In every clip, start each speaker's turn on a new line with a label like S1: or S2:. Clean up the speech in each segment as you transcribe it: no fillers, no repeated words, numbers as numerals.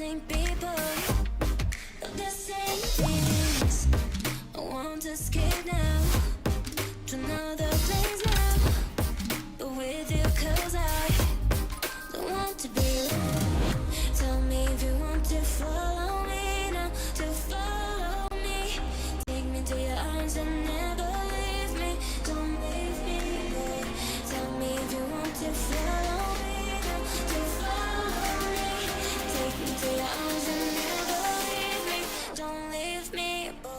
S1: think people look the same things. I want to escape now to another place now, but with you 'cause I don't want to be alone. Tell me if you want to follow me now, to follow me. Take me to your arms and never leave me. Don't leave me, boy. Tell me if you want to follow me now, to follow me. Take me to your arms and never leave me. Don't leave me, boy.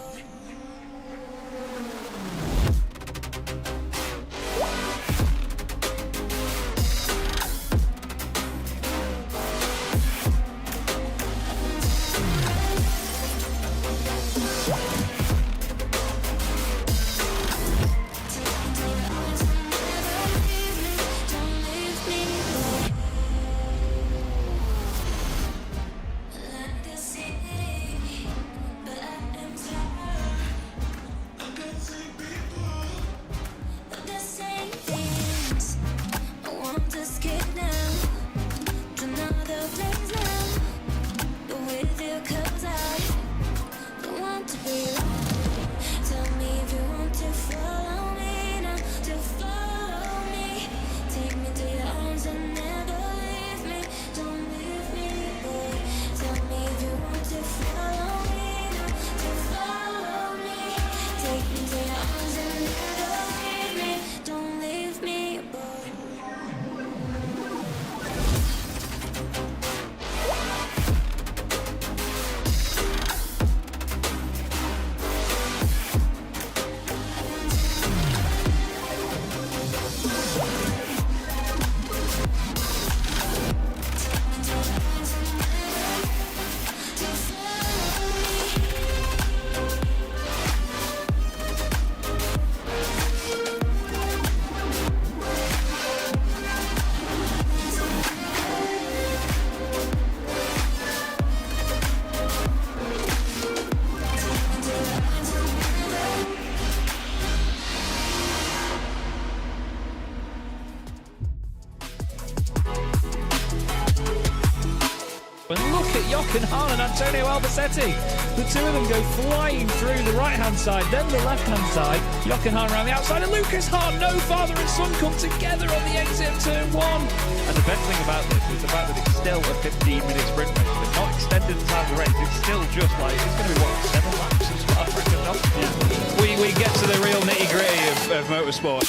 S2: And Antonio Albacete. The two of them go flying through the right-hand side, then the left-hand side. Jochen Hahn around the outside, and Lucas Hahn, no father and son, come together on the exit of turn one.
S3: And the best thing about this is the fact that it's still a 15-minute sprint race. They've not extended the time of the race. It's still just like, it's going to be, what, 7 laps of Spa
S2: Yeah. We get to the real nitty-gritty of motorsport.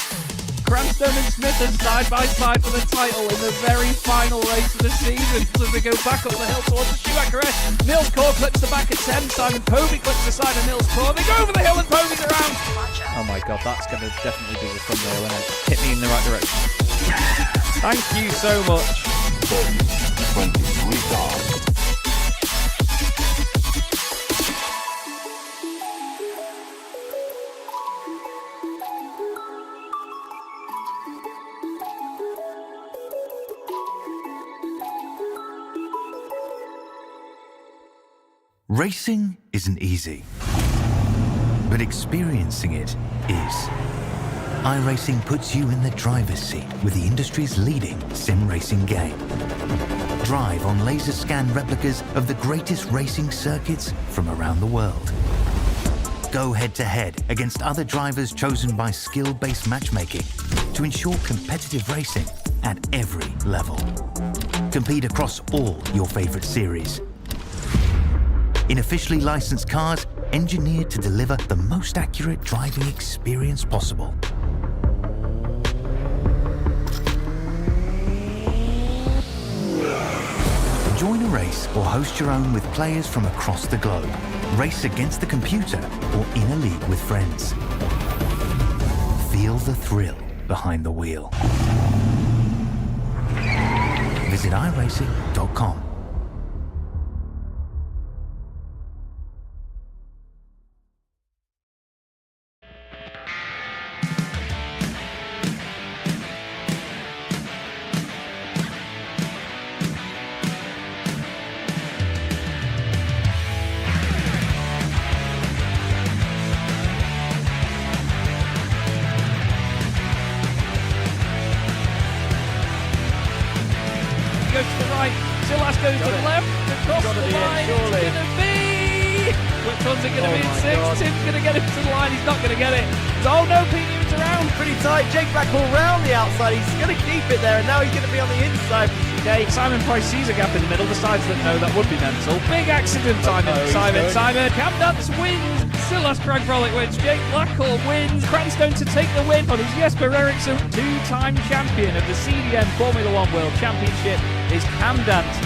S4: Crymsun and Smith are side by side for the title in the very final race of the season. As we go back up the hill towards the Schumacher S. Nils Core clips the back at 10. Simon Povey clips the side of Nils Core. They go over the hill and Povey's around.
S2: Oh my god, that's going to definitely be the thumbnail, and it hit me in the right direction. Thank you so much.
S5: 23 cars.
S6: Racing isn't easy, but experiencing it is. iRacing puts you in the driver's seat with the industry's leading sim racing game. Drive on laser scan replicas of the greatest racing circuits from around the world. Go head to head against other drivers chosen by skill-based matchmaking to ensure competitive racing at every level. Compete across all your favorite series. In officially licensed cars, engineered to deliver the most accurate driving experience possible. Join a race or host your own with players from across the globe. Race against the computer or in a league with friends. Feel the thrill behind the wheel. Visit iRacing.com.
S4: Goes to the right, Silas goes to the left.
S2: across
S4: gotta
S2: the
S4: be it,
S2: line.
S4: surely.
S2: It's going to be... Which one's it going to be in
S4: my
S2: 6?
S4: God.
S2: Tim's going to get it to the line. He's not going to get it. Oh no, Pete Newton's around.
S4: Pretty tight. Jake Blackwell round the outside. He's going to keep it there, and now he's going to be on the inside. Okay.
S2: Simon Price sees a gap in the middle, decides that no, that would be mental. Big accident, Simon.
S4: he's going.
S2: Simon. Cam Dance wins. Still has Craig Frolic wins. Jake Blackwell wins. Cranstone to take the win on his Jesper Eriksson. 2-time champion of the CDM Formula One World Championship is Cam Dance.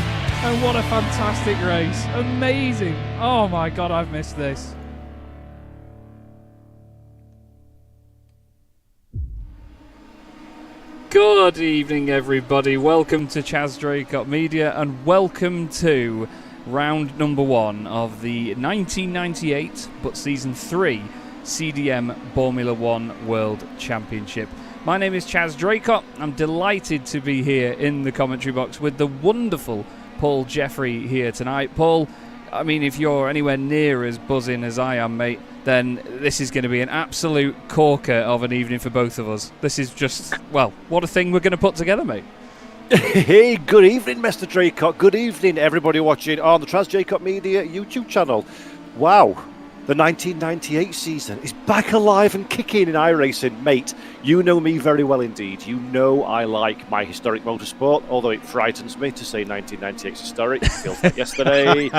S2: And what a fantastic race. Amazing. Oh my God, I've missed this. Good evening, everybody. Welcome to Chaz Draycott Media, and welcome to round number 1 of the 1998, but season 3 CDM Formula One World Championship. My name is Chaz Draycott. I'm delighted to be here in the commentary box with the wonderful Paul Jeffrey here tonight. Paul, I mean, if you're anywhere near as buzzing as I am, mate, then this is going to be an absolute corker of an evening for both of us. This is just, well, what a thing we're going to put together, mate.
S5: Hey, good evening, Mr. Draycott. Good evening, everybody watching on the Chaz Draycott Media YouTube channel. Wow, the 1998 season is back alive and kicking in iRacing. Mate, you know me very well indeed. You know I like my historic motorsport, although it frightens me to say 1998 is historic. It feels like yesterday.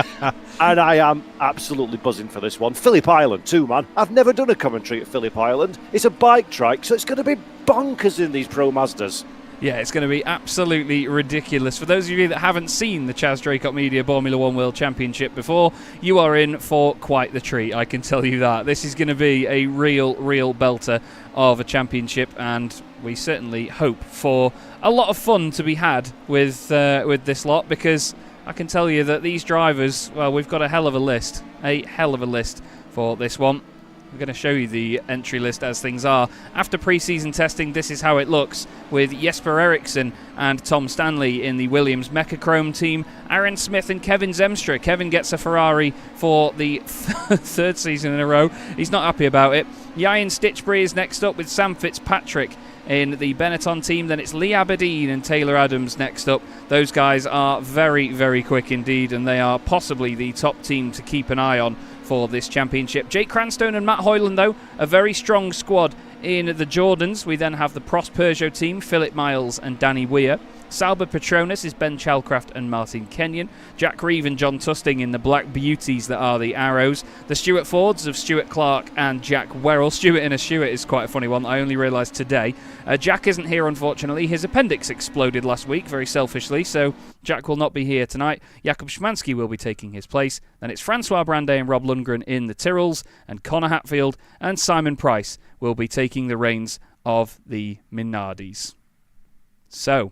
S5: And I am absolutely buzzing for this one. Phillip Island too, man. I've never done a commentary at Phillip Island. It's a bike track, so it's going to be bonkers in these Pro Mazdas.
S2: Yeah, it's going to be absolutely ridiculous. For those of you that haven't seen the Chaz Draycott Media Boremula One World Championship before, you are in for quite the treat, I can tell you that. This is going to be a real belter of a championship, and we certainly hope for a lot of fun to be had with this lot, because I can tell you that these drivers, well, we've got a hell of a list for this one. We're going to show you the entry list as things are. After pre-season testing, this is how it looks, with Jesper Eriksson and Tom Stanley in the Williams Mechachrome team, Aaron Smith and Kevin Zemstra. Kevin gets a Ferrari for the third season in a row. He's not happy about it. Ian Stitchbury is next up with Sam Fitzpatrick in the Benetton team. Then it's Lee Aberdeen and Taylor Adams next up. Those guys are very quick indeed, and they are possibly the top team to keep an eye on for this championship. Jake Cranstone and Matt Hoyland, though, a very strong squad in the Jordans. We then have the Prost Peugeot team, Philip Miles and Danny Weir. Sauber Petronas is Ben Chalcraft and Martin Kenyon. Jack Reeve and John Tusting in the Black Beauties that are the Arrows. The Stuart Fords of Stuart Clark and Jack Werrell. Stuart in a Stuart is quite a funny one, I only realised today. Jack isn't here, unfortunately. His appendix exploded last week, very selfishly, so Jack will not be here tonight. Jakub Szymanski will be taking his place. Then it's Francois Brandet and Rob Lundgren in the Tyrrells, and Connor Hatfield and Simon Price will be taking the reins of the Minardis. So,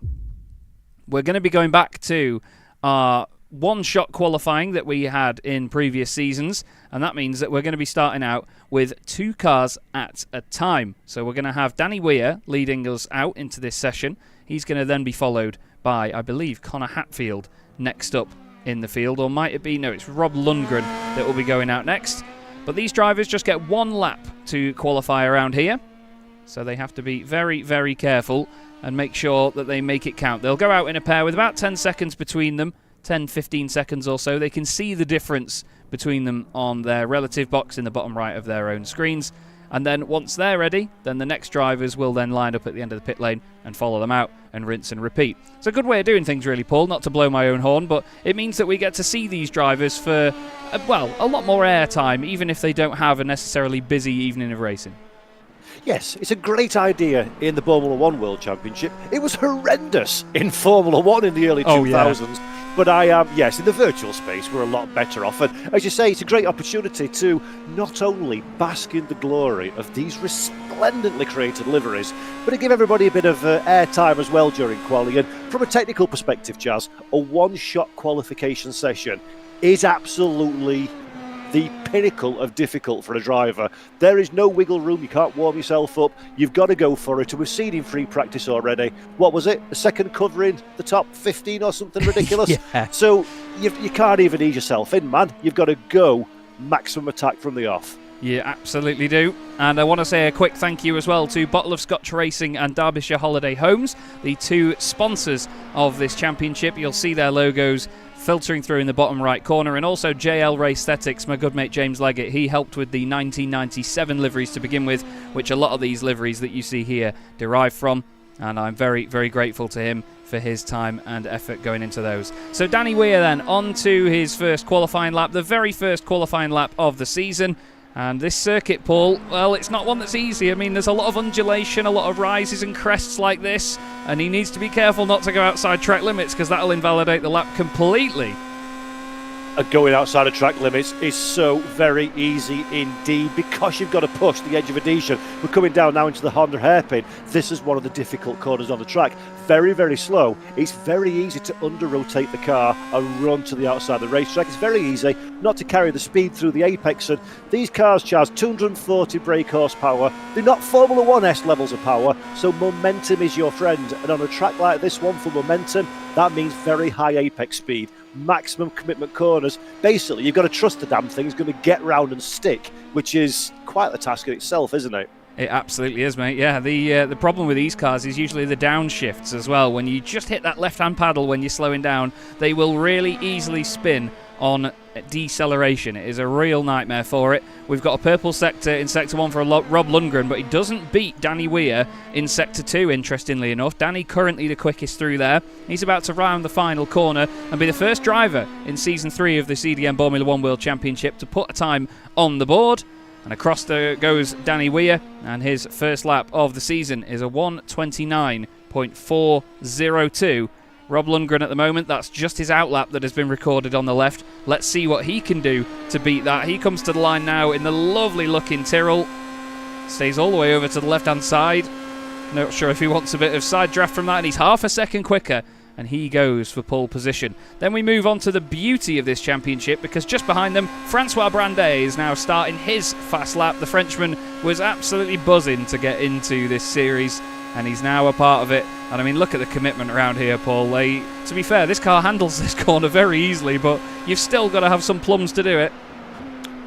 S2: we're going to be going back to our one-shot qualifying that we had in previous seasons, and that means that we're going to be starting out with 2 cars at a time. So we're going to have Danny Weir leading us out into this session. He's going to then be followed by, I believe, Connor Hatfield next up in the field, or might it be, no, it's Rob Lundgren that will be going out next. But these drivers just get 1 lap to qualify around here, so they have to be very careful and make sure that they make it count. They'll go out in a pair with about 10 seconds between them, 10-15 seconds or so. They can see the difference between them on their relative box in the bottom right of their own screens. And then once they're ready, then the next drivers will then line up at the end of the pit lane and follow them out and rinse and repeat. It's a good way of doing things, really, Paul, not to blow my own horn, but it means that we get to see these drivers for, well, a lot more airtime, even if they don't have a necessarily busy evening of racing.
S5: Yes, it's a great idea in the Formula One World Championship. It was horrendous in Formula One in the early 2000s. Yeah. But yes, in the virtual space, we're a lot better off. And as you say, it's a great opportunity to not only bask in the glory of these resplendently created liveries, but to give everybody a bit of airtime as well during quali. And from a technical perspective, Chaz, a one-shot qualification session is absolutely the pinnacle of difficult for a driver. There is no wiggle room. You can't warm yourself up. You've got to go for it. We've seen in free practice already. What was it? A second covering the top 15 or something ridiculous?
S2: Yeah.
S5: So you can't even ease yourself in, man. You've got to go maximum attack from the off.
S2: You absolutely do. And I want to say a quick thank you as well to Bottle of Scotch Racing and Derbyshire Holiday Homes, the 2 sponsors of this championship. You'll see their logos filtering through in the bottom right corner. And also JL Race Aesthetics, my good mate James Leggett, he helped with the 1997 liveries to begin with, which a lot of these liveries that you see here derive from. And I'm very, very grateful to him for his time and effort going into those. So Danny Weir then on to his first qualifying lap, the very first qualifying lap of the season. And this circuit, Paul, well, it's not one that's easy. I mean, there's a lot of undulation, a lot of rises and crests like this, and he needs to be careful not to go outside track limits because that'll invalidate the lap completely.
S5: Going outside of track limits is so very easy indeed because you've got to push the edge of adhesion. We're coming down now into the Honda hairpin. This is one of the difficult corners on the track. Very, very slow. It's very easy to under-rotate the car and run to the outside of the racetrack. It's very easy not to carry the speed through the apex. And these cars, Chaz, 240 brake horsepower. They're not Formula 1S levels of power, so momentum is your friend. And on a track like this one for momentum, that means very high apex speed, maximum commitment corners. Basically, you've got to trust the damn thing's going to get round and stick, which is quite the task in itself, isn't it?
S2: It absolutely is, mate. Yeah, the problem with these cars is usually the downshifts as well. When you just hit that left-hand paddle when you're slowing down, they will really easily spin on deceleration. It is a real nightmare for it. We've got a purple sector in Sector 1 for Rob Lundgren, but he doesn't beat Danny Weir in Sector 2, interestingly enough. Danny currently the quickest through there. He's about to round the final corner and be the first driver in Season 3 of the CDM Boremula 1 World Championship to put a time on the board. And across goes Danny Weir, and his first lap of the season is a 1:29.402. Rob Lundgren at the moment, that's just his outlap that has been recorded on the left. Let's see what he can do to beat that. He comes to the line now in the lovely looking Tyrrell. Stays all the way over to the left-hand side. Not sure if he wants a bit of side draft from that, and he's half a second quicker. And he goes for pole position. Then we move on to the beauty of this championship, because just behind them, Francois Brandet is now starting his fast lap. The Frenchman was absolutely buzzing to get into this series, and he's now a part of it. And I mean, look at the commitment around here, Paul. To be fair, this car handles this corner very easily, but you've still got to have some plums to do it.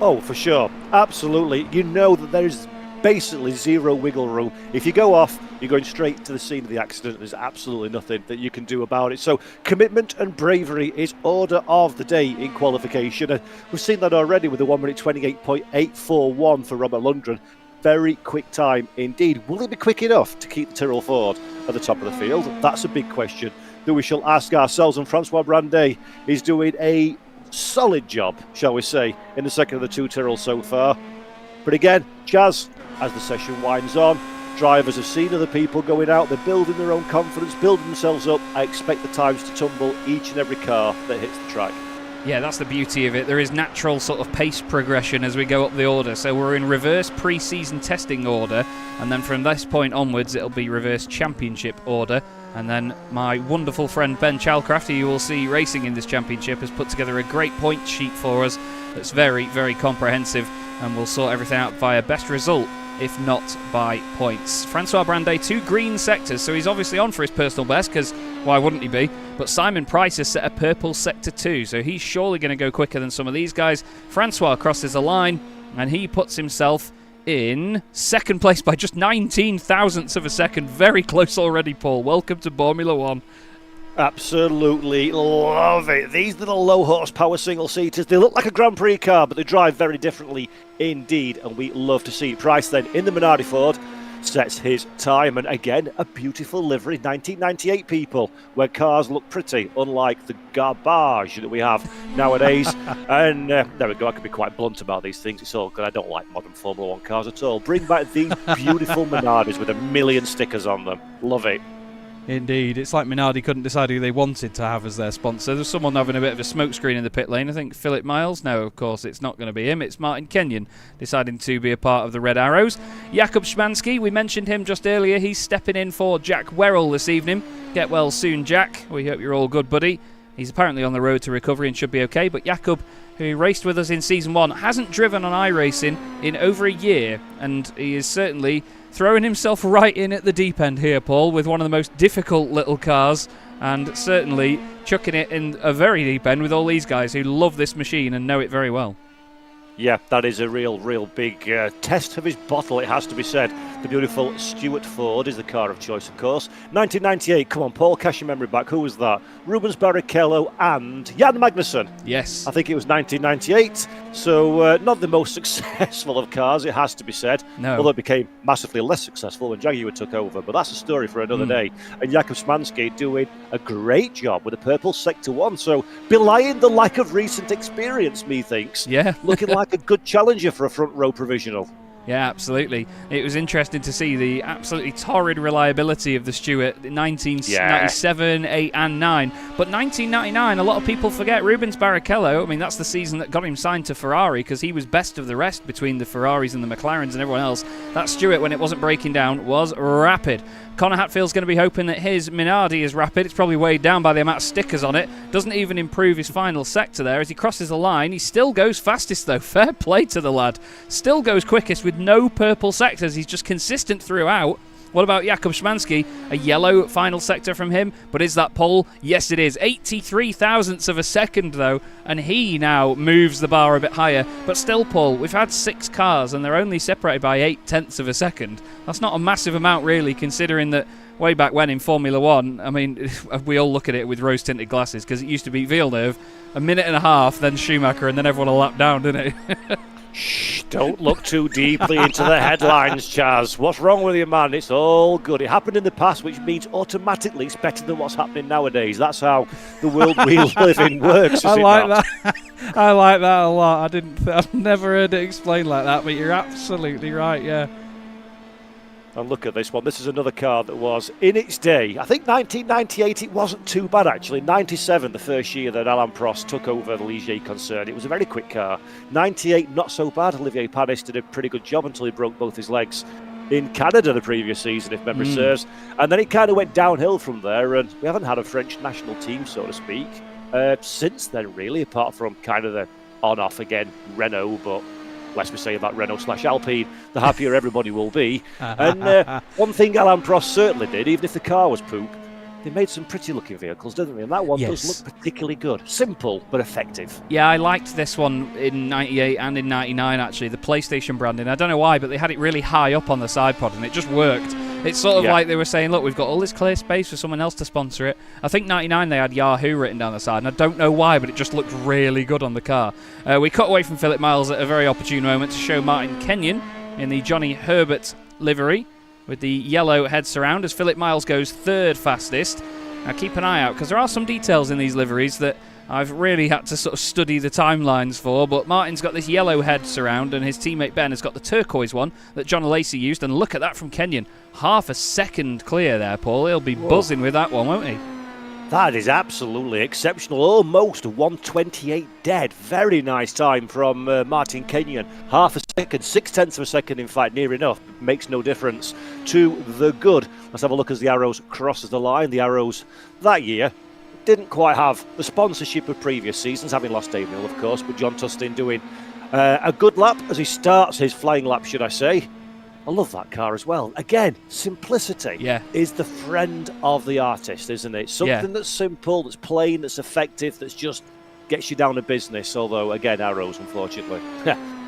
S5: Oh, for sure. Absolutely. You know that there's basically zero wiggle room. If you go off, you're going straight to the scene of the accident. There's absolutely nothing that you can do about it. So commitment and bravery is order of the day in qualification. And we've seen that already with the 1:28.841 for Robert Lundgren. Very quick time indeed. Will it be quick enough to keep the Tyrrell Ford at the top of the field? That's a big question that we shall ask ourselves. And Francois Brandet is doing a solid job, shall we say, in the second of the two Tyrrells so far. But again, Chaz, as the session winds on, drivers have seen other people going out, they're building their own confidence, building themselves up. I expect the times to tumble each and every car that hits the track.
S2: Yeah, that's the beauty of it. There is natural sort of pace progression as we go up the order. So we're in reverse pre-season testing order, and then from this point onwards it'll be reverse championship order. And then my wonderful friend Ben Chalcraft, who you will see racing in this championship, has put together a great point sheet for us that's very, very comprehensive, and we'll sort everything out via best result, if not by points. Francois Brandet, 2 green sectors, so he's obviously on for his personal best, because why wouldn't he be? But Simon Price has set a purple sector 2, so he's surely going to go quicker than some of these guys. Francois crosses the line, and he puts himself in second place by just 19 thousandths of a second. Very close already, Paul. Welcome to Formula 1.
S5: Absolutely love it. These little low horsepower single seaters, they look like a Grand Prix car, but they drive very differently indeed, and we love to see it. Price then in the Minardi Ford sets his time, and again a beautiful livery, 1998 people, where cars look pretty, unlike the garbage that we have nowadays. And there we go. I can be quite blunt about these things. It's all good. I don't like modern Formula 1 cars at all. Bring back these beautiful Minardis with a million stickers on them. Love it.
S2: Indeed, it's like Minardi couldn't decide who they wanted to have as their sponsor. There's someone having a bit of a smokescreen in the pit lane. I think Phillip Miles. No, of course, it's not going to be him. It's Martin Kenyon deciding to be a part of the Red Arrows. Jakub Szymanski, we mentioned him just earlier. He's stepping in for Jack Werrell this evening. Get well soon, Jack. We hope you're all good, buddy. He's apparently on the road to recovery and should be okay. But Jakub, who raced with us in Season 1, hasn't driven on iRacing in over a year, and he is certainly throwing himself right in at the deep end here, Paul, with one of the most difficult little cars, and certainly chucking it in a very deep end with all these guys who love this machine and know it very well.
S5: Yeah, that is a real big test of his bottle, it has to be said. The beautiful Stuart Ford is the car of choice, of course. 1998, come on, Paul, cast your memory back. Who was that? Rubens Barrichello and Jan Magnussen.
S2: Yes.
S5: I think it was 1998. So not the most successful of cars, it has to be said.
S2: No.
S5: Although it became massively less successful when Jaguar took over. But that's a story for another day. And Jakub Szymanski doing a great job with the purple Sector 1. So belying the lack of recent experience, methinks.
S2: Yeah.
S5: Looking like a good challenger for a front row provisional.
S2: Yeah, absolutely. It was interesting to see the absolutely torrid reliability of the Stewart in 1997, 8 and 9. But 1999, a lot of people forget Rubens Barrichello. I mean, that's the season that got him signed to Ferrari because he was best of the rest between the Ferraris and the McLarens and everyone else. That Stewart, when it wasn't breaking down, was rapid. Connor Hatfield's going to be hoping that his Minardi is rapid. It's probably weighed down by the amount of stickers on it. Doesn't even improve his final sector there. As he crosses the line, he still goes fastest, though. Fair play to the lad. Still goes quickest with no purple sectors. He's just consistent throughout. What about Jakub Szymanski? A yellow final sector from him. But is that pole? Yes, it is. 83 thousandths of a second, though. And he now moves the bar a bit higher. But still, Paul, we've had 6 cars and they're only separated by 8/10 of a second. That's not a massive amount, really, considering that way back when in Formula 1, I mean, we all look at it with rose-tinted glasses because it used to be Villeneuve, a minute and a half, then Schumacher, and then everyone a lap down, didn't it?
S5: Shh, don't look too deeply into the headlines, Chaz. What's wrong with you, man? It's all good. It happened in the past, which means automatically it's better than what's happening nowadays. That's how the world we live in works,
S4: I
S5: is it
S4: like
S5: not?
S4: that. I like that a lot. I've never heard it explained like that, but you're absolutely right, yeah.
S5: And look at this one. This is another car that was, in its day, I think 1998, it wasn't too bad, actually. 97, the first year that Alain Prost took over the Ligier concern. It was a very quick car. 98, not so bad. Olivier Panis did a pretty good job until he broke both his legs in Canada the previous season, if memory serves. And then it kind of went downhill from there, and we haven't had a French national team, so to speak, since then, really, apart from kind of the on-off again Renault, but less we say about Renault/Alpine, the happier everybody will be. And one thing Alain Prost certainly did, even if the car was poop, they made some pretty looking vehicles, didn't they? And that one does look particularly good. Simple, but effective.
S2: Yeah, I liked this one in 98 and in 99, actually, the PlayStation branding. I don't know why, but they had it really high up on the side pod, and it just worked. It's sort of like they were saying, look, we've got all this clear space for someone else to sponsor it. I think 99 they had Yahoo written down the side, and I don't know why, but it just looked really good on the car. We cut away from Phillip Miles at a very opportune moment to show Martin Kenyon in the Johnny Herbert livery with the yellow head surround as Phillip Miles goes third fastest. Now keep an eye out, because there are some details in these liveries that I've really had to sort of study the timelines for, but Martin's got this yellow head surround and his teammate Ben has got the turquoise one that John Lacey used, and look at that from Kenyon. Half a second clear there, Paul. He'll be buzzing with that one, won't he?
S5: That is absolutely exceptional. Almost 1:28 dead. Very nice time from Martin Kenyon. Half a second, 0.6 of a second, in fact, near enough. Makes no difference to the good. Let's have a look as the Arrows crosses the line. The Arrows that year didn't quite have the sponsorship of previous seasons, having lost Dave Mill, of course, but John Tustin doing a good lap as he starts his flying lap, should I say. I love that car as well. Again, simplicity is the friend of the artist, isn't it? Something that's simple, that's plain, that's effective, that's just gets you down to business. Although, again, Arrows, unfortunately,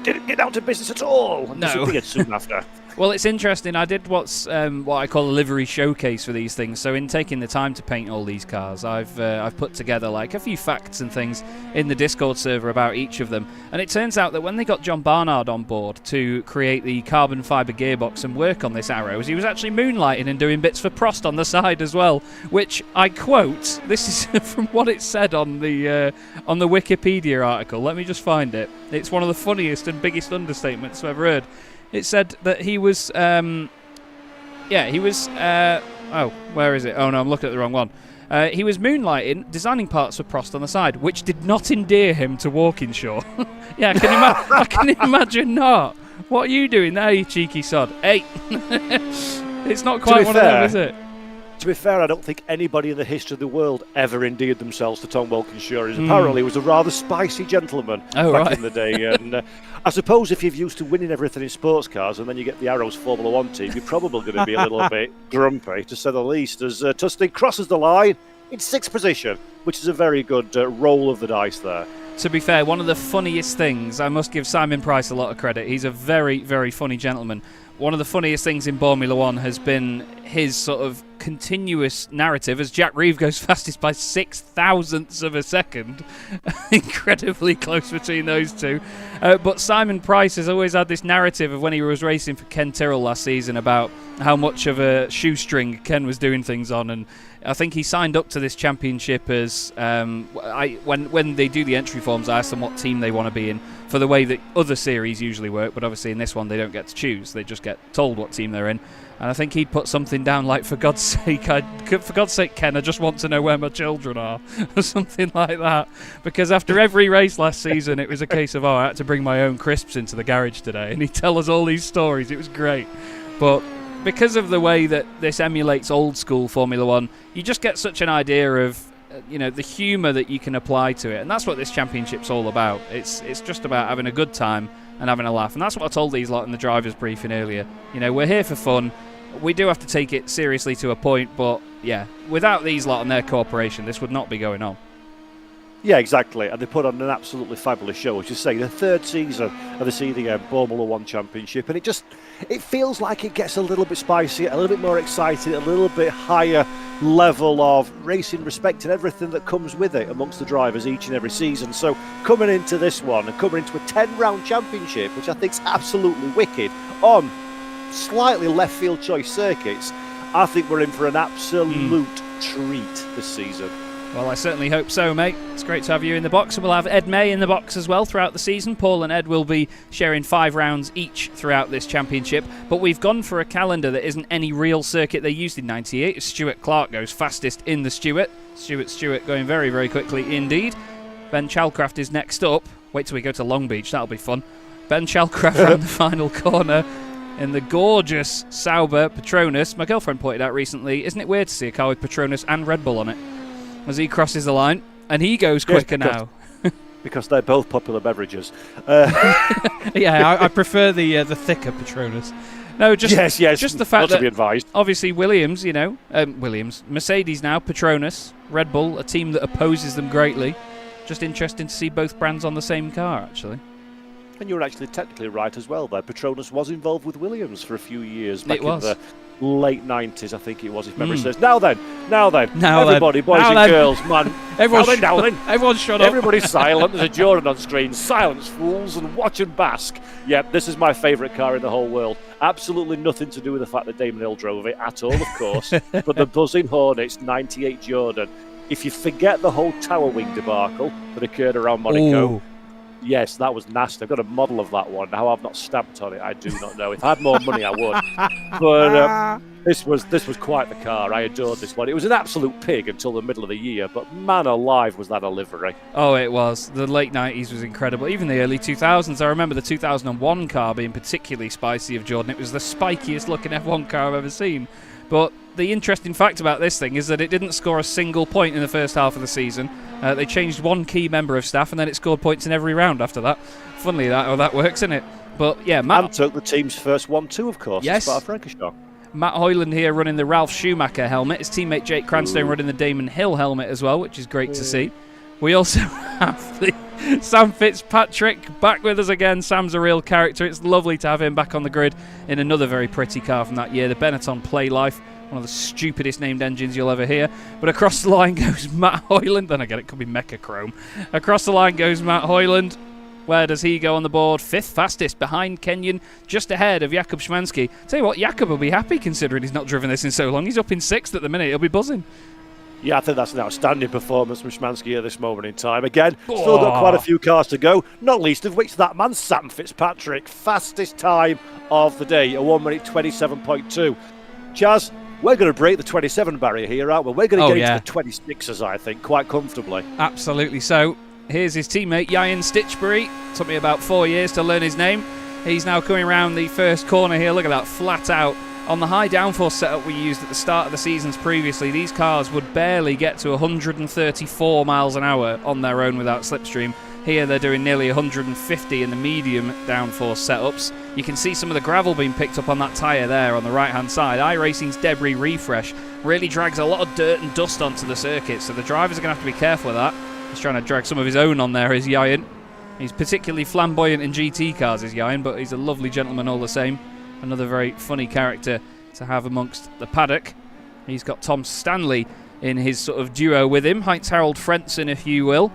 S5: didn't get down to business at all. And disappeared soon after.
S2: Well, it's interesting. I did what I call a livery showcase for these things. So in taking the time to paint all these cars, I've put together like a few facts and things in the Discord server about each of them. And it turns out that when they got John Barnard on board to create the carbon fibre gearbox and work on this Arrows, he was actually moonlighting and doing bits for Prost on the side as well, which I quote. This is from what it said on the Wikipedia article. Let me just find it. It's one of the funniest and biggest understatements I've ever heard. It said that he was, where is it? Oh no, I'm looking at the wrong one. He was moonlighting, designing parts for Prost on the side, which did not endear him to Walkinshaw. Yeah, I can imagine not. What are you doing there, you cheeky sod? Hey! It's not quite one of them, is it?
S5: To be fair, I don't think anybody in the history of the world ever endeared themselves to Tom Walkinshaw. Apparently, he was a rather spicy gentleman back in the day. And I suppose if you're used to winning everything in sports cars and then you get the Arrows Formula 1 team, you're probably going to be a little bit grumpy, to say the least, as Tustin crosses the line in 6th position, which is a very good roll of the dice there.
S2: to be fair, one of the funniest things, I must give Simon Price a lot of credit. He's a very, very funny gentleman. One of the funniest things in Formula One has been his sort of continuous narrative as Jack Reeve goes fastest by 0.006 of a second. Incredibly close between those two. But Simon Price has always had this narrative of when he was racing for Ken Tyrrell last season about how much of a shoestring Ken was doing things on. And I think he signed up to this championship as when they do the entry forms, I ask them what team they want to be in for the way that other series usually work, but obviously in this one they don't get to choose, they just get told what team they're in. And I think he'd put something down like, for God's sake, Ken, I just want to know where my children are, or something like that. Because after every race last season, it was a case of, I had to bring my own crisps into the garage today, and he'd tell us all these stories. It was great. But because of the way that this emulates old school Formula One, you just get such an idea of the humour that you can apply to it, and that's what this championship's all about. It's just about having a good time and having a laugh, and that's what I told these lot in the drivers' briefing earlier. We're here for fun. We do have to take it seriously to a point, but yeah, without these lot and their cooperation, this would not be going on.
S5: Yeah, exactly. And they put on an absolutely fabulous show, as you say, the third season of the CDM Formula One Championship, and it feels like it gets a little bit spicier, a little bit more exciting, a little bit higher level of racing respect and everything that comes with it amongst the drivers each and every season. So coming into this one and coming into a 10-round championship, which I think is absolutely wicked, on slightly left field choice circuits, I think we're in for an absolute treat this season.
S2: Well, I certainly hope so, mate. It's great to have you in the box, and we'll have Ed May in the box as well throughout the season. Paul and Ed will be sharing 5 rounds each throughout this championship, but we've gone for a calendar that isn't any real circuit they used in '98. Stuart Clark goes fastest in the Stuart going very, very quickly indeed. Ben Chalcraft is next up. Wait till we go to Long Beach, that'll be fun. Ben Chalcraft around the final corner in the gorgeous Sauber Petronas. My girlfriend pointed out recently, isn't it weird to see a car with Petronas and Red Bull on it? As he crosses the line, and he goes quicker now.
S5: Because they're both popular beverages.
S2: Yeah, I prefer the thicker Petronas. No, just the fact that,
S5: to be advised.
S2: Obviously Williams, Mercedes now, Petronas, Red Bull, a team that opposes them greatly. Just interesting to see both brands on the same car, actually.
S5: And you're actually technically right as well there. Petronas was involved with Williams for a few years back in the late 90s, I think it was, if memory serves. Now then, everybody, boys and girls, man.
S2: Everyone shut up.
S5: Everybody's silent. There's a Jordan on screen. Silence, fools, and watch and bask. Yep, this is my favourite car in the whole world. Absolutely nothing to do with the fact that Damon Hill drove it at all, of course. But the buzzing Hornets 98 Jordan. If you forget the whole tower wing debacle that occurred around Monaco, yes, that was nasty. I've got a model of that one. How I've not stamped on it, I do not know. If I had more money, I would. But this was quite the car. I adored this one. It was an absolute pig until the middle of the year, but man alive, was that a livery.
S2: Oh, it was. The late 90s was incredible. Even the early 2000s. I remember the 2001 car being particularly spicy of Jordan. It was the spikiest looking F1 car I've ever seen. But the interesting fact about this thing is that it didn't score a single point in the first half of the season. They changed one key member of staff, and then it scored points in every round after that. Funnily, that works, isn't it? But yeah, Matt
S5: took the team's first 1-2, of course.
S2: Yes,
S5: as part of Frankishaw.
S2: Matt Hoyland here running the Ralph Schumacher helmet. His teammate Jake Cranstone running the Damon Hill helmet as well, which is great to see. We also have the Sam Fitzpatrick back with us again. Sam's a real character. It's lovely to have him back on the grid in another very pretty car from that year, the Benetton Playlife. One of the stupidest named engines you'll ever hear. But across the line goes Matt Hoyland. Then I get it could be Mecha Chrome. Across the line goes Matt Hoyland. Where does he go on the board? 5th fastest behind Kenyon, just ahead of Jakub Szymanski. Tell you what, Jakub will be happy considering he's not driven this in so long. He's up in 6th at the minute. He'll be buzzing.
S5: Yeah, I think that's an outstanding performance from Szymanski at this moment in time. Again, still got quite a few cars to go, not least of which that man, Sam Fitzpatrick. Fastest time of the day, a 1 minute 27.2. Chaz, we're going to break the 27 barrier here, aren't we? We're going to get into the 26s, I think, quite comfortably.
S2: Absolutely. So here's his teammate, Ian Stitchbury. Took me about 4 years to learn his name. He's now coming around the first corner here. Look at that, flat out. On the high downforce setup we used at the start of the seasons previously, these cars would barely get to 134 miles an hour on their own without slipstream. Here they're doing nearly 150 in the medium downforce setups. You can see some of the gravel being picked up on that tyre there on the right-hand side. iRacing's debris refresh really drags a lot of dirt and dust onto the circuit, so the drivers are going to have to be careful of that. He's trying to drag some of his own on there, is Yayan. He's particularly flamboyant in GT cars, is Yayan, but he's a lovely gentleman all the same. Another very funny character to have amongst the paddock. He's got Tom Stanley in his sort of duo with him. Heinz Harald Frentzen, if you will.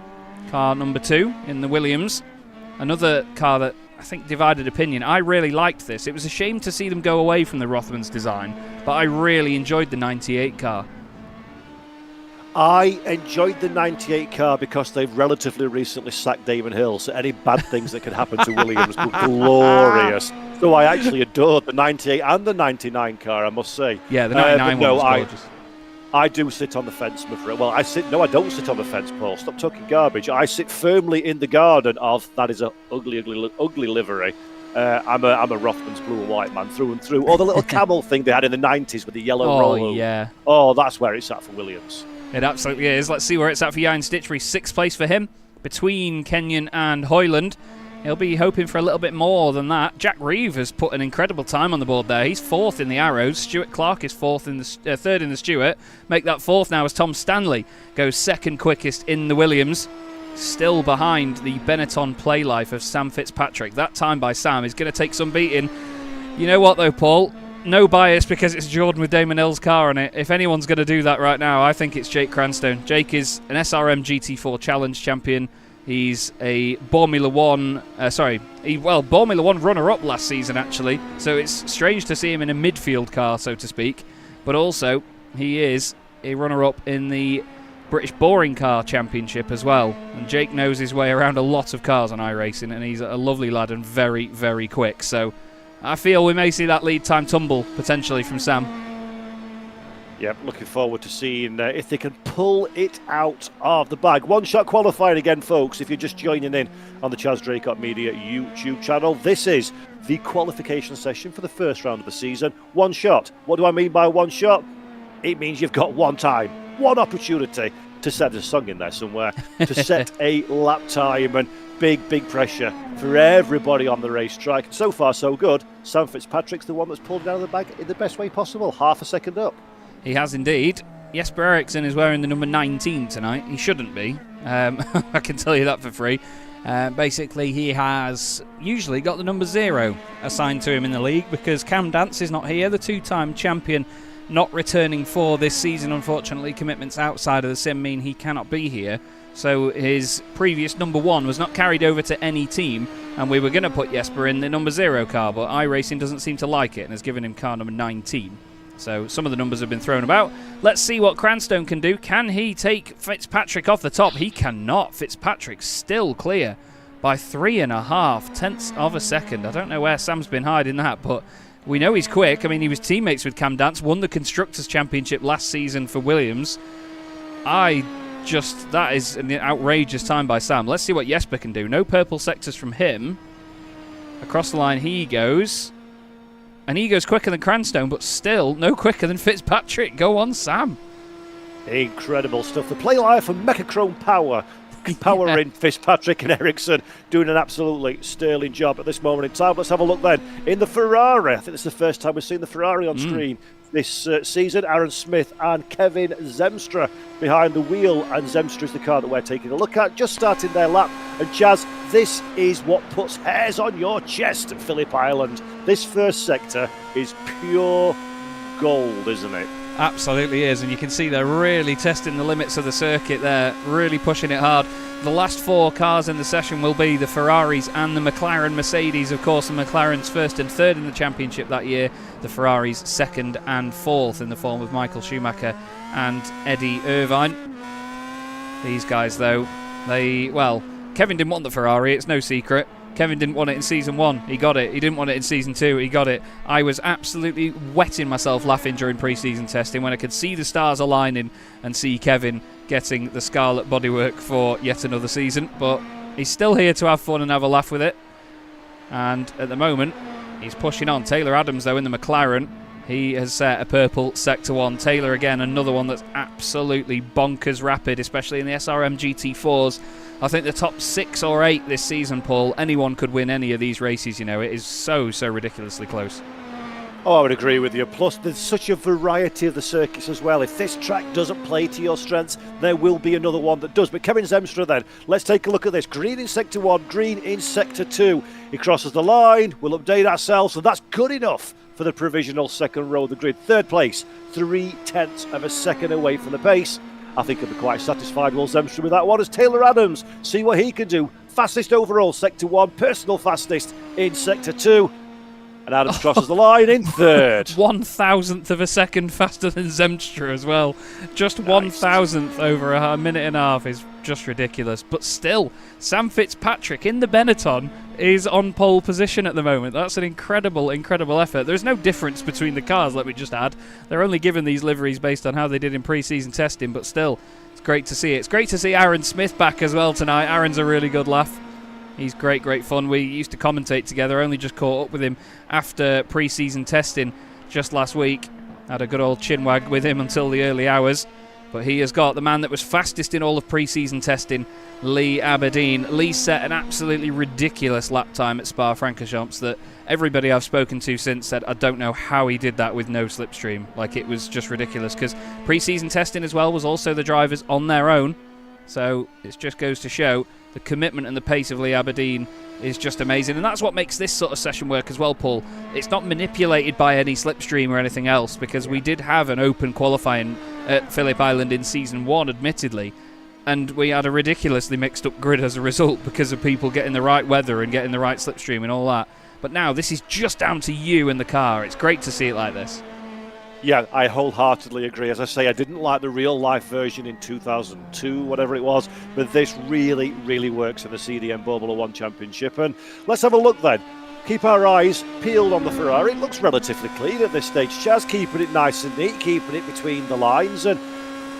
S2: Car number 2 in the Williams. Another car that I think divided opinion. I really liked this. It was a shame to see them go away from the Rothmans design, but I really enjoyed the 98 car.
S5: I enjoyed the 98 car because they've relatively recently sacked Damon Hill, so any bad things that could happen to Williams were glorious. So I actually adored the 98 and the 99 car, I must say.
S2: Yeah, the 99 one was gorgeous.
S5: I do sit on the fence, my friend. Well, I don't sit on the fence, Paul. Stop talking garbage. I sit firmly in the garden of that is a ugly livery. I'm a Rothmans blue and white man through and through. Or the little camel thing they had in the 90s with the yellow roll.
S2: Oh, yeah.
S5: Oh, that's where it's at for Williams.
S2: It absolutely is. Let's see where it's at for Yayan Stitchery. 6th place for him, between Kenyon and Hoyland. He'll be hoping for a little bit more than that. Jack Reeve has put an incredible time on the board there. He's 4th in the Arrows. Stuart Clark is 3rd in the Stuart. Make that 4th now as Tom Stanley goes 2nd quickest in the Williams. Still behind the Benetton Playlife of Sam Fitzpatrick. That time by Sam is going to take some beating. You know what though, Paul? No bias because it's Jordan with Damon Hill's car on it. If anyone's going to do that right now, I think it's Jake Cranstone. Jake is an SRM GT4 Challenge champion. He's a Formula 1 runner-up last season, actually. So it's strange to see him in a midfield car, so to speak. But also, he is a runner-up in the British Boring Car Championship as well. And Jake knows his way around a lot of cars on iRacing, and he's a lovely lad and very, very quick. So I feel we may see that lead time tumble, potentially, from Sam.
S5: Yep, looking forward to seeing if they can pull it out of the bag. One-shot qualifying again, folks, if you're just joining in on the Chaz Draycott Media YouTube channel. This is the qualification session for the first round of the season. One shot. What do I mean by one shot? It means you've got one time, one opportunity to set a song in there somewhere, to set a lap time, and big pressure for everybody on the racetrack. So far, so good. Sam Fitzpatrick's the one that's pulled it out of the bag in the best way possible, half a second up.
S2: He has indeed. Jesper Eriksson is wearing the number 19 tonight. He shouldn't be. I can tell you that for free. Basically, he has usually got the number 0 assigned to him in the league because Cam Dance is not here, the 2-time champion, not returning for this season. Unfortunately, commitments outside of the sim mean he cannot be here. So his previous number 1 was not carried over to any team, and we were going to put Jesper in the number 0 car, but iRacing doesn't seem to like it and has given him car number 19. So some of the numbers have been thrown about. Let's see what Cranstone can do. Can he take Fitzpatrick off the top? He cannot. Fitzpatrick's still clear by 3.5 tenths of a second. I don't know where Sam's been hiding that, but we know he's quick. I mean, he was teammates with Cam Dance, won the Constructors' Championship last season for Williams. That is an outrageous time by Sam. Let's see what Jesper can do. No purple sectors from him. Across the line he goes. And he goes quicker than Cranstone, but still no quicker than Fitzpatrick. Go on, Sam.
S5: Incredible stuff. The Playlife and Mechachrome Power. Powering Fitzpatrick and Ericsson, doing an absolutely sterling job at this moment in time. Let's have a look then in the Ferrari. I think it's the first time we've seen the Ferrari on screen this season. Aaron Smith and Kevin Zemstra behind the wheel, and Zemstra is the car that we're taking a look at, just starting their lap. And Chaz, this is what puts hairs on your chest at Phillip Island. This first sector is pure gold, isn't it?
S2: Absolutely is, and you can see they're really testing the limits of the circuit there, really pushing it hard. The last 4 cars in the session will be the Ferraris and the McLaren Mercedes. Of course, the McLaren's 1st and 3rd in the championship that year, the Ferraris 2nd and 4th in the form of Michael Schumacher and Eddie Irvine. These guys, though, Kevin didn't want the Ferrari, it's no secret. Kevin didn't want it in Season 1, he got it. He didn't want it in Season 2, he got it. I was absolutely wetting myself laughing during pre-season testing when I could see the stars aligning and see Kevin getting the Scarlet bodywork for yet another season. But he's still here to have fun and have a laugh with it. And at the moment, he's pushing on. Taylor Adams, though, in the McLaren, he has set a purple Sector 1. Taylor, again, another one that's absolutely bonkers rapid, especially in the SRM GT4s. I think the top 6 or 8 this season, Paul, anyone could win any of these races, you know. It is so ridiculously close.
S5: Oh, I would agree with you. Plus, there's such a variety of the circuits as well. If this track doesn't play to your strengths, there will be another one that does. But Kevin Zemstra then, let's take a look at this. Green in Sector 1, green in Sector 2. He crosses the line, we'll update ourselves, and that's good enough for the provisional second row of the grid. Third place, 0.3 of a second away from the pace. I think he'll be quite satisfied, Will Zemstra, with that one, as Taylor Adams, see what he can do. Fastest overall, Sector 1, personal fastest in Sector 2. And Adams crosses the line in third.
S2: 1,000th of a second faster than Zemstra as well. Just 1,000th over a minute and a half is just ridiculous. But still, Sam Fitzpatrick in the Benetton is on pole position at the moment. That's an incredible, incredible effort. There's no difference between the cars, let me just add. They're only given these liveries based on how they did in pre-season testing, but still, it's great to see it. It's great to see Aaron Smith back as well tonight. Aaron's a really good laugh. He's great, great fun. We used to commentate together. Only just caught up with him after pre-season testing just last week. Had a good old chinwag with him until the early hours. But he has got the man that was fastest in all of pre-season testing, Lee Aberdeen. Lee set an absolutely ridiculous lap time at Spa-Francorchamps that everybody I've spoken to since said, I don't know how he did that with no slipstream. Like, it was just ridiculous, because pre-season testing as well was also the drivers on their own. So it just goes to show the commitment and the pace of Lee Aberdeen is just amazing. And that's what makes this sort of session work as well, Paul. It's not manipulated by any slipstream or anything else, because we did have an open qualifying at Phillip Island in Season 1, admittedly. And we had a ridiculously mixed up grid as a result because of people getting the right weather and getting the right slipstream and all that. But now this is just down to you and the car. It's great to see it like this.
S5: Yeah, I wholeheartedly agree. As I say, I didn't like the real-life version in 2002, whatever it was, but this really, really works in the CDM Boremula 1 Championship. And let's have a look then. Keep our eyes peeled on the Ferrari. It looks relatively clean at this stage. Chaz keeping it nice and neat, keeping it between the lines, and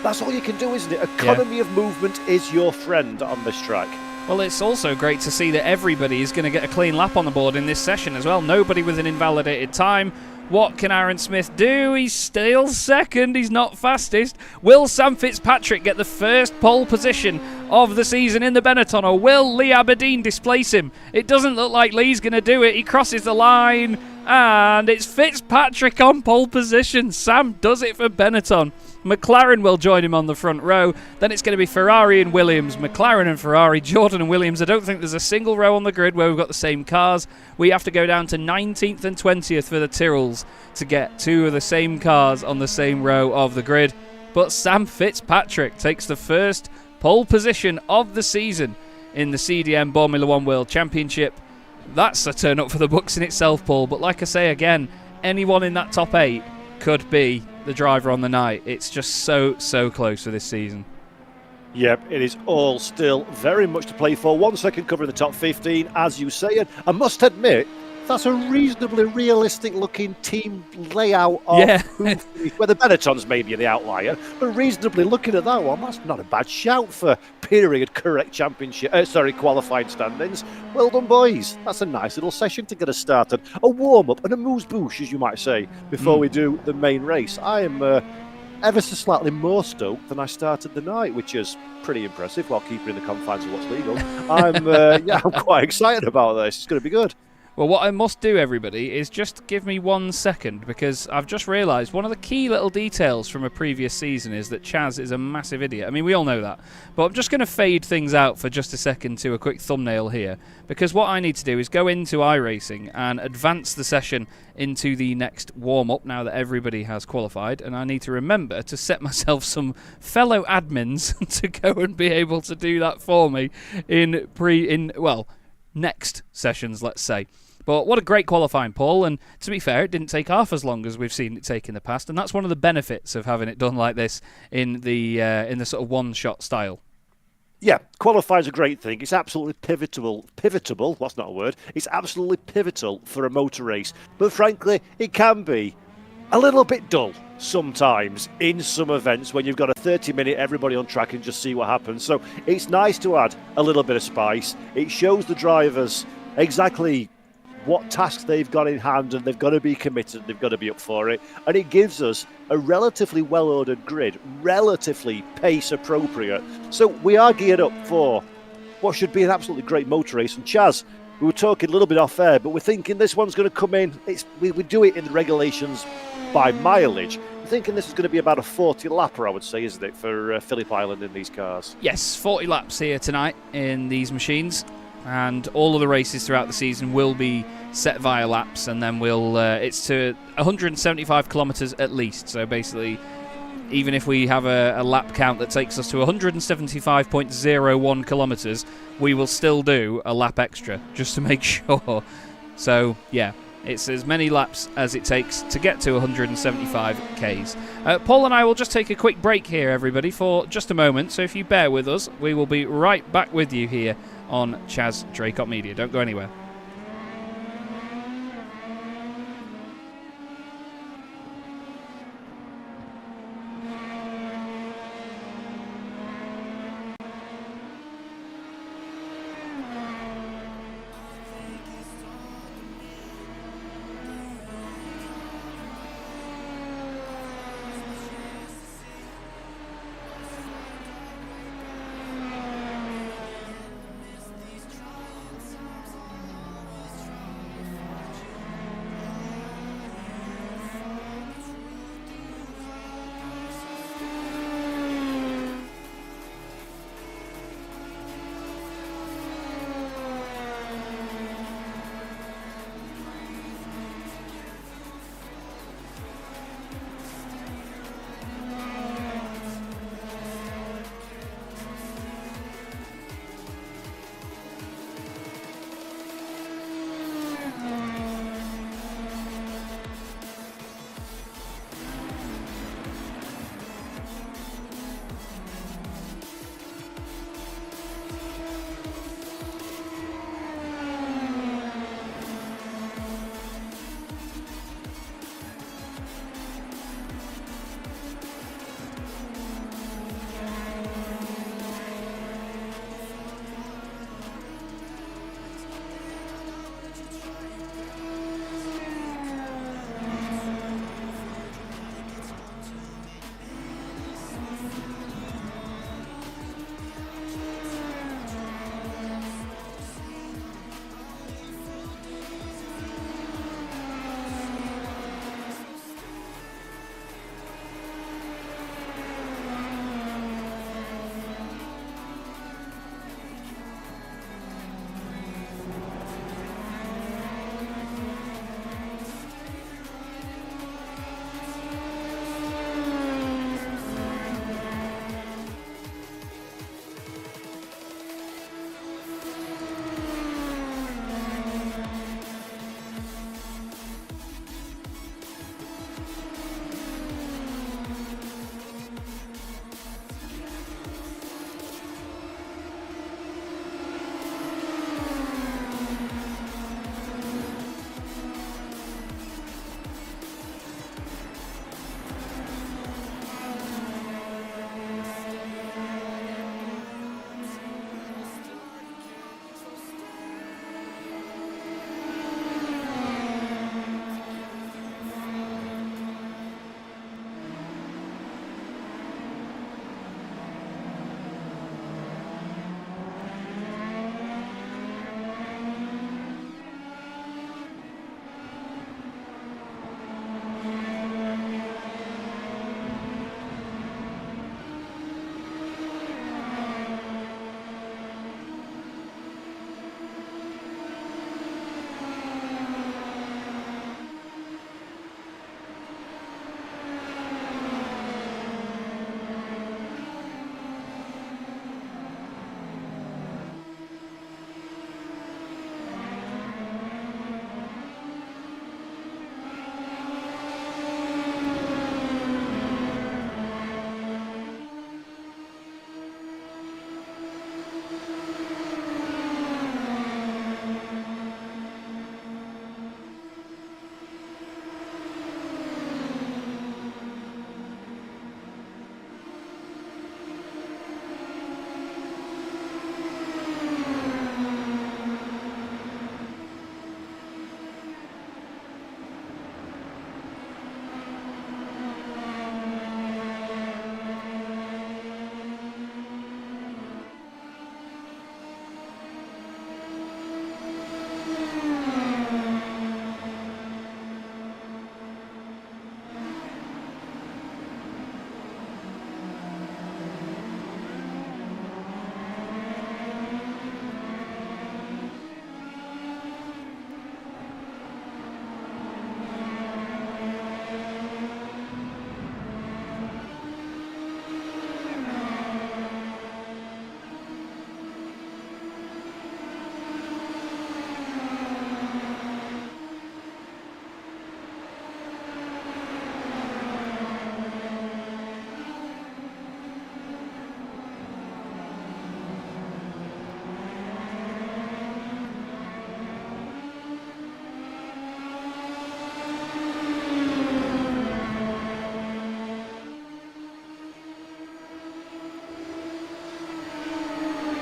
S5: that's all you can do, isn't it? Economy of movement is your friend on this track.
S2: Well, it's also great to see that everybody is going to get a clean lap on the board in this session as well. Nobody with an invalidated time. What can Aaron Smith do? He's still second. He's not fastest. Will Sam Fitzpatrick get the first pole position of the season in the Benetton, or will Lee Aberdeen displace him? It doesn't look like Lee's going to do it. He crosses the line, and it's Fitzpatrick on pole position. Sam does it for Benetton. McLaren will join him on the front row. Then it's going to be Ferrari and Williams, McLaren and Ferrari, Jordan and Williams. I don't think there's a single row on the grid where we've got the same cars. We have to go down to 19th and 20th for the Tyrrells to get two of the same cars on the same row of the grid. But Sam Fitzpatrick takes the first pole position of the season in the CDM Boremula 1 World Championship. That's a turn up for the books in itself, Paul. But like I say again, anyone in that top 8 could be the driver on the night. It's just so close for this season.
S5: Yep, it is all still very much to play for. 1 second covering the top 15, as you say, and I must admit, that's a reasonably realistic looking team layout of where the Benetton's maybe the outlier, but reasonably looking at that one, that's not a bad shout for period correct championship, qualifying standings. Well done, boys. That's a nice little session to get us started. A warm-up and a amuse-bouche, as you might say, before we do the main race. I am ever so slightly more stoked than I started the night, which is pretty impressive while keeping in the confines of what's legal. I'm quite excited about this. It's going to be good.
S2: Well, what I must do, everybody, is just give me 1 second, because I've just realised one of the key little details from a previous season is that Chaz is a massive idiot. I mean, we all know that. But I'm just going to fade things out for just a second to a quick thumbnail here, because what I need to do is go into iRacing and advance the session into the next warm-up now that everybody has qualified, and I need to remember to set myself some fellow admins to go and be able to do that for me next sessions, let's say. But what a great qualifying, Paul, and to be fair, it didn't take half as long as we've seen it take in the past, and that's one of the benefits of having it done like this in the sort of one-shot style.
S5: Yeah, qualifying's a great thing. It's absolutely pivotable, that's not a word, it's absolutely pivotal for a motor race, but frankly, it can be a little bit dull sometimes in some events when you've got a 30-minute everybody on track and just see what happens. So it's nice to add a little bit of spice. It shows the drivers exactly what tasks they've got in hand, and they've got to be committed, they've got to be up for it. And it gives us a relatively well-ordered grid, relatively pace-appropriate. So we are geared up for what should be an absolutely great motor race. And Chaz, we were talking a little bit off air, but we're thinking this one's going to come in. We do it in the regulations by mileage. We're thinking this is going to be about a 40 lapper, I would say, isn't it, for Phillip Island in these cars?
S2: Yes, 40 laps here tonight in these machines, and all of the races throughout the season will be set via laps, and then it's to 175 kilometres at least. So basically, even if we have a lap count that takes us to 175.01 kilometres, we will still do a lap extra just to make sure. So yeah, it's as many laps as it takes to get to 175 Ks. Paul and I will just take a quick break here, everybody, for just a moment. So if you bear with us, we will be right back with you here on Chaz Draycott Media. Don't go anywhere.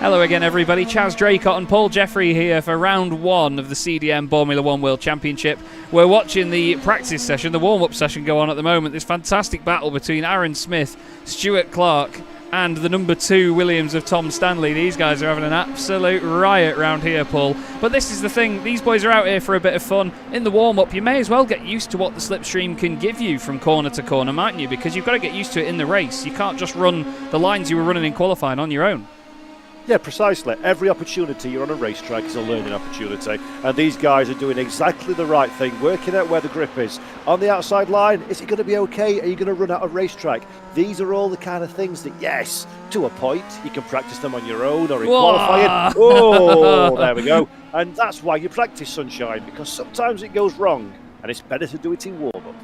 S2: Hello again, everybody. Chaz Draycott and Paul Jeffrey here for round 1 of the CDM Boremula 1 World Championship. We're watching the practice session, the warm-up session go on at the moment. This fantastic battle between Aaron Smith, Stuart Clark, and the number 2 Williams of Tom Stanley. These guys are having an absolute riot round here, Paul. But this is the thing, these boys are out here for a bit of fun. In the warm-up, you may as well get used to what the slipstream can give you from corner to corner, mightn't you? Because you've got to get used to it in the race. You can't just run the lines you were running in qualifying on your own.
S5: Yeah, precisely. Every opportunity you're on a racetrack is a learning opportunity, and these guys are doing exactly the right thing, working out where the grip is. On the outside line, is it going to be okay? Are you going to run out of racetrack? These are all the kind of things that, yes, to a point, you can practice them on your own or in qualifying. Oh, there we go. And that's why you practice, Sunshine, because sometimes it goes wrong, and it's better to do it in warm-up.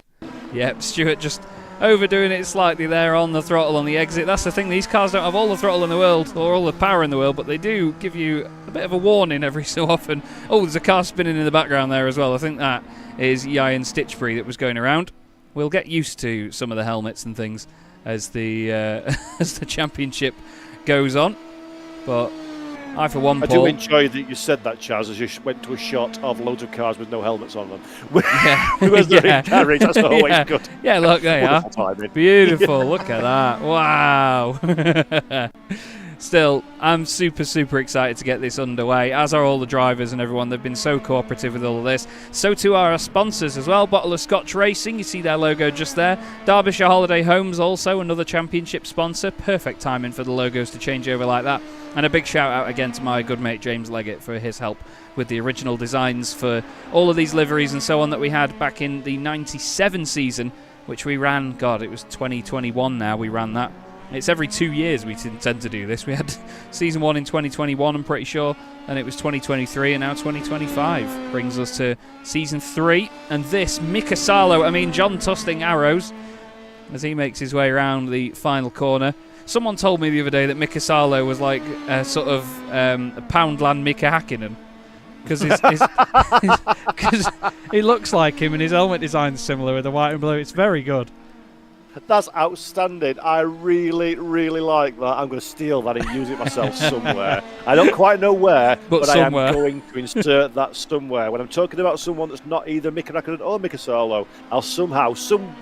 S2: Yep, Stuart just overdoing it slightly there on the throttle on the exit. That's the thing, these cars don't have all the throttle in the world or all the power in the world, but they do give you a bit of a warning every so often. Oh, there's a car spinning in the background there as well. I think that is Ian Stitchbury that was going around. We'll get used to some of the helmets and things as the as the championship goes on, but I, for one,
S5: I
S2: Paul,
S5: do enjoy that you said that, Chaz, as you went to a shot of loads of cars with no helmets on them.
S2: Yeah.
S5: Whereas they're in carriage, that's always good.
S2: Yeah, look, there you are.
S5: Timing.
S2: Beautiful, look at that. Wow. Still, I'm super, super excited to get this underway, as are all the drivers and everyone. They've been so cooperative with all of this. So too are our sponsors as well. Bottle of Scotch Racing, you see their logo just there. Derbyshire Holiday Homes, also another championship sponsor. Perfect timing for the logos to change over like that. And a big shout out again to my good mate James Leggett for his help with the original designs for all of these liveries and so on that we had back in the 97 season, which we ran, God, it was 2021 now we ran that. It's every 2 years we tend to do this. We had season 1 in 2021, I'm pretty sure, and it was 2023, and now 2025 brings us to season 3. And this, Mika Salo, John Tusting arrows as he makes his way around the final corner. Someone told me the other day that Mika Salo was like a sort of a Poundland Mika Hakkinen, because he looks like him and his helmet design's similar with the white and blue. It's very good.
S5: That's outstanding. I really, really like that. I'm going to steal that and use it myself somewhere. I don't quite know where, but I am going to insert that somewhere. When I'm talking about someone that's not either Mika Hakkinen or Mika Salo, I'll somehow, some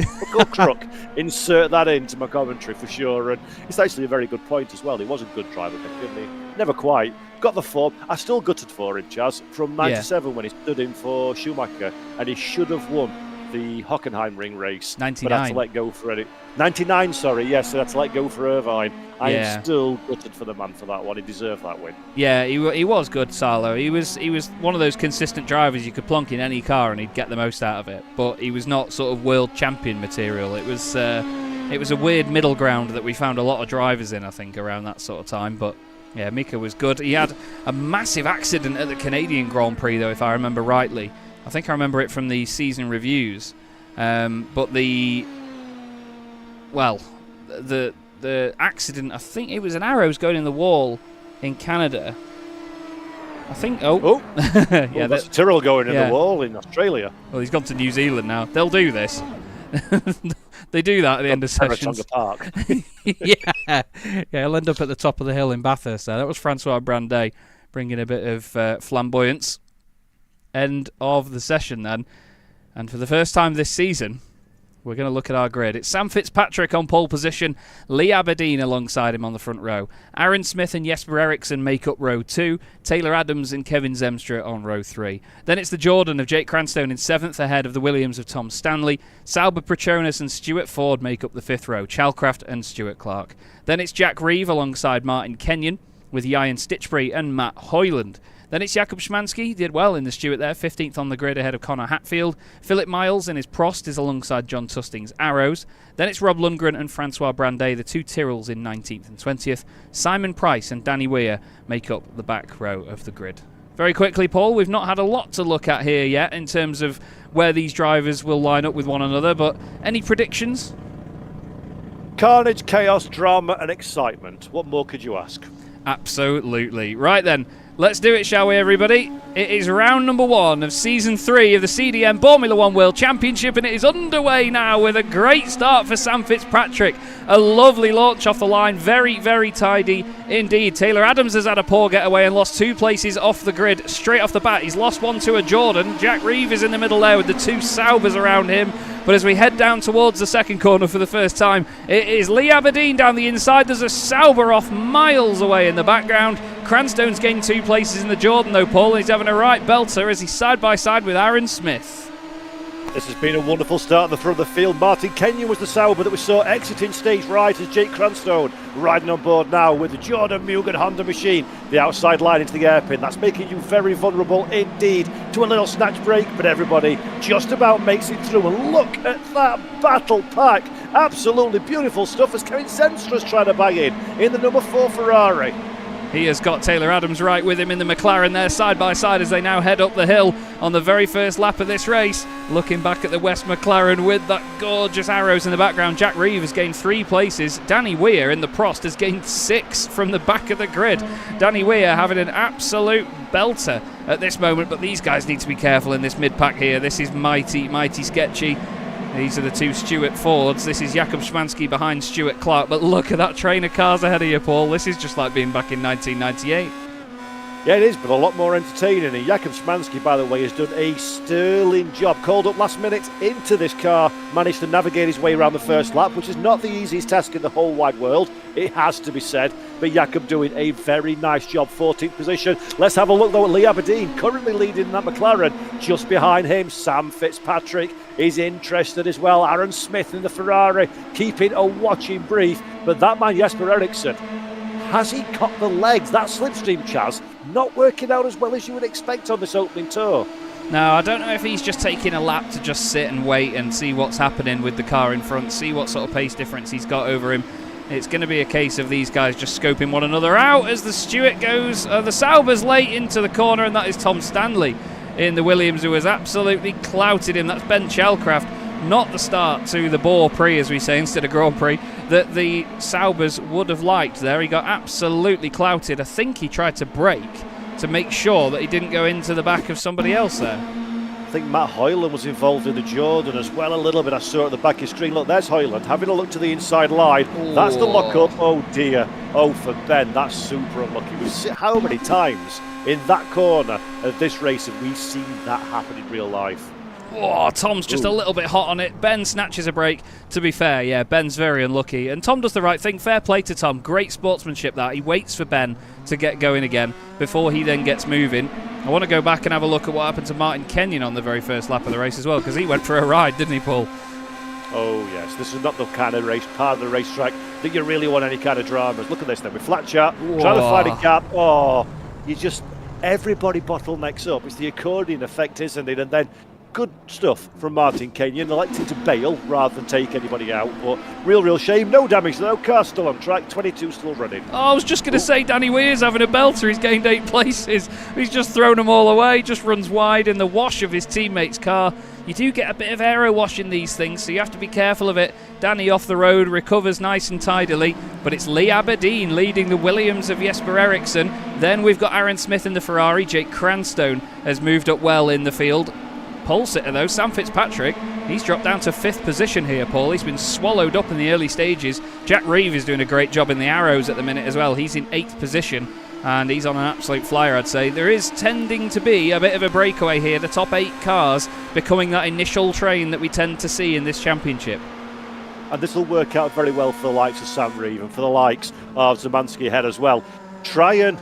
S5: crook, insert that into my commentary for sure. And it's actually a very good point as well. He was a good driver, didn't he? Never quite got the form. I still gutted for him, Chaz, from 97 when he stood in for Schumacher, and he should have won the Hockenheimring race.
S2: 99.
S5: But I had to let go for it. 99, sorry, yes, I had to let go for Irvine. I am still gutted for the man for that one. He deserved that win.
S2: Yeah, he was good, Salo. He was one of those consistent drivers you could plonk in any car and he'd get the most out of it. But he was not sort of world champion material. It was a weird middle ground that we found a lot of drivers in, I think, around that sort of time. But yeah, Mika was good. He had a massive accident at the Canadian Grand Prix, though, if I remember rightly. I think I remember it from the season reviews. But the accident, I think it was an arrows going in the wall in Canada. I think,
S5: yeah, that's a Tyrrell going in the wall in Australia.
S2: Well, he's gone to New Zealand now. They'll do this. They do that at the end of sessions.
S5: Park.
S2: yeah, he'll end up at the top of the hill in Bathurst there. That was Francois Brandet bringing a bit of flamboyance. End of the session then. And for the first time this season, we're going to look at our grid. It's Sam Fitzpatrick on pole position, Lee Aberdeen alongside him on the front row. Aaron Smith and Jesper Eriksson make up row 2, Taylor Adams and Kevin Zemstra on row 3. Then it's the Jordan of Jake Cranstone in 7th ahead of the Williams of Tom Stanley. Sauber Petronas and Stuart Ford make up the 5th row, Chalcraft and Stuart Clark. Then it's Jack Reeve alongside Martin Kenyon with Ian Stitchbury and Matt Hoyland. Then it's Jakub Szymanski, did well in the Stuart there, 15th on the grid ahead of Connor Hatfield. Phillip Miles in his Prost is alongside John Tusting's Arrows. Then it's Rob Lundgren and Francois Brandet, the 2 Tyrrells in 19th and 20th. Simon Price and Danny Weir make up the back row of the grid. Very quickly, Paul, we've not had a lot to look at here yet in terms of where these drivers will line up with one another, but any predictions?
S5: Carnage, chaos, drama and excitement. What more could you ask?
S2: Absolutely. Right then, Let's do it, shall we, everybody? It is round number 1 of Season 3 of the CDM Boremula 1 World Championship, and it is underway now with a great start for Sam Fitzpatrick. A lovely launch off the line, very, very tidy indeed. Taylor Adams has had a poor getaway and lost 2 places off the grid straight off the bat. He's lost 1 to a Jordan. Jack Reeve is in the middle there with the 2 Saubers around him. But as we head down towards the second corner for the first time, it is Lee Aberdeen down the inside. There's a Sauber off miles away in the background. Cranstone's gained 2 places in the Jordan though, Paul. He's having a right belter as he's side by side with Aaron Smith.
S5: This has been a wonderful start at the front of the field. Martin Kenyon was the Sauber that we saw exiting stage right as Jake Cranstone riding on board now with the Jordan Mugen Honda machine. The outside line into the hairpin. That's making you very vulnerable indeed to a little snatch break, but everybody just about makes it through. And look at that battle pack. Absolutely beautiful stuff as Kevin Senstra's trying to bang in the number 4 Ferrari.
S2: He has got Taylor Adams right with him in the McLaren there, side by side as they now head up the hill on the very first lap of this race. Looking back at the West McLaren with that gorgeous arrows in the background. Jack Reeve has gained 3 places. Danny Weir in the Prost has gained 6 from the back of the grid. Danny Weir having an absolute belter at this moment, but these guys need to be careful in this mid-pack here. This is mighty, mighty sketchy. These are the 2 Stuart Fords. This is Jakub Szymanski behind Stuart Clark. But look at that train of cars ahead of you, Paul. This is just like being back in 1998.
S5: Yeah, it is, but a lot more entertaining. And Jakub Szymanski, by the way, has done a sterling job. Called up last minute into this car, managed to navigate his way around the first lap, which is not the easiest task in the whole wide world. It has to be said. But Jakub doing a very nice job, 14th position. Let's have a look, though, at Lee Aberdeen, currently leading that McLaren. Just behind him, Sam Fitzpatrick is interested as well. Aaron Smith in the Ferrari, keeping a watching brief. But that man, Jesper Eriksson, has he got the legs? That slipstream, Chaz, not working out as well as you would expect on this opening tour.
S2: No, I don't know if he's just taking a lap to just sit and wait and see what's happening with the car in front, see what sort of pace difference he's got over him. It's going to be a case of these guys just scoping one another out as the Stewart goes. The Sauber's late into the corner, and that is Tom Stanley in the Williams, who has absolutely clouted him. That's Ben Chalcraft. Not the start to the Boar Prix, as we say, instead of Grand Prix, that the Saubers would have liked there. He got absolutely clouted. I think he tried to brake to make sure that he didn't go into the back of somebody else there.
S5: I think Matt Hoyland was involved in the Jordan as well a little bit. I saw at the back of the screen. Look, there's Hoyland having a look to the inside line. Ooh. That's the lock-up. Oh dear. Oh, for Ben, that's super unlucky. We've seen how many times in that corner of this race have we seen that happen in real life?
S2: Oh, Tom's just a little bit hot on it. Ben snatches a break. To be fair, yeah, Ben's very unlucky. And Tom does the right thing. Fair play to Tom. Great sportsmanship that. He waits for Ben to get going again before he then gets moving. I want to go back and have a look at what happened to Martin Kenyon on the very first lap of the race as well, because he went for a ride, didn't he, Paul?
S5: Oh, yes. This is not the kind of race, part of the racetrack that you really want any kind of dramas. Look at this then. With flat chat, trying to find a gap. Oh, you just... Everybody bottlenecks up. It's the accordion effect, isn't it? And then... good stuff from Martin Kenyon, electing to bail rather than take anybody out, but real shame. No damage though, car still on track, 22 still running.
S2: Oh, I was just going to say Danny Weir's having a belter. He's gained 8 places. He's just thrown them all away, just runs wide in the wash of his teammate's car. You do get a bit of aero wash in these things, so you have to be careful of it. Danny off the road, recovers nice and tidily, but it's Lee Aberdeen leading the Williams of Jesper Eriksson. Then we've got Aaron Smith in the Ferrari. Jake Cranstone has moved up well in the field. Pole sitter though, Sam Fitzpatrick, he's dropped down to 5th position here, Paul. He's been swallowed up in the early stages. Jack Reeve is doing a great job in the arrows at the minute as well. He's in 8th position and he's on an absolute flyer, I'd say. There is tending to be a bit of a breakaway here. The top 8 cars becoming that initial train that we tend to see in this championship.
S5: And this will work out very well for the likes of Sam Reeve and for the likes of Szymanski ahead as well. Try and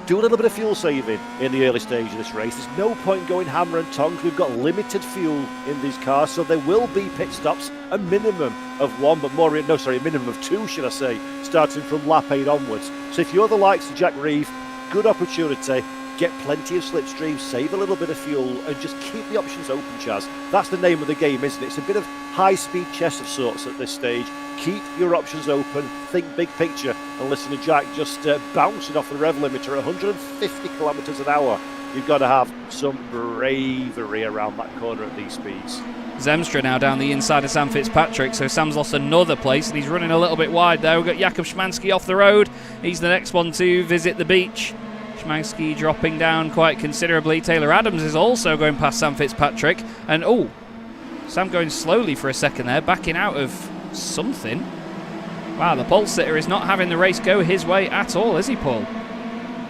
S5: do a little bit of fuel saving in the early stage of this race. There's no point going hammer and tongs. We've got limited fuel in these cars, so there will be pit stops, a minimum of 1, but more, no, sorry, a minimum of 2, should I say, starting from lap 8 onwards. So if you're the likes of Jack Reeve, good opportunity, get plenty of slipstream, save a little bit of fuel, and just keep the options open, Chaz. That's the name of the game, isn't it? It's a bit of high-speed chess of sorts at this stage. Keep your options open, think big picture, and listen to Jack just bouncing off the rev limiter at 150 kilometres an hour. You've got to have some bravery around that corner at these speeds.
S2: Zemstra now down the inside of Sam Fitzpatrick, so Sam's lost another place and he's running a little bit wide there. We've got Jakub Szymanski off the road. He's the next one to visit the beach. Szymanski dropping down quite considerably. Taylor Adams is also going past Sam Fitzpatrick. And, Sam going slowly for a second there, backing out of something. Wow, the pole sitter is not having the race go his way at all, is he, Paul?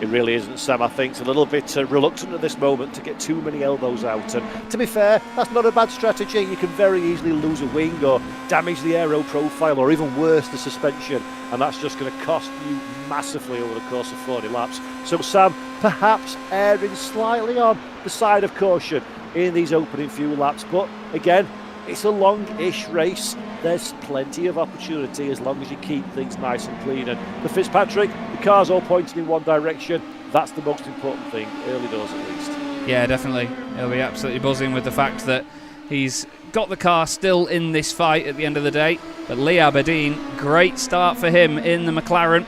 S5: It really isn't, Sam. I think it's a little bit reluctant at this moment to get too many elbows out. And to be fair, that's not a bad strategy. You can very easily lose a wing or damage the aero profile, or even worse, the suspension. And that's just going to cost you massively over the course of 40 laps. So Sam, perhaps erring slightly on the side of caution in these opening few laps. But again, it's a long-ish race. There's plenty of opportunity as long as you keep things nice and clean. And for Fitzpatrick, the car's all pointing in one direction. That's the most important thing, early doors at least.
S2: Yeah, definitely. He'll be absolutely buzzing with the fact that he's got the car still in this fight at the end of the day. But Lee Aberdeen, great start for him in the McLaren.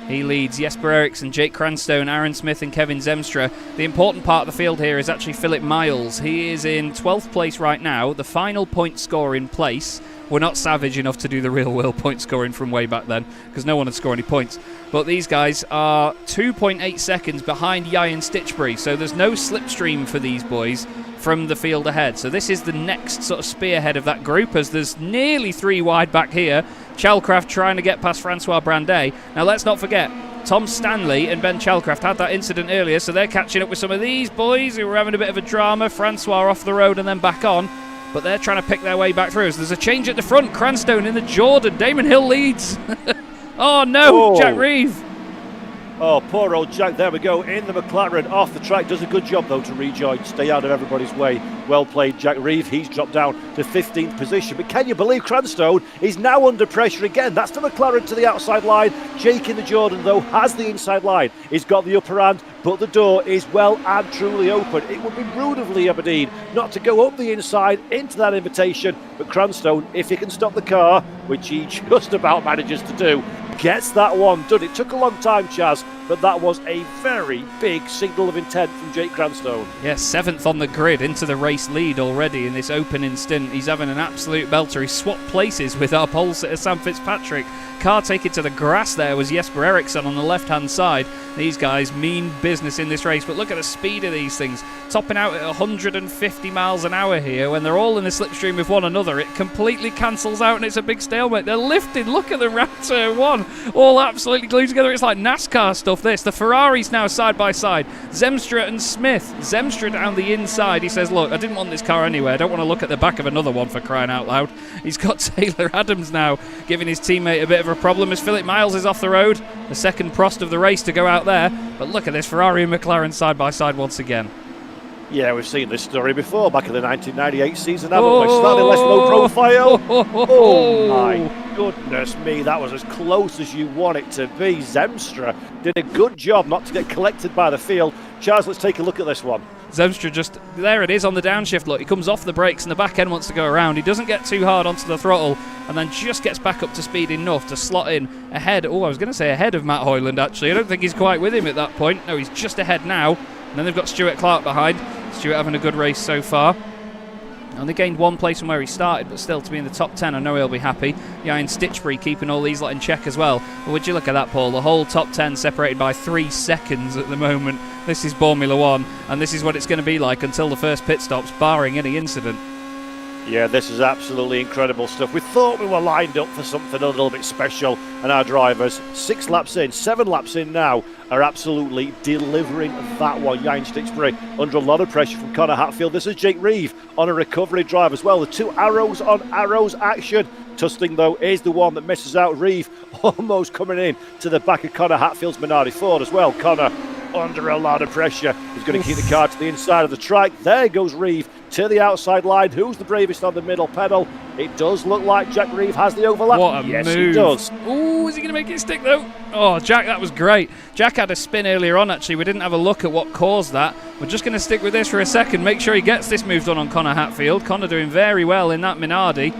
S2: He leads Jesper Eriksson, Jake Cranstone, Aaron Smith and Kevin Zemstra. The important part of the field here is actually Phillip Miles. He is in 12th place right now, the final point scoring place. We're not savage enough to do the real world point scoring from way back then, because no one had scored any points. But these guys are 2.8 seconds behind Yayan Stitchbury, so there's no slipstream for these boys from the field ahead. So this is the next sort of spearhead of that group, as there's nearly 3 wide back here. Chalcraft trying to get past Francois Brandet. Now let's not forget, Tom Stanley and Ben Chalcraft had that incident earlier, so they're catching up with some of these boys who were having a bit of a drama. Francois off the road and then back on, but they're trying to pick their way back through. So there's a change at the front. Cranstone in the Jordan. Damon Hill leads. Oh no, Jack Reeve.
S5: Oh, poor old Jack. There we go. In the McLaren, off the track. Does a good job, though, to rejoin. Stay out of everybody's way. Well played, Jack Reeve. He's dropped down to 15th position. But can you believe Cranstone is now under pressure again? That's the McLaren to the outside line. Jake in the Jordan, though, has the inside line. He's got the upper hand, but the door is well and truly open. It would be rude of Lee Aberdeen not to go up the inside into that invitation. But Cranstone, if he can stop the car, which he just about manages to do, gets that one done. It took a long time, Chaz, but that was a very big signal of intent from Jake Cranstone.
S2: Yes, 7th on the grid, into the race lead already in this opening stint. He's having an absolute belter. He swapped places with our pole sitter Sam Fitzpatrick. Car taken to the grass there was Jesper Eriksson on the left-hand side. These guys mean business in this race, but look at the speed of these things. Topping out at 150 miles an hour here when they're all in the slipstream with one another. It completely cancels out and it's a big stalemate. They're lifting. Look at the round turn one. All absolutely glued together. It's like NASCAR stuff, this. The Ferraris now side by side. Zemstra and Smith. Zemstra down the inside. He says, look, I didn't want this car anyway. I don't want to look at the back of another one, for crying out loud. He's got Taylor Adams now giving his teammate a bit of a problem as Phillip Miles is off the road. The second Prost of the race to go out there. But look at this Ferrari and McLaren side by side once again.
S5: Yeah, we've seen this story before, back in the 1998 season, haven't we? Slightly less low profile. Oh my goodness me, that was as close as you want it to be. Zemstra did a good job not to get collected by the field. Charles, let's take a look at this one.
S2: Zemstra just, there it is on the downshift, look, he comes off the brakes and the back end wants to go around. He doesn't get too hard onto the throttle and then just gets back up to speed enough to slot in ahead, I was going to say ahead of Matt Hoyland actually. I don't think he's quite with him at that point. No, he's just ahead now. And then they've got Stuart Clark behind. Stuart having a good race so far. Only gained 1 place from where he started, but still to be in the top 10, I know he'll be happy. Yayan Stitchbury keeping all these lot in check as well. But would you look at that, Paul? The whole top 10 separated by 3 seconds at the moment. This is Formula One, and this is what it's going to be like until the first pit stops, barring any incident.
S5: Yeah, this is absolutely incredible stuff. We thought we were lined up for something a little bit special, and our drivers, 6 laps in, 7 laps in now, are absolutely delivering that one. Yayan Stitchbury under a lot of pressure from Connor Hatfield. This is Jake Reeve on a recovery drive as well. The 2 arrows on arrows action. Tusting, though, is the one that misses out. Reeve almost coming in to the back of Connor Hatfield's Minardi Ford as well. Connor under a lot of pressure. He's going to keep the car to the inside of the track. There goes Reeve to the outside line. Who's the bravest on the middle pedal? It does look like Jack Reeve has the overlap.
S2: What a
S5: yes,
S2: move.
S5: He does.
S2: Ooh, is he going to make it stick though? Oh, Jack, that was great. Jack had a spin earlier on actually. We didn't have a look at what caused that. We're just going to stick with this for a second. Make sure he gets this move done on Connor Hatfield. Connor doing very well in that Minardi.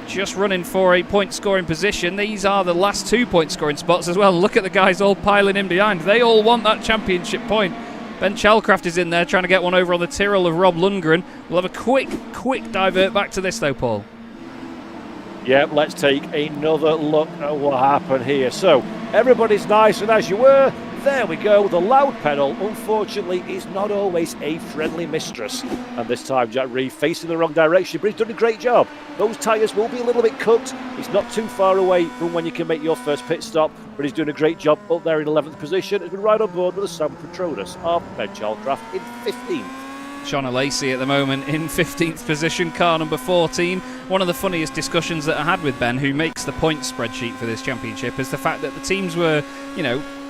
S2: Just running for a point scoring position. These are the last 2 point scoring spots as well. Look at the guys all piling in behind. They all want that championship point. Ben Chalcraft is in there trying to get one over on the Tyrrell of Rob Lundgren. We'll have a quick divert back to this though, Paul.
S5: Yeah, let's take another look at what happened here. So, everybody's nice and as you were, there we go. The loud pedal, unfortunately, is not always a friendly mistress. And this time, Jack Reeve facing the wrong direction, but he's done a great job. Those tyres will be a little bit cooked. He's not too far away from when you can make your first pit stop, but he's doing a great job up there in 11th position. Has been right on board with the Sam Petronas of Ben Childcraft in 15th.
S2: Shauna Lacey at the moment in 15th position, car number 14. One of the funniest discussions that I had with Ben, who makes the points spreadsheet for this championship, is the fact that the teams were,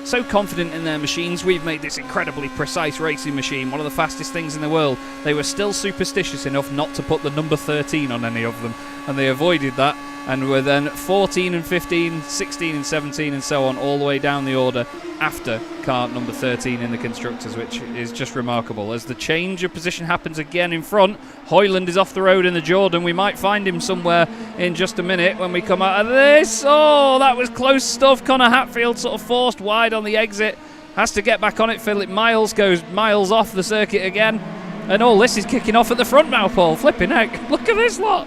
S2: so confident in their machines. We've made this incredibly precise racing machine, one of the fastest things in the world. They were still superstitious enough not to put the number 13 on any of them, and they avoided that, and were then 14 and 15, 16 and 17 and so on, all the way down the order after car number 13 in the constructors, which is just remarkable. As the change of position happens again in front, Hoyland is off the road in the Jordan. We might find him somewhere in just a minute when we come out of this. Oh, that was close stuff. Connor Hatfield sort of forced wide on the exit, has to get back on it. Phillip Miles goes miles off the circuit again, and all this is kicking off at the front now, Paul. Flipping heck, look at this lot.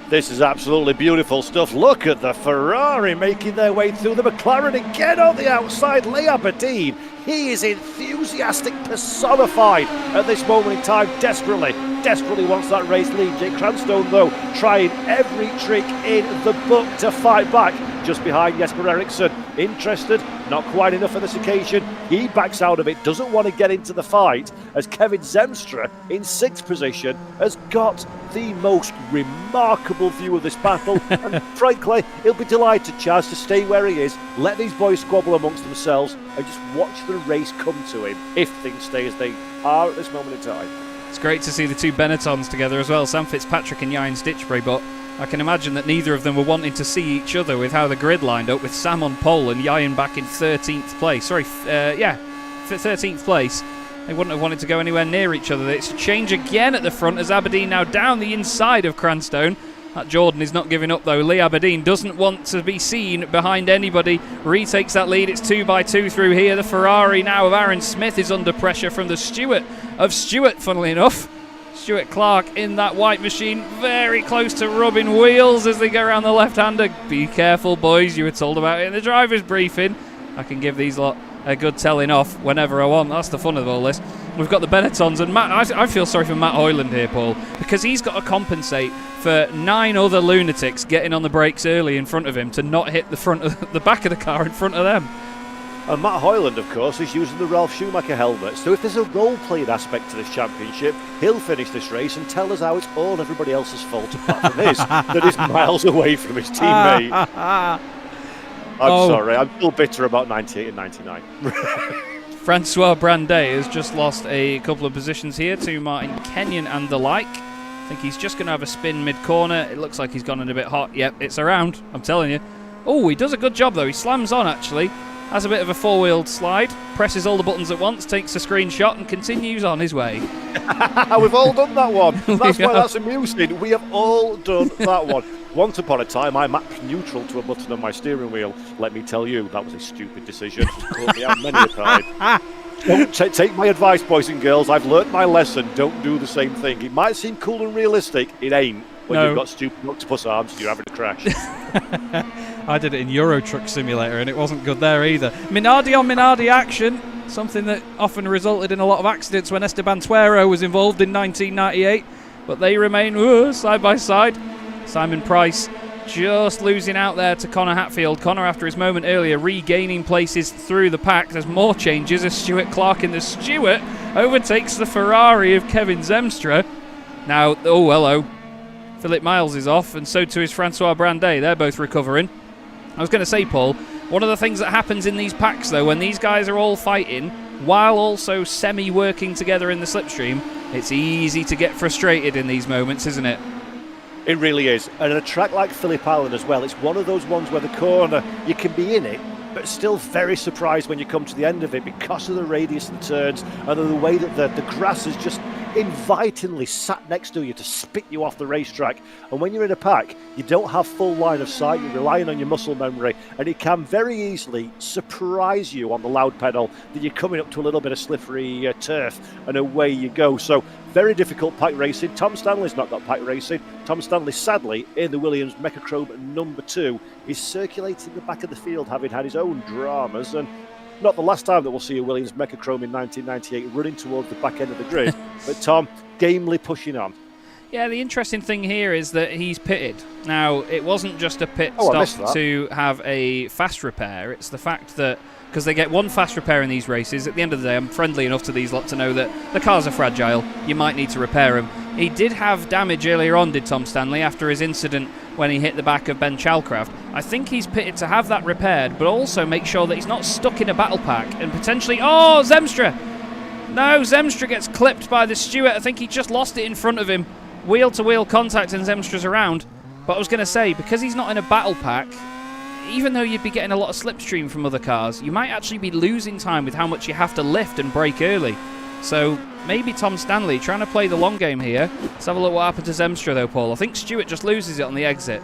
S5: This is absolutely beautiful stuff. Look at the Ferrari making their way through the McLaren again on the outside. Lee Aberdeen, he is enthusiastic personified at this moment in time. Desperately wants that race lead. Jake Cranstone, though, trying every trick in the book to fight back. Just behind Jesper Eriksson. Interested, not quite enough on this occasion. He backs out of it, doesn't want to get into the fight, as Kevin Zemstra in 6th position has got the most remarkable view of this battle. And frankly, he'll be delighted, Chaz, to stay where he is, let these boys squabble amongst themselves, and just watch the race come to him if things stay as they are at this moment in time.
S2: It's great to see the two Benettons together as well, Sam Fitzpatrick and Jijn Stitchbury, but I can imagine that neither of them were wanting to see each other with how the grid lined up, with Sam on pole and Jijn back in 13th place. 13th place. They wouldn't have wanted to go anywhere near each other. It's a change again at the front as Aberdeen now down the inside of Cranstone. That Jordan is not giving up though. Lee Aberdeen doesn't want to be seen behind anybody. Retakes that lead. It's 2 by 2 through here. The Ferrari now of Aaron Smith is under pressure from the Stewart of Stewart, funnily enough. Stuart Clark in that white machine, very close to rubbing wheels as they go around the left-hander. Be careful, boys. You were told about it in the driver's briefing. I can give these lot a good telling off whenever I want. That's the fun of all this. We've got the Benettons, and Matt. I feel sorry for Matt Hoyland here, Paul, because he's got to compensate for 9 other lunatics getting on the brakes early in front of him to not hit the back of the car in front of them.
S5: And Matt Hoyland, of course, is using the Ralph Schumacher helmet. So if there's a role-playing aspect to this championship, he'll finish this race and tell us how it's all everybody else's fault apart from his, that is miles away from his teammate. I'm sorry, I'm still bitter about 98 and 99.
S2: Francois Brandet has just lost a couple of positions here to Martin Kenyon and the like. I think he's just going to have a spin mid-corner. It looks like he's gone in a bit hot. Yep, it's around, I'm telling you. Oh, he does a good job, though. He slams on, actually. Has a bit of a four-wheeled slide, presses all the buttons at once, takes a screenshot and continues on his way.
S5: We've all done that one. That's why that's amusing. We have all done that one. Once upon a time, I mapped neutral to a button on my steering wheel. Let me tell you, that was a stupid decision. It's caught me out many a time. Don't take my advice, boys and girls. I've learnt my lesson. Don't do the same thing. It might seem cool and realistic. It ain't. When you've got stupid octopus arms and you're having a crash.
S4: I did it in Euro Truck Simulator and it wasn't good there either. Minardi on Minardi action, something that often resulted in a lot of accidents when Esteban Tuero was involved in 1998. But they remain side by side. Simon Price just losing out there to Connor Hatfield. Connor, after his moment earlier, regaining places through the pack. There's more changes as Stuart Clark in the Stewart overtakes the Ferrari of Kevin Zemstra. Now, oh, hello. Phillip Miles is off, and so too is Francois Brandet. They're both recovering. I was going to say, Paul, one of the things that happens in these packs, though, when these guys are all fighting, while also semi-working together in the slipstream, it's easy to get frustrated in these moments, isn't it?
S5: It really is. And a track like Phillip Island as well, it's one of those ones where the corner, you can be in it, but still very surprised when you come to the end of it because of the radius of the turns and the way that the grass is just invitingly sat next to you to spit you off the racetrack. And when you're in a pack, you don't have full line of sight, you're relying on your muscle memory, and it can very easily surprise you on the loud pedal that you're coming up to a little bit of slippery turf, and away you go. So very difficult pack racing. Tom Stanley's not got pack racing. Tom Stanley, sadly, in the Williams Mechachrome number 2, is circulating the back of the field, having had his own dramas, and not the last time that we'll see a Williams Mechachrome in 1998 running towards the back end of the grid. But Tom, gamely pushing on.
S2: Yeah, the interesting thing here is that he's pitted. Now, it wasn't just a pit
S5: I
S2: stop to have a fast repair. It's the fact that, because they get one fast repair in these races, at the end of the day, I'm friendly enough to these lot to know that the cars are fragile. You might need to repair them. He did have damage earlier on, did Tom Stanley, after his incident when he hit the back of Ben Chalcraft. I think he's pitted to have that repaired, but also make sure that he's not stuck in a battle pack and potentially... Oh, Zemstra! No, Zemstra gets clipped by the Stewart. I think he just lost it in front of him. Wheel-to-wheel contact and Zemstra's around. But I was going to say, because he's not in a battle pack, even though you'd be getting a lot of slipstream from other cars, you might actually be losing time with how much you have to lift and brake early. So maybe Tom Stanley trying to play the long game here. Let's have a look what happened to Zemstra though, Paul. I think Stewart just loses it on the exit.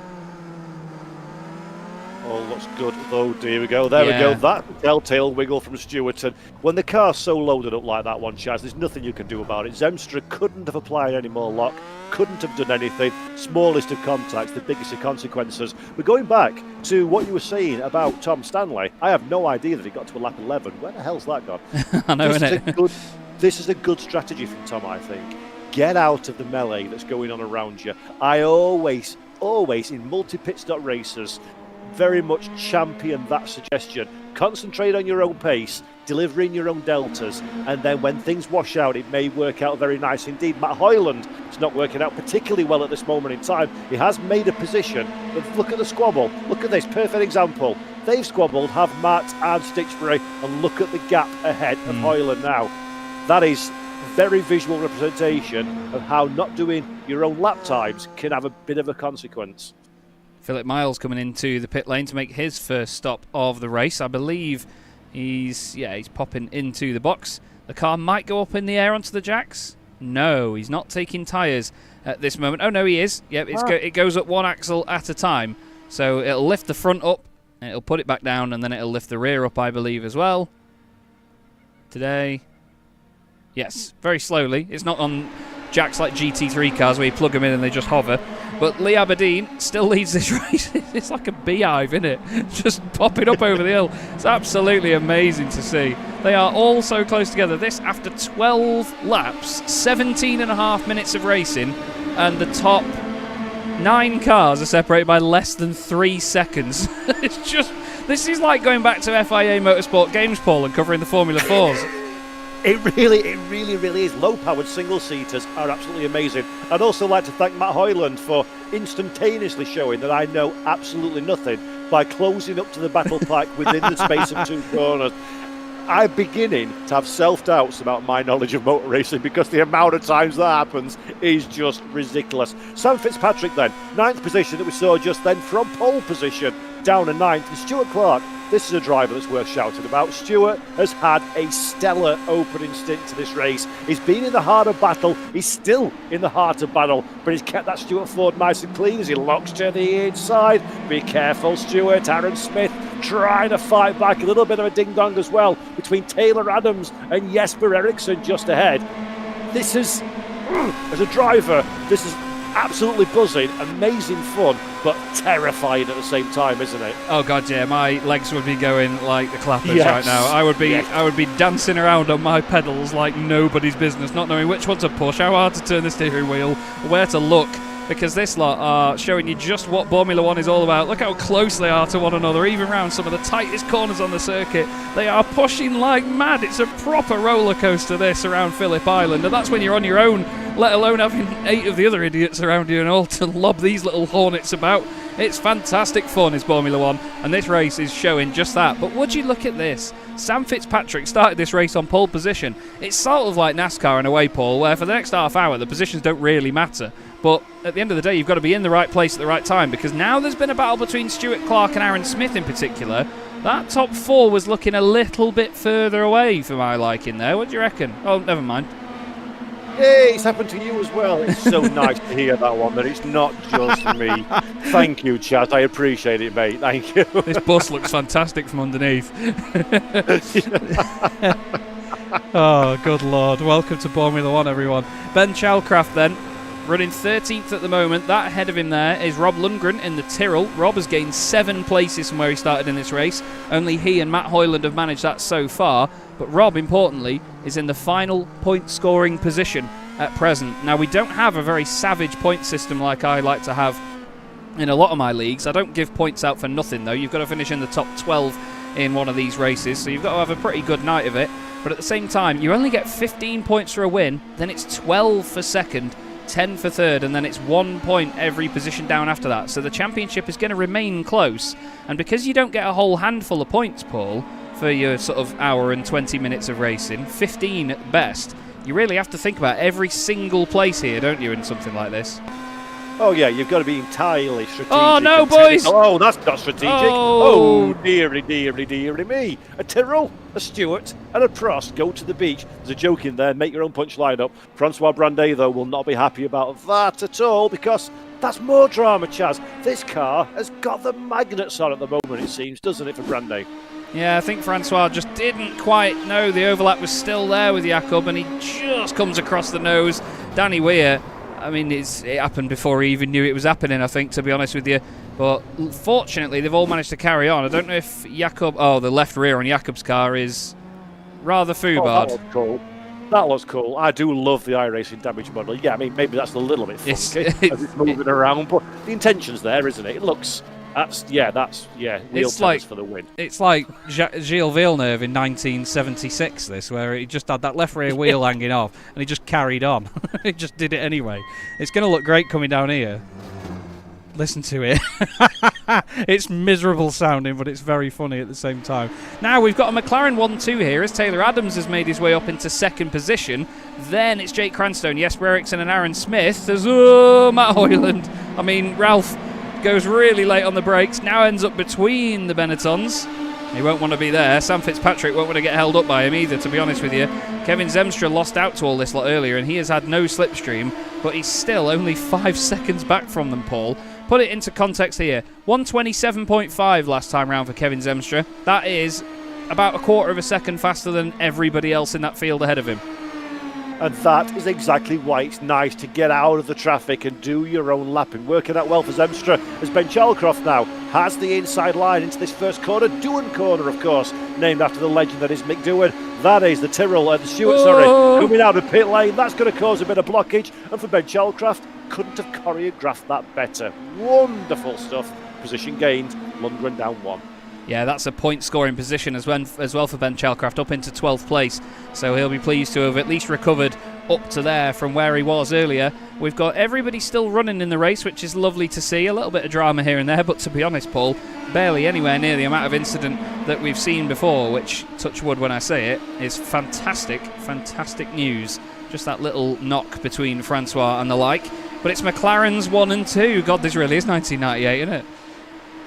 S5: Oh, looks good though. Here we go. There we go. That telltale wiggle from Stewart. And when the car's so loaded up like that one, Chaz, there's nothing you can do about it. Zemstra couldn't have applied any more lock, couldn't have done anything. Smallest of contacts, the biggest of consequences. But going back to what you were saying about Tom Stanley, I have no idea that he got to a lap 11. Where the hell's that gone?
S2: I know, innit?
S5: This is a good strategy from Tom, I think. Get out of the melee that's going on around you. I always in multi-pit stop races, very much champion that suggestion. Concentrate on your own pace, delivering your own deltas, and then when things wash out, it may work out very nice indeed. Matt Hoyland is not working out particularly well at this moment in time. He has made a position, but look at the squabble. Look at this, perfect example. They've squabbled, have Matt and Stitchbury, and look at the gap ahead of Hoyland now. That is very visual representation of how not doing your own lap times can have a bit of a consequence.
S2: Phillip Miles coming into the pit lane to make his first stop of the race. I believe he's popping into the box. The car might go up in the air onto the jacks. No, he's not taking tyres at this moment. Oh, no, he is. Yep, it goes up one axle at a time. So it'll lift the front up, and it'll put it back down, and then it'll lift the rear up, I believe, as well. Today. Yes, very slowly. It's not on jacks like GT3 cars where you plug them in and they just hover. But Lee Aberdeen still leads this race. It's like a beehive, isn't it? Just popping up over the hill. It's absolutely amazing to see. They are all so close together. This after 12 laps, 17 and a half minutes of racing, and the top 9 cars are separated by less than 3 seconds. It's just, this is like going back to FIA Motorsport Games, Paul, and covering the Formula 4s.
S5: It really is. Low-powered single-seaters are absolutely amazing. I'd also like to thank Matt Hoyland for instantaneously showing that I know absolutely nothing by closing up to the battle pack within the space of 2 corners. I'm beginning to have self-doubts about my knowledge of motor racing because the amount of times that happens is just ridiculous. Sam Fitzpatrick then, 9th position that we saw just then from pole position down to 9th. And Stuart Clark, this is a driver that's worth shouting about. Stuart has had a stellar opening stint to this race. He's been in the heart of battle. He's still in the heart of battle, but he's kept that Stuart Ford nice and clean as he locks to the inside. Be careful, Stuart. Aaron Smith trying to fight back. A little bit of a ding-dong as well between Taylor Adams and Jesper Eriksson just ahead. This is, as a driver, this is absolutely buzzing, amazing fun, but terrifying at the same time, isn't it?
S2: Oh god, yeah, my legs would be going like the clappers right now. I would be dancing around on my pedals like nobody's business, not knowing which one to push, how hard to turn the steering wheel, where to look, because this lot are showing you just what Formula 1 is all about. Look how close they are to one another, even around some of the tightest corners on the circuit. They are pushing like mad. It's a proper roller coaster this around Phillip Island, and that's when you're on your own, let alone having 8 of the other idiots around you and all to lob these little hornets about. It's fantastic fun, is Formula 1, and this race is showing just that. But would you look at this? Sam Fitzpatrick started this race on pole position. It's sort of like NASCAR in a way, Paul, where for the next half hour the positions don't really matter. But at the end of the day, you've got to be in the right place at the right time, because now there's been a battle between Stuart Clark and Aaron Smith in particular. That top 4 was looking a little bit further away for my liking there. What do you reckon? Oh, never mind.
S5: Hey, it's happened to you as well. It's so nice to hear that one, that it's not just me. Thank you, Chaz. I appreciate it, mate. Thank you.
S2: This bus looks fantastic from underneath. Oh, good Lord. Welcome to Formula 1, everyone. Ben Chalcraft, then. running 13th at the moment. That ahead of him there is Rob Lundgren in the Tyrrell. Rob has gained 7 places from where he started in this race. Only he and Matt Hoyland have managed that so far. But Rob, importantly, is in the final point-scoring position at present. Now, we don't have a very savage point system like I like to have in a lot of my leagues. I don't give points out for nothing, though. You've got to finish in the top 12 in one of these races, so you've got to have a pretty good night of it. But at the same time, you only get 15 points for a win, then it's 12 for second, 10 for third, and then it's 1 point every position down after that. So the championship is going to remain close. And because you don't get a whole handful of points, Paul, for your sort of hour and 20 minutes of racing, 15 at best, you really have to think about every single place here, don't you, in something like this?
S5: Oh, yeah, you've got to be entirely strategic.
S2: Oh, no, boys!
S5: Oh, that's not strategic.
S2: Oh,
S5: dearie me. A Tyrrell, a Stewart, and a Prost go to the beach. There's a joke in there, make your own punchline up. Francois Brandet, though, will not be happy about that at all, because that's more drama, Chaz. This car has got the magnets on at the moment, it seems, doesn't it, for Brandet?
S2: Yeah, I think Francois just didn't quite know the overlap was still there with Jakob, and he just comes across the nose. Danny Weir, I mean, it happened before he even knew it was happening, I think, to be honest with you. But fortunately, they've all managed to carry on. I don't know if Jakob... Oh, the left rear on Jakob's car is rather foobard.
S5: Oh, that looks cool. That looks cool. I do love the iRacing damage model. Yeah, I mean, maybe that's a little bit funky as it's moving around, but the intention's there, isn't it? It looks... real
S2: It's like,
S5: for the win.
S2: It's like Gilles Villeneuve in 1976, this, where he just had that left rear wheel hanging off, and he just carried on. He just did it anyway. It's going to look great coming down here. Listen to it. It's miserable sounding, but it's very funny at the same time. Now we've got a McLaren 1-2 here as Taylor Adams has made his way up into second position. Then it's Jake Cranstone, Jesper Eriksson and Aaron Smith. There's Matt Hoyland. I mean, Ralph goes really late on the brakes, now ends up between the Benettons. He won't want to be there. Sam Fitzpatrick won't want to get held up by him either, to be honest with you. Kevin Zemstra lost out to all this lot earlier, and he has had no slipstream, but he's still only 5 seconds back from them, Paul. Put it into context here. 127.5 last time round for Kevin Zemstra. That is about a quarter of a second faster than everybody else in that field ahead of him.
S5: And that is exactly why it's nice to get out of the traffic and do your own lapping. Working out well for Zemstra as Ben Chalcroft now has the inside line into this first corner. Doohan corner, of course, named after the legend that is Mick Doohan. That is the Tyrrell, the Stewart, coming out of pit lane. That's going to cause a bit of blockage. And for Ben Chalcroft, couldn't have choreographed that better. Wonderful stuff. Position gained. Lundgren down 1.
S2: Yeah, that's a point-scoring position as well for Ben Chalcroft, up into 12th place. So he'll be pleased to have at least recovered up to there from where he was earlier. We've got everybody still running in the race, which is lovely to see. A little bit of drama here and there, but to be honest, Paul, barely anywhere near the amount of incident that we've seen before, which, touch wood when I say it, is fantastic, fantastic news. Just that little knock between Francois and the like. But it's McLaren's 1 and 2. God, this really is 1998, isn't it?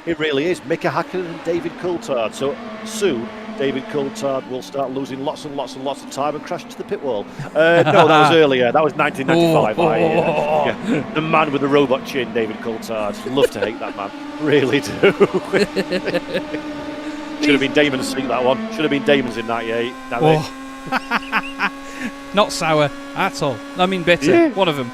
S5: It really is. Mika Hakkinen and David Coulthard. So soon, David Coulthard will start losing lots and lots and lots of time and crash into the pit wall. No, that was earlier. That was 1995. The man with the robot chin, David Coulthard. Love to hate that man. Really do. Should have been Damon's seat, that one. Should have been Damon's in 98.
S2: Not sour at all. I mean bitter. Yeah. One of them.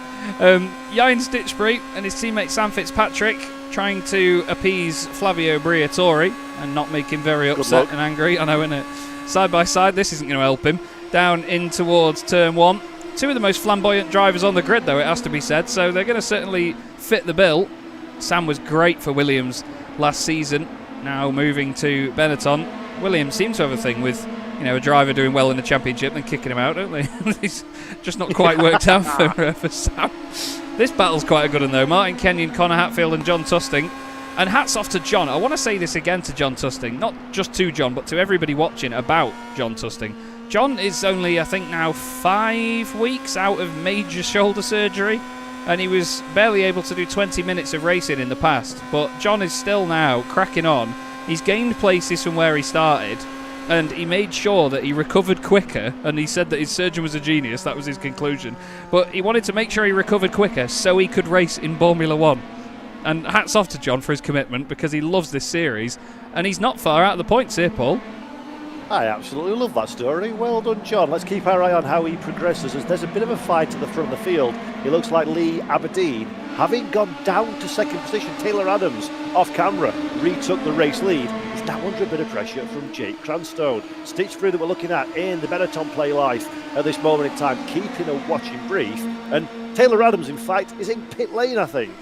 S2: Jens Ditchbury and his teammate Sam Fitzpatrick trying to appease Flavio Briatore and not make him very upset and angry. I know, innit? Side by side, this isn't going to help him. Down in towards turn 1. 2 of the most flamboyant drivers on the grid, though, it has to be said, so they're going to certainly fit the bill. Sam was great for Williams last season. Now moving to Benetton. Williams seems to have a thing with, you know, a driver doing well in the championship and kicking him out, don't they? It's just not quite worked out for Sam. This battle's quite a good one, though. Martin Kenyon, Connor Hatfield and John Tusting. And hats off to John. I want to say this again to John Tusting. Not just to John, but to everybody watching about John Tusting. John is only, I think, now 5 weeks out of major shoulder surgery. And he was barely able to do 20 minutes of racing in the past. But John is still now cracking on. He's gained places from where he started. And he made sure that he recovered quicker, and he said that his surgeon was a genius. That was his conclusion. But he wanted to make sure he recovered quicker so he could race in Formula 1. And hats off to John for his commitment, because he loves this series. And he's not far out of the points here, Paul.
S5: I absolutely love that story. Well done, John. Let's keep our eye on how he progresses, as there's a bit of a fight at the front of the field. It looks like Lee Aberdeen, having gone down to second position, Taylor Adams off camera retook the race lead. He's now under a bit of pressure from Jake Cranstone. Stitch through that we're looking at in the Benetton Play Life at this moment in time, keeping a watching brief. And Taylor Adams, in fact, is in pit lane, I think.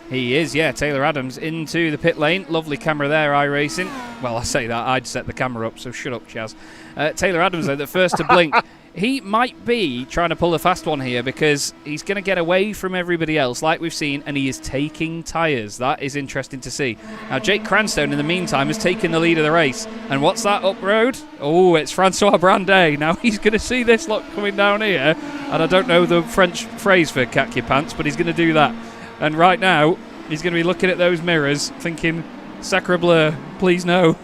S2: He is, yeah. Taylor Adams into the pit lane. Lovely camera there, iRacing. Well, I say that, I'd set the camera up, so shut up, Chaz. Taylor Adams, though, the first to blink. He might be trying to pull a fast one here because he's going to get away from everybody else, like we've seen, and he is taking tyres. That is interesting to see. Now, Jake Cranstone, in the meantime, has taken the lead of the race. And what's that up road? Oh, it's Francois Brandet. Now, he's going to see this lot coming down here. And I don't know the French phrase for cack your pants, but he's going to do that. And right now, he's going to be looking at those mirrors, thinking, sacre bleu, please no.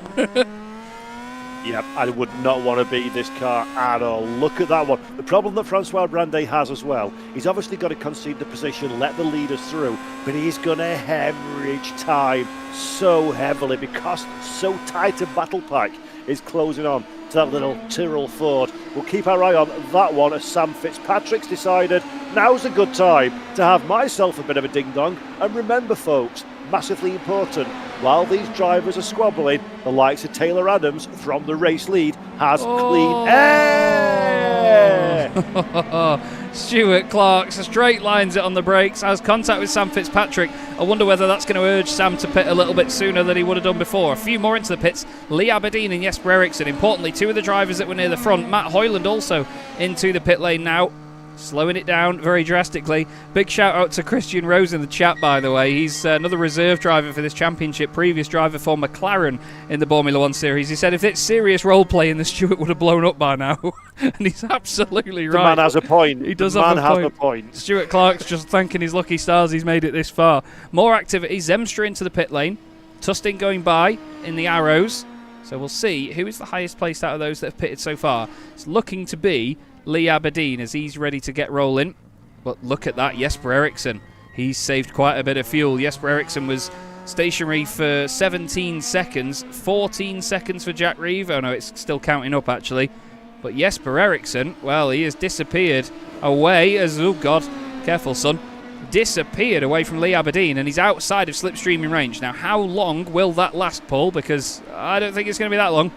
S5: Yep, I would not want to be this car at all. Look at that one. The problem that Francois Brandet has as well, he's obviously got to concede the position, let the leaders through, but he's going to hemorrhage time so heavily because so tight a battle pack is closing on to that little Tyrrell Ford. We'll keep our eye on that one as Sam Fitzpatrick's decided now's a good time to have myself a bit of a ding-dong. And remember, folks, massively important, while these drivers are squabbling, the likes of Taylor Adams from the race lead has clean air.
S2: Stuart Clark straight lines it on the brakes, has contact with Sam Fitzpatrick. I wonder whether that's going to urge Sam to pit a little bit sooner than he would have done before. A few more into the pits. Lee Aberdeen and Jesper Eriksson. Importantly, two of the drivers that were near the front. Matt Hoyland also into the pit lane now, slowing it down very drastically. Big shout out to Christian Rose in the chat, by the way. He's another reserve driver for this championship, previous driver for McLaren in the Formula 1 series. He said if it's serious role playing, the Stewart would have blown up by now. And he's absolutely right.
S5: The man has a point.
S2: He does
S5: the
S2: have
S5: man
S2: a
S5: has a point.
S2: Stuart Clark's just thanking his lucky stars he's made it this far. More activity. Zemstra into the pit lane. Tustin going by in the arrows. So we'll see who is the highest placed out of those that have pitted so far. It's looking to be Lee Aberdeen as he's ready to get rolling. But look at that, Jesper Eriksson. He's saved quite a bit of fuel. Jesper Eriksson was stationary for 17 seconds. 14 seconds for Jack Reeve. Oh no, it's still counting up actually. But Jesper Eriksson, well, he has disappeared away as, oh God, careful son, disappeared away from Lee Aberdeen, and he's outside of slipstreaming range. Now, how long will that last, Paul? Because I don't think it's going to be that long.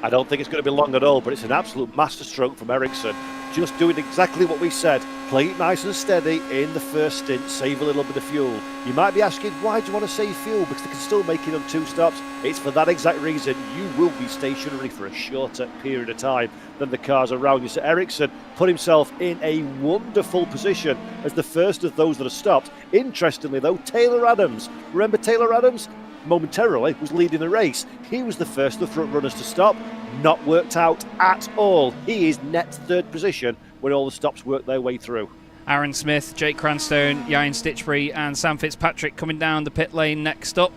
S5: I don't think it's going to be long at all, but it's an absolute masterstroke from Eriksson. Just doing exactly what we said. Play it nice and steady in the first stint, save a little bit of fuel. You might be asking, why do you want to save fuel? Because they can still make it on 2 stops. It's for that exact reason. You will be stationary for a shorter period of time than the cars around you. So Eriksson put himself in a wonderful position as the first of those that have stopped. Interestingly, though, Taylor Adams. Remember Taylor Adams? Momentarily was leading the race. He was the first of the front runners to stop. Not worked out at all. He is net third position when all the stops work their way through.
S2: Aaron Smith, Jake Cranstone, Ian Stitchbury and Sam Fitzpatrick coming down the pit lane next up.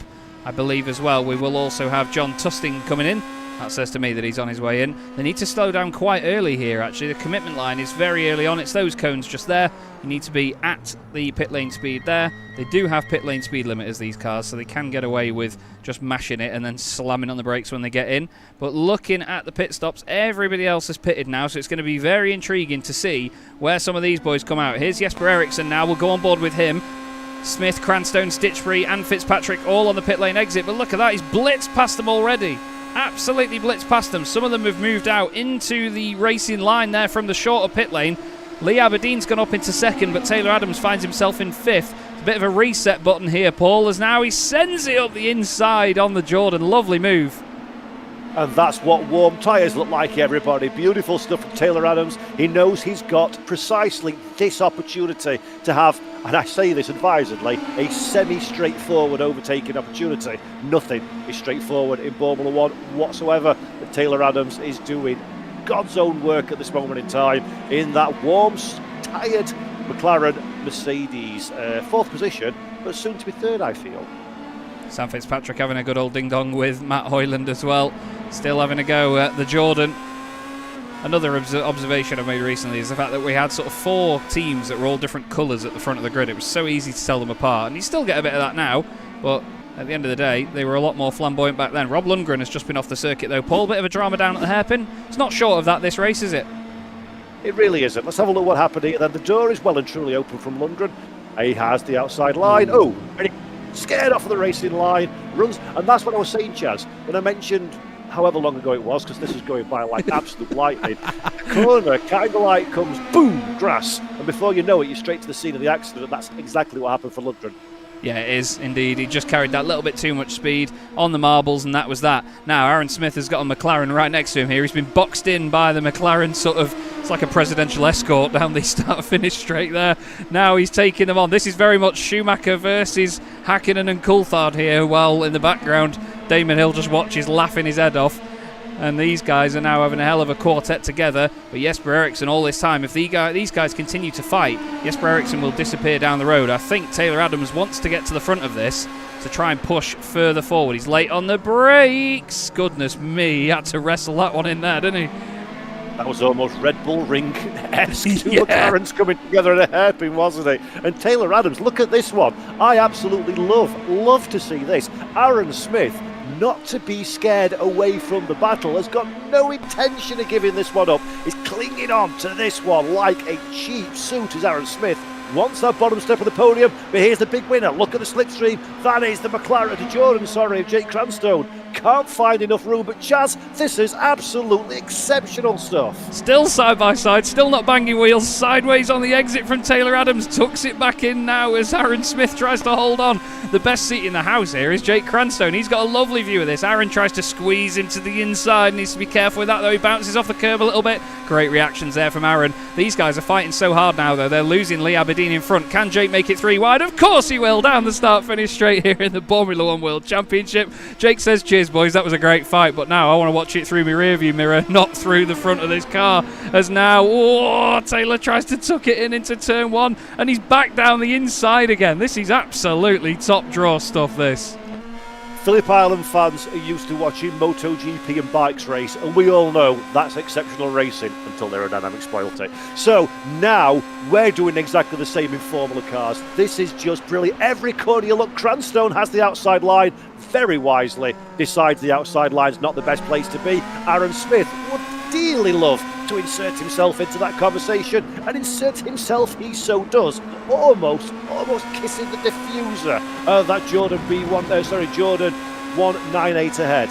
S2: I believe as well we will also have John Tustin coming in. That says to me that he's on his way in. They need to slow down quite early here, actually. The commitment line is very early on. It's those cones just there. You need to be at the pit lane speed there. They do have pit lane speed limiters, these cars, so they can get away with just mashing it and then slamming on the brakes when they get in. But looking at the pit stops, everybody else has pitted now, so it's going to be very intriguing to see where some of these boys come out. Here's Jesper Eriksson now. We'll go on board with him. Smith, Cranstone, Stitchbury and Fitzpatrick all on the pit lane exit. But look at that, he's blitzed past them already. Absolutely blitzed past them. Some of them have moved out into the racing line there from the shorter pit lane. Lee Aberdeen's gone up into second, but Taylor Adams finds himself in fifth. It's a bit of a reset button here, Paul, as now he sends it up the inside on the Jordan. Lovely move.
S5: And that's what warm tyres look like, everybody. Beautiful stuff from Taylor Adams. He knows he's got precisely this opportunity to have, and I say this advisedly, a semi-straightforward overtaking opportunity. Nothing is straightforward in Formula 1 whatsoever. But Taylor Adams is doing God's own work at this moment in time in that warm, tired McLaren Mercedes. Fourth position, but soon to be third, I feel.
S2: Sam Fitzpatrick having a good old ding-dong with Matt Hoyland as well. Still having a go at the Jordan. Another observation I've made recently is the fact that we had sort of 4 teams that were all different colours at the front of the grid. It was so easy to tell them apart, and you still get a bit of that now, but At the end of the day, they were a lot more flamboyant back then. Rob Lundgren has just been off the circuit, though. Paul, bit of a drama down at the hairpin. It's not short of that, this race, is it?
S5: It really isn't. Let's have a look what happened here. Then the door is well and truly open from Lundgren. He has the outside line. Oh, and he scared off of the racing line, runs. And that's what I was saying, Chaz, when I mentioned however long ago it was, because this is going by like absolute lightning. Corner, kind of like comes, boom, grass. And before you know it, you're straight to the scene of the accident. And that's exactly what happened for Lundgren.
S2: Yeah, it is indeed. He just carried that little bit too much speed on the marbles, and that was that. Now, Aaron Smith has got a McLaren right next to him here. He's been boxed in by the McLaren, sort of, it's like a presidential escort down the start-finish straight there. Now he's taking them on. This is very much Schumacher versus Hakkinen and Coulthard here, while in the background, Damon Hill just watches, laughing his head off. And these guys are now having a hell of a quartet together. But Jesper Eriksson, all this time, if these guys continue to fight, Jesper Eriksson will disappear down the road. I think Taylor Adams wants to get to the front of this to try and push further forward. He's late on the brakes. Goodness me, he had to wrestle that one in there, didn't he?
S5: That was almost Red Bull Ring-esque. Two McLarens coming together in a hairpin, wasn't it? And Taylor Adams, look at this one. I absolutely love to see this. Aaron Smith, not to be scared away from the battle, has got no intention of giving this one up. He's clinging on to this one like a cheap suit as Aaron Smith wants that bottom step of the podium. But here's the big winner. Look at the slipstream. That is the McLaren of Jake Cranstone. Can't find enough room, but Chaz, this is absolutely exceptional stuff.
S2: Still side by side, still not banging wheels. Sideways on the exit from Taylor Adams, tucks it back in now as Aaron Smith tries to hold on. The best seat in the house here is Jake Cranstone. He's got a lovely view of this. Aaron tries to squeeze into the inside, needs to be careful with that though. He bounces off the curb a little bit. Great reactions there from Aaron. These guys are fighting so hard now though. They're losing Lee Aberdeen in front. Can Jake make it 3 wide? Of course he will, down the start finish straight here in the Formula 1 World Championship. Jake says, cheers boys, that was a great fight, but now I want to watch it through my rearview mirror, not through the front of this car. As now, Taylor tries to tuck it in into turn 1, and he's back down the inside again. This is absolutely top draw stuff, this.
S5: Phillip Island fans are used to watching MotoGP and bikes race, and we all know that's exceptional racing until aerodynamics spoilt it. So now we're doing exactly the same in Formula cars. This is just brilliant. Every corner you look, Cranstone has the outside line. Very wisely decides the outside line's not the best place to be. Aaron Smith would dearly love to insert himself into that conversation, and insert himself he so does, almost kissing the diffuser of that Jordan 198 ahead.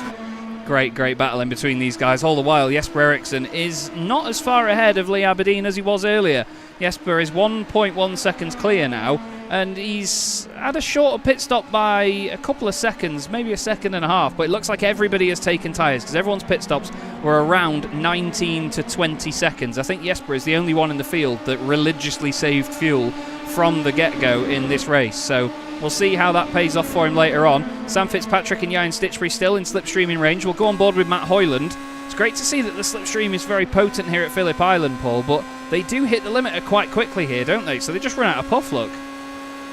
S2: Great battle in between these guys. All the while, Jesper Eriksson is not as far ahead of Lee Aberdeen as he was earlier. Jesper is 1.1 seconds clear now, and he's had a shorter pit stop by a couple of seconds, maybe a second and a half, but it looks like everybody has taken tyres because everyone's pit stops were around 19 to 20 seconds. I think Jesper is the only one in the field that religiously saved fuel from the get-go in this race, so we'll see how that pays off for him later on. Sam Fitzpatrick and Jan Stitchbury still in slipstreaming range. We'll go on board with Matt Hoyland. It's great to see that the slipstream is very potent here at Phillip Island, Paul, but they do hit the limiter quite quickly here, don't they? So they just run out of puff, look.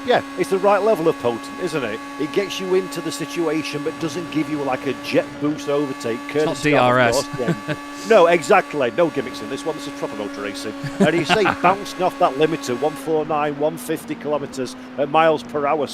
S5: Yeah, it's the right level of potent, isn't it? It gets you into the situation but doesn't give you like a jet boost overtake.
S2: It's not DRS.
S5: No, exactly. No gimmicks in this one. This is proper motor racing. And you say bouncing off that limiter, 149, 150 miles per hour,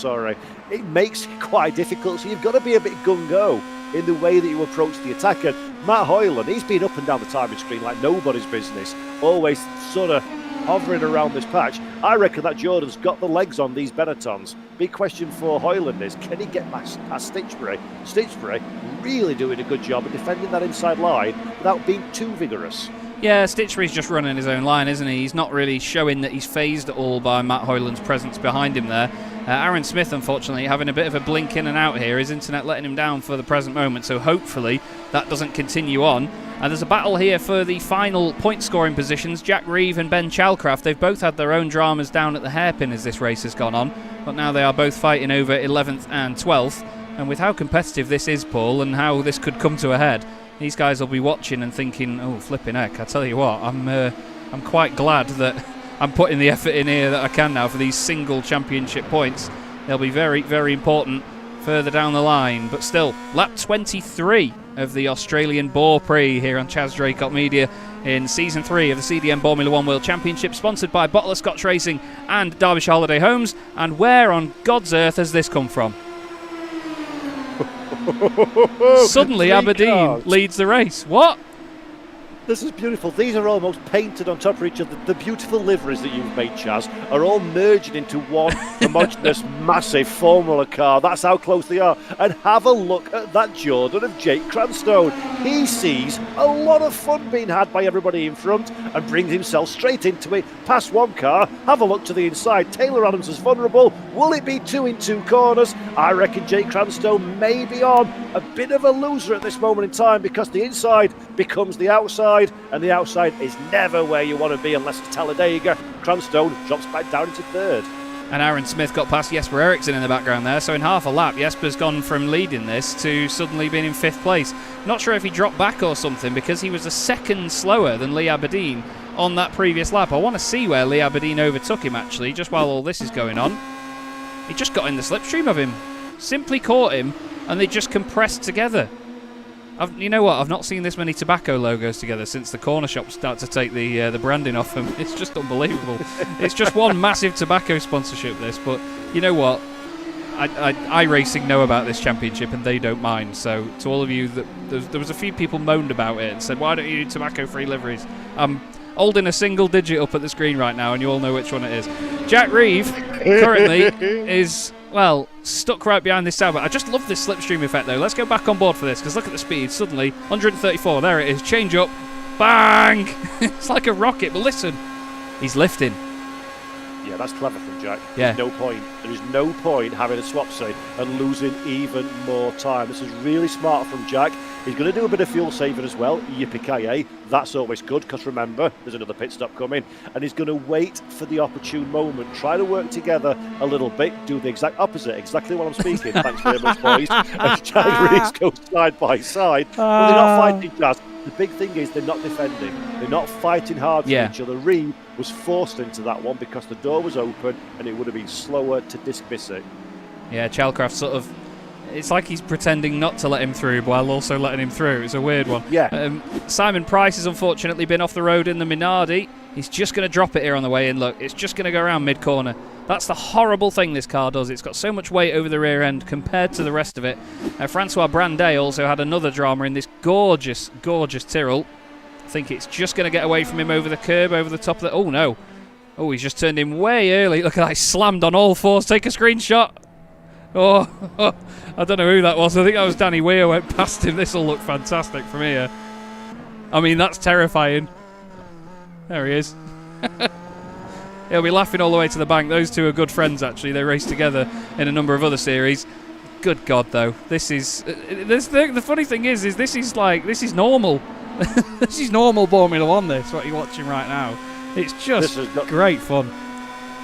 S5: it makes it quite difficult. So you've got to be a bit gung-ho in the way that you approach the attack. And Matt Hoyland, he's been up and down the timing screen like nobody's business, always sort of hovering around this patch. I reckon that Jordan's got the legs on these Benettons. Big question for Hoyland is, can he get past Stitchbury? Stitchbury really doing a good job of defending that inside line without being too vigorous.
S2: Yeah, Stitchbury's just running his own line, isn't he? He's not really showing that he's phased at all by Matt Hoyland's presence behind him there. Aaron Smith, unfortunately, having a bit of a blink in and out here. His internet letting him down for the present moment, so hopefully that doesn't continue on. And there's a battle here for the final point-scoring positions. Jack Reeve and Ben Chalcraft, they've both had their own dramas down at the hairpin as this race has gone on, but now they are both fighting over 11th and 12th. And with how competitive this is, Paul, and how this could come to a head, these guys will be watching and thinking, oh, flipping heck, I tell you what, I'm quite glad that I'm putting the effort in here that I can now for these single championship points. They'll be very, very important further down the line. But still, lap 23 of the Australian Boar Prix here on Chaz Draycott Media in Season 3 of the CDM Formula 1 World Championship, sponsored by Bottle of Scotch Racing and Derbyshire Holiday Homes. And where on God's earth has this come from? Suddenly
S5: 3
S2: Aberdeen
S5: cars.
S2: leads the race. What?
S5: This is beautiful. These are almost painted on top of each other. The beautiful liveries that you've made, Chaz, are all merging into one homogeneous, massive Formula car. That's how close they are. And have a look at that Jordan of Jake Cranstone. He sees a lot of fun being had by everybody in front and brings himself straight into it, past one car. Have a look to the inside. Taylor Adams is vulnerable. Will it be 2 in 2 corners? I reckon Jake Cranstone may be on a bit of a loser at this moment in time, because the inside becomes the outside, and the outside is never where you want to be unless it's Talladega. Cranstone drops back down into third.
S2: And Aaron Smith got past Jesper Eriksson in the background there, so in half a lap Jesper's gone from leading this to suddenly being in 5th place. Not sure if he dropped back or something, because he was a second slower than Lee Aberdeen on that previous lap. I want to see where Lee Aberdeen overtook him, actually, just while all this is going on. He just got in the slipstream of him, simply caught him, and they just compressed together. You know what? I've not seen this many tobacco logos together since the corner shops start to take the branding off them. It's just unbelievable. It's just one massive tobacco sponsorship, this. But you know what? iRacing know about this championship and they don't mind. So to all of you, there was a few people moaned about it and said, why don't you do tobacco-free liveries? I'm holding a single digit up at the screen right now, and you all know which one it is. Jack Reeve currently is, well, stuck right behind this tower. I just love this slipstream effect, though. Let's go back on board for this, because look at the speed. Suddenly, 134. There it is. Change up. Bang! It's like a rocket. But listen, he's lifting.
S5: Yeah, that's clever from Jack.
S2: Yeah.
S5: There's no point. There is no point having a swap save and losing even more time. This is really smart from Jack. He's going to do a bit of fuel saving as well. Yippee-ki-yay. That's always good, because remember, there's another pit stop coming. And he's going to wait for the opportune moment. Try to work together a little bit. Do the exact opposite. Exactly what I'm speaking. Thanks very much, boys. And Jack Reeves goes side by side. Well, they're not fighting, Jazz. The big thing is they're not defending. They're not fighting hard for each other. Reeve was forced into that one because the door was open and it would have been slower to dismiss it.
S2: Yeah, Chalcraft sort of... It's like he's pretending not to let him through while also letting him through. It's a weird one.
S5: Yeah.
S2: Simon Price has unfortunately been off the road in the Minardi. He's just going to drop it here on the way in. Look, it's just going to go around mid-corner. That's the horrible thing this car does. It's got so much weight over the rear end compared to the rest of it. Francois Brandet also had another drama in this gorgeous, gorgeous Tyrrell. I think it's just going to get away from him over the curb, over the top of the... Oh, no. Oh, he's just turned in way early. Look at that. He slammed on all fours. Take a screenshot. Oh, I don't know who that was. I think that was Danny Weir went past him. This will look fantastic from here. I mean, that's terrifying. There he is. He'll be laughing all the way to the bank. Those two are good friends, actually. They race together in a number of other series. Good God, though. This is... the funny thing is this is normal. This is normal Formula 1, this, what you're watching right now. It's just great fun.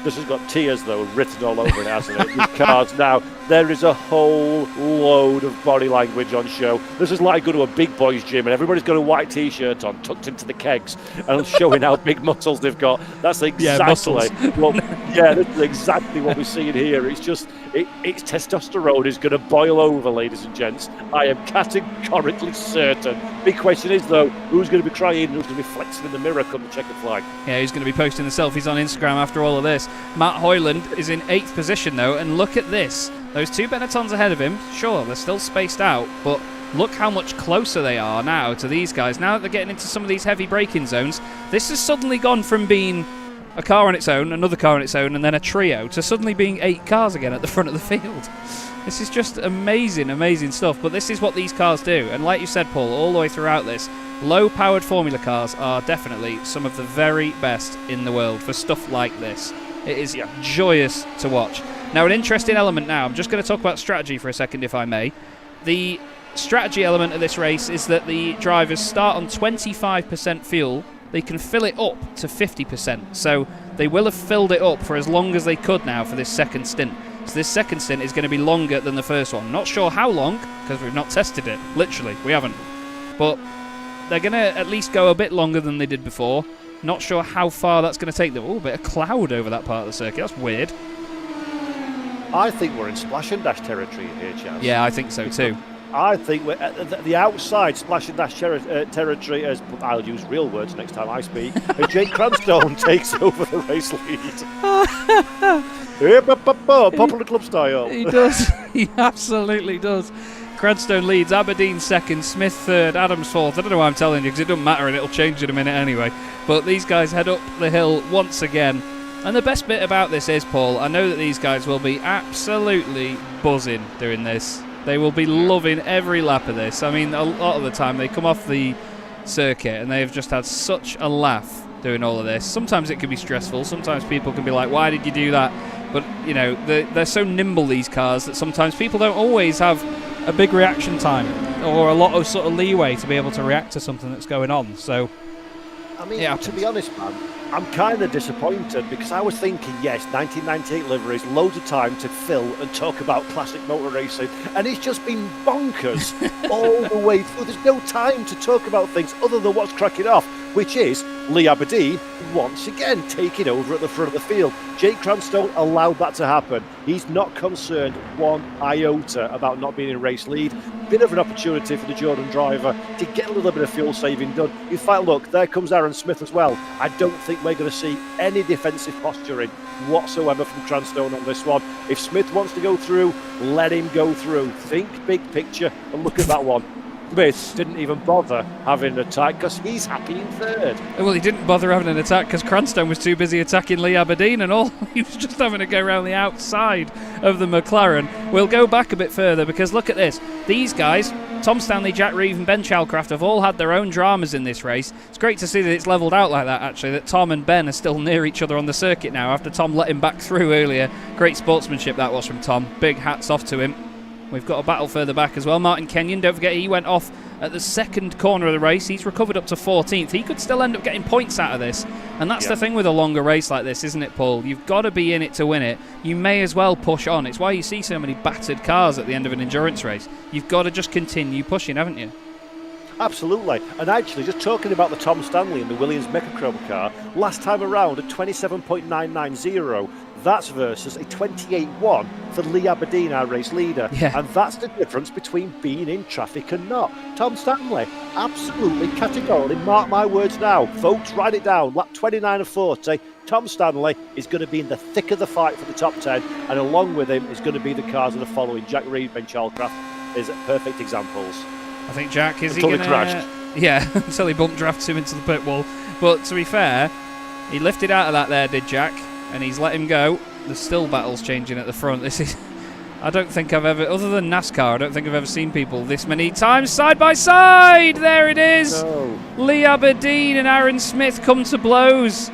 S5: This has got tears, though, written all over it, hasn't it? These cars now, there is a whole load of body language on show. This is like going to a big boys gym and everybody's got a white T-shirt on, tucked into the kegs, and showing how big muscles they've got. That's exactly this is exactly what we're seeing here. It's just, it's testosterone is going to boil over, ladies and gents. I am categorically certain. Big question is, though, who's going to be crying and who's going to be flexing in the mirror come the checkered flag?
S2: Yeah, who's going to be posting the selfies on Instagram after all of this? Matt Hoyland is in 8th position, though, and look at this. Those two Benettons ahead of him, sure, they're still spaced out, but look how much closer they are now to these guys. Now that they're getting into some of these heavy braking zones, this has suddenly gone from being a car on its own, another car on its own, and then a trio, to suddenly being 8 cars again at the front of the field. This is just amazing, amazing stuff, but this is what these cars do. And like you said, Paul, all the way throughout this, low-powered Formula cars are definitely some of the very best in the world for stuff like this. It is joyous to watch. Now, an interesting element now, I'm just going to talk about strategy for a second, if I may. The strategy element of this race is that the drivers start on 25% fuel. They can fill it up to 50%. So they will have filled it up for as long as they could now for this second stint. So this second stint is going to be longer than the first one. Not sure how long, because we've not tested it. Literally, we haven't. But they're going to at least go a bit longer than they did before. Not sure how far that's going to take them. Oh, a bit of cloud over that part of the circuit. That's weird.
S5: I think we're in splash and dash territory here, Chaz.
S2: Yeah, I think so too.
S5: I think we're at the outside splash and dash territory, as I'll use real words next time I speak, and Jake Cranstone takes over the race lead. Popular club style.
S2: He does. He absolutely does. Cranstone leads, Aberdeen second, Smith third, Adams fourth. I don't know why I'm telling you because it doesn't matter and it'll change in a minute anyway. But these guys head up the hill once again. And the best bit about this is, Paul, I know that these guys will be absolutely buzzing doing this. They will be loving every lap of this. I mean, a lot of the time they come off the circuit and they have just had such a laugh doing all of this. Sometimes it can be stressful. Sometimes people can be like, why did you do that? But, you know, they're so nimble, these cars, that sometimes people don't always have
S4: A big reaction time or a lot of sort of leeway to be able to react to something that's going on. So,
S5: I mean, to be honest, man, I'm kind of disappointed because I was thinking, yes, 1998 liveries, loads of time to fill and talk about classic motor racing, and it's just been bonkers all the way through. There's no time to talk about things other than what's cracking off, which is Lee Aberdeen once again taking over at the front of the field. Jake Cranstone allowed that to happen. He's not concerned one iota about not being in race lead. Bit of an opportunity for the Jordan driver to get a little bit of fuel saving done. In fact, look, there comes Aaron Smith as well. I don't think we're going to see any defensive posturing whatsoever from Cranstone on this one. If Smith wants to go through, let him go through. Think big picture and look at that one. Smith didn't even bother having an attack because he's happy in third.
S2: Well, he didn't bother having an attack because Cranstone was too busy attacking Lee Aberdeen and all. He was just having to go around the outside of the McLaren. We'll go back a bit further because look at this. These guys, Tom Stanley, Jack Reeve and Ben Chalcraft, have all had their own dramas in this race. It's great to see that it's levelled out like that, actually, that Tom and Ben are still near each other on the circuit now after Tom let him back through earlier. Great sportsmanship that was from Tom. Big hats off to him. We've got a battle further back as well. Martin Kenyon, don't forget, he went off at the second corner of the race. He's recovered up to 14th. He could still end up getting points out of this. And that's the thing with a longer race like this, isn't it, Paul? You've got to be in it to win it. You may as well push on. It's why you see so many battered cars at the end of an endurance race. You've got to just continue pushing, haven't you?
S5: Absolutely. And actually, just talking about the Tom Stanley and the Williams Mechachrome car, last time around at 27.990, that's versus a 28.1 for Lee Aberdeen, our race leader.
S2: Yeah.
S5: And that's the difference between being in traffic and not. Tom Stanley, absolutely, categorically, mark my words now. Folks, write it down. Lap 29 of 40, Tom Stanley is going to be in the thick of the fight for the top 10. And along with him is going to be the cars that are following. Jack Reed, Ben Chalcraft is perfect examples.
S2: I think Jack, is
S5: until
S2: he going to...
S5: crashed.
S2: Yeah, until he bump drafts him into the pit wall. But to be fair, he lifted out of that there, did Jack, and he's let him go. There's still battles changing at the front. This is... I don't think I've ever... Other than NASCAR, I don't think I've ever seen people this many times side by side. There it is.
S5: No.
S2: Lee Aberdeen and Aaron Smith come to blows.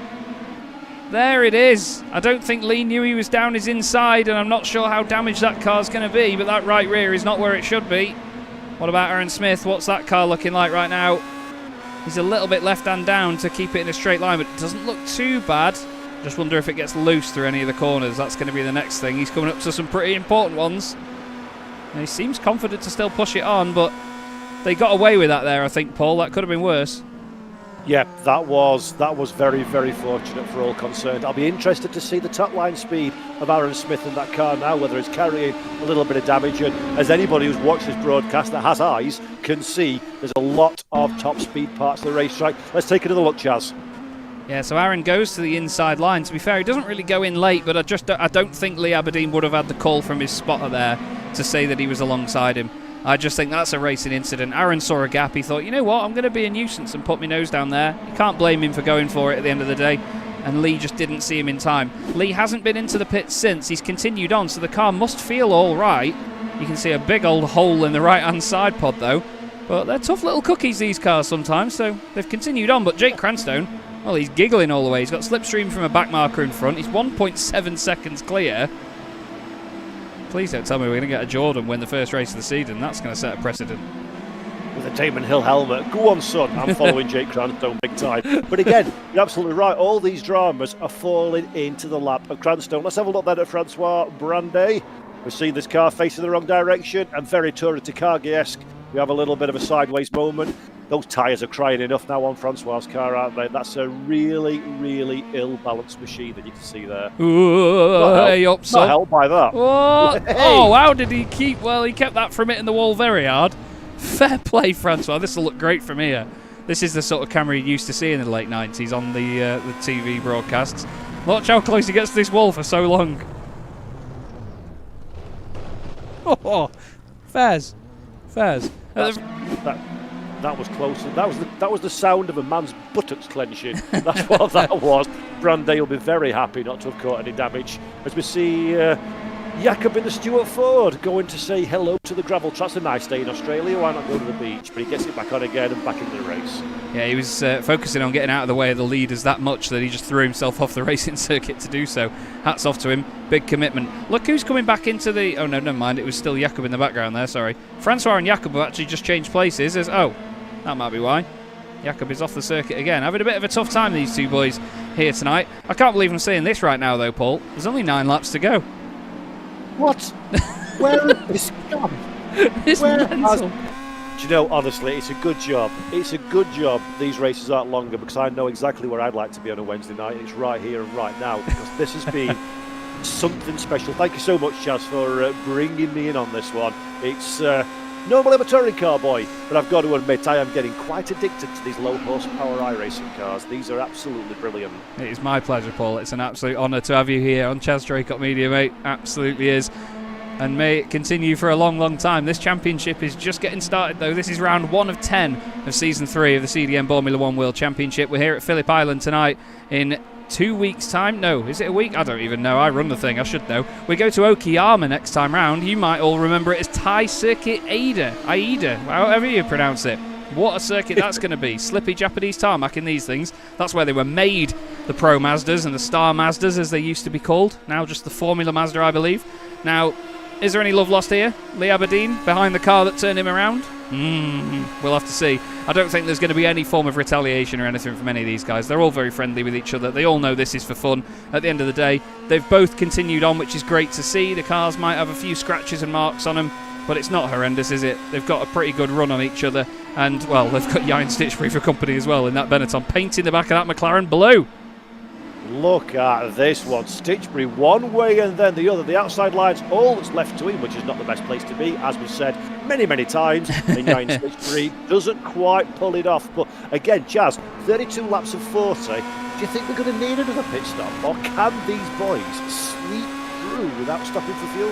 S2: There it is. I don't think Lee knew he was down his inside, and I'm not sure how damaged that car's going to be, but that right rear is not where it should be. What about Aaron Smith? What's that car looking like right now? He's a little bit left-hand down to keep it in a straight line, but it doesn't look too bad. Just wonder if it gets loose through any of the corners. That's going to be the next thing. He's coming up to some pretty important ones. And he seems confident to still push it on, but they got away with that there, I think, Paul. That could have been worse.
S5: Yeah, that was very, very fortunate for all concerned. I'll be interested to see the top line speed of Aaron Smith in that car now, whether it's carrying a little bit of damage. And as anybody who's watched this broadcast that has eyes can see, there's a lot of top speed parts of the racetrack. Let's take another look, Chaz.
S2: Yeah, so Aaron goes to the inside line. To be fair, he doesn't really go in late, but I don't think Lee Aberdeen would have had the call from his spotter there to say that he was alongside him. I just think that's a racing incident. Aaron saw a gap. He thought, you know what, I'm going to be a nuisance and put my nose down there. You can't blame him for going for it at the end of the day. And Lee just didn't see him in time. Lee hasn't been into the pit since. He's continued on, so the car must feel all right. You can see a big old hole in the right-hand side pod, though. But they're tough little cookies, these cars, sometimes, so they've continued on. But Jake Cranstone, well, he's giggling all the way. He's got slipstream from a back marker in front. He's 1.7 seconds clear. Please don't tell me we're going to get a Jordan win the first race of the season. That's going to set a precedent.
S5: With a Damon Hill helmet. Go on, son. I'm following Jake Cranstone big time. But again, you're absolutely right. All these dramas are falling into the lap of Cranstone. Let's have a look then at Francois Brandet. We've seen this car facing the wrong direction and very Tour de Takagi-esque. We have a little bit of a sideways moment. Those tyres are crying enough now on Francois' car, aren't they? That's a really, really ill-balanced machine that you can see there.
S2: Hey, up, son.
S5: Not helped by that.
S2: What?
S5: Hey.
S2: Oh, how did he keep... Well, he kept that from hitting the wall very hard. Fair play, Francois. This will look great from here. This is the sort of camera you used to see in the late 90s on the TV broadcasts. Watch how close he gets to this wall for so long.
S4: oh, Faz,
S2: Fairs.
S5: That was close. That was the sound of a man's buttocks clenching. That's what that was. Branday will be very happy not to have caught any damage. As we see Jakob in the Stuart Ford going to say hello to the gravel tracks. A nice day in Australia. Why not go to the beach? But he gets it back on again and back into the race.
S2: Yeah, he was focusing on getting out of the way of the leaders that much that he just threw himself off the racing circuit to do so. Hats off to him. Big commitment. Look who's coming back into the... Oh, no, never mind. It was still Jakob in the background there, sorry. Francois and Jakob have actually just changed places. That might be why. Jakob is off the circuit again. Having a bit of a tough time, these two boys here tonight. I can't believe I'm saying this right now, though, Paul. There's only 9 laps to go.
S5: What? Where is gone?
S2: It's mental.
S5: Do you know, honestly, it's a good job. It's a good job these races aren't longer, because I know exactly where I'd like to be on a Wednesday night. It's right here and right now, because this has been something special. Thank you so much, Chaz, for bringing me in on this one. It's normally I'm a touring car boy, but I've got to admit I am getting quite addicted to these low horsepower iRacing cars. These are absolutely brilliant.
S2: It is my pleasure, Paul. It's an absolute honour to have you here on Chaz Draycott Media, mate. Absolutely is. And may it continue for a long, long time. This championship is just getting started, though. This is round 1 of 10 of Season 3 of the CDM Boremula 1 World Championship. We're here at Phillip Island tonight in 2 weeks' time. No, is it a week? I don't even know. I run the thing. I should know. We go to Okayama next time round. You might all remember it as Thai Circuit Aida, however you pronounce it. What a circuit that's going to be. Slippy Japanese tarmac in these things. That's where they were made, the Pro Mazdas and the Star Mazdas, as they used to be called. Now just the Formula Mazda, I believe. Now, is there any love lost here? Lee Aberdeen behind the car that turned him around? We'll have to see. I don't think there's going to be any form of retaliation or anything from any of these guys. They're all very friendly with each other. They all know this is for fun. At the end of the day, they've both continued on, which is great to see. The cars might have a few scratches and marks on them, but it's not horrendous, is it? They've got a pretty good run on each other. And, well, they've got Jan Stitchbury for company as well in that Benetton, painting the back of that McLaren blue.
S5: Look at this one. Stitchbury one way and then the other. The outside line's all that's left to him, which is not the best place to be, as we've said many, many times. And Jan Stitchbury doesn't quite pull it off. But again, Chaz, 32 laps of 40. Do you think they're going to need another pit stop? Or can these boys sweep through without stopping for fuel?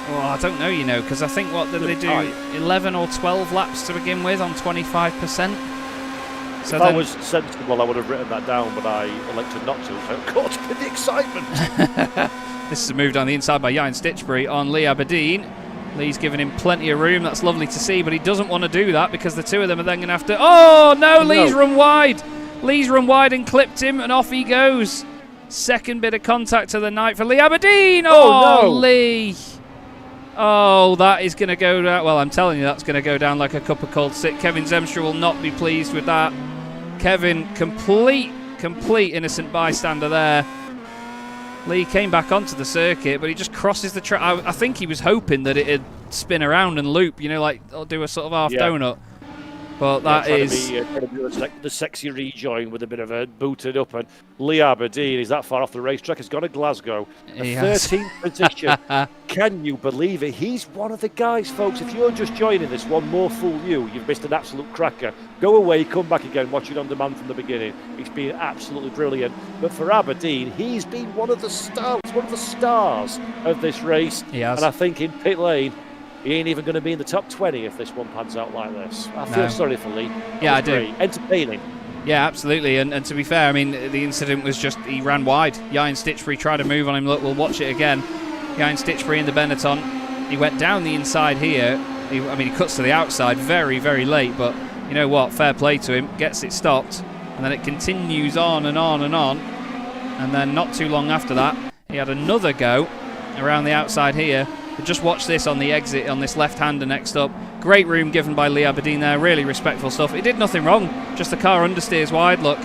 S2: Well, I don't know, because I think, what did they do? 11 or 12 laps to begin with on 25%? So
S5: if I was sensible, I would have written that down, but I elected not to. So caught up in the excitement.
S2: This is a move down the inside by Jan Stitchbury on Lee Aberdeen. Lee's giving him plenty of room. That's lovely to see, but he doesn't want to do that because the two of them are then going to have to... Oh, no, Lee's run wide. Lee's run wide and clipped him, and off he goes. Second bit of contact of the night for Lee Aberdeen. Oh, no. Lee. Oh, that is going to go down. Well, I'm telling you, that's going to go down like a cup of cold sick. Kevin Zemstra will not be pleased with that. Kevin, complete innocent bystander there. Lee came back onto the circuit, but he just crosses the track. I think he was hoping that it'd spin around and loop, like do a sort of half donut. But that is...
S5: Trying to do the sexy rejoin with a bit of a booted up. And Lee Aberdeen is that far off the racetrack. He's gone to Glasgow. 13th position. Can you believe it? He's one of the guys, folks. If you're just joining this one, more fool you. You've missed an absolute cracker. Go away, come back again, watch it on demand from the beginning. It's been absolutely brilliant. But for Aberdeen, he's been one of the stars of this race.
S2: He has.
S5: And I think in pit lane, he ain't even going to be in the top 20 if this one pans out like this. I feel sorry for Lee.
S2: Yeah, I do.
S5: Entertaining.
S2: Yeah, absolutely. And to be fair, I mean, the incident was just he ran wide. Jan Stitchbury tried to move on him. Look, we'll watch it again. Jan Stitchbury in the Benetton. He went down the inside here. He cuts to the outside very, very late. But you know what? Fair play to him. Gets it stopped. And then it continues on and on and on. And then not too long after that, he had another go around the outside here. But just watch this on the exit on this left-hander next up. Great room given by Lee Aberdeen there. Really respectful stuff. He did nothing wrong. Just the car understeers wide. Look.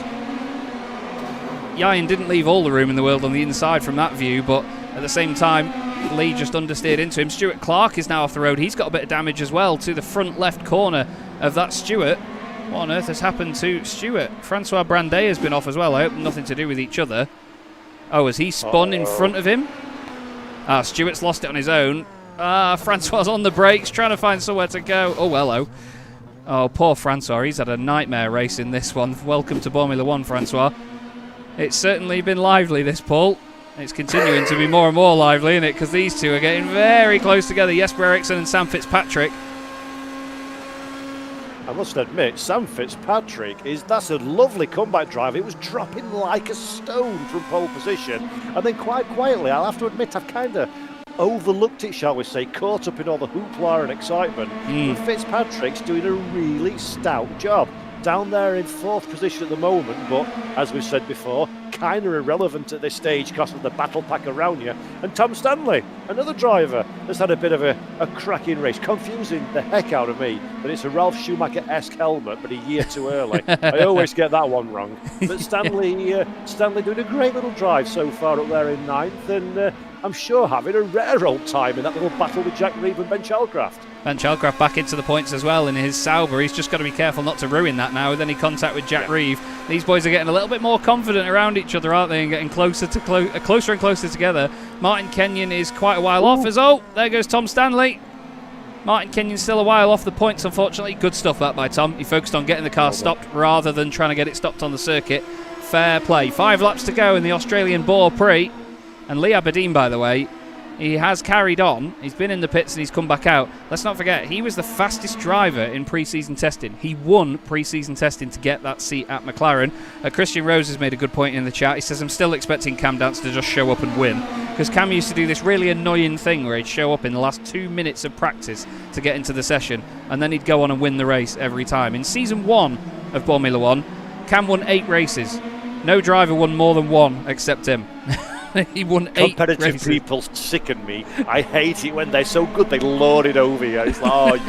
S2: Jan didn't leave all the room in the world on the inside from that view, but at the same time, Lee just understeered into him. Stuart Clark is now off the road. He's got a bit of damage as well to the front left corner of that Stuart. What on earth has happened to Stuart? Francois Branday has been off as well. I hope nothing to do with each other. Oh, has he spun in front of him? Stuart's lost it on his own. Francois on the brakes, trying to find somewhere to go. Oh, hello. Oh, poor Francois. He's had a nightmare race in this one. Welcome to Boremula 1, Francois. It's certainly been lively, this, Paul. It's continuing to be more and more lively, isn't it? Because these two are getting very close together. Jesper Eriksson and Sam Fitzpatrick.
S5: I must admit, Sam Fitzpatrick that's a lovely comeback drive. It was dropping like a stone from pole position, and then quite quietly, I'll have to admit, I've kind of overlooked it, shall we say, caught up in all the hoopla and excitement. But Fitzpatrick's doing a really stout job. Down there in 4th position at the moment, but as we've said before, kind of irrelevant at this stage because of the battle pack around you. And Tom Stanley, another driver, has had a bit of a cracking race, confusing the heck out of me that it's a Ralph Schumacher-esque helmet, but a year too early. I always get that one wrong. But Stanley doing a great little drive so far up there in 9th, and I'm sure having a rare old time in that little battle with Jack Reeve and Ben Chalcraft.
S2: Ben Chalcraft back into the points as well in his Sauber. He's just got to be careful not to ruin that now with any contact with Jack Reeve. These boys are getting a little bit more confident around each other, aren't they, and getting closer and closer together. Martin Kenyon is quite a while off as there goes Tom Stanley. Martin Kenyon's still a while off the points, unfortunately. Good stuff that by Tom. He focused on getting the car stopped rather than trying to get it stopped on the circuit. Fair play. 5 laps to go in the Australian Boar Prix. And Lee Aberdeen, by the way, he has carried on. He's been in the pits and he's come back out. Let's not forget, he was the fastest driver in pre-season testing. He won pre-season testing to get that seat at McLaren. Christian Rose has made a good point in the chat. He says, I'm still expecting Cam Dance to just show up and win. Because Cam used to do this really annoying thing where he'd show up in the last 2 minutes of practice to get into the session, and then he'd go on and win the race every time. In season 1 of Bormula 1, Cam won 8 races. No driver won more than 1 except him. He won 8
S5: Competitive
S2: races.
S5: people sicken me. I hate it when they're so good they lord it over you. It's like,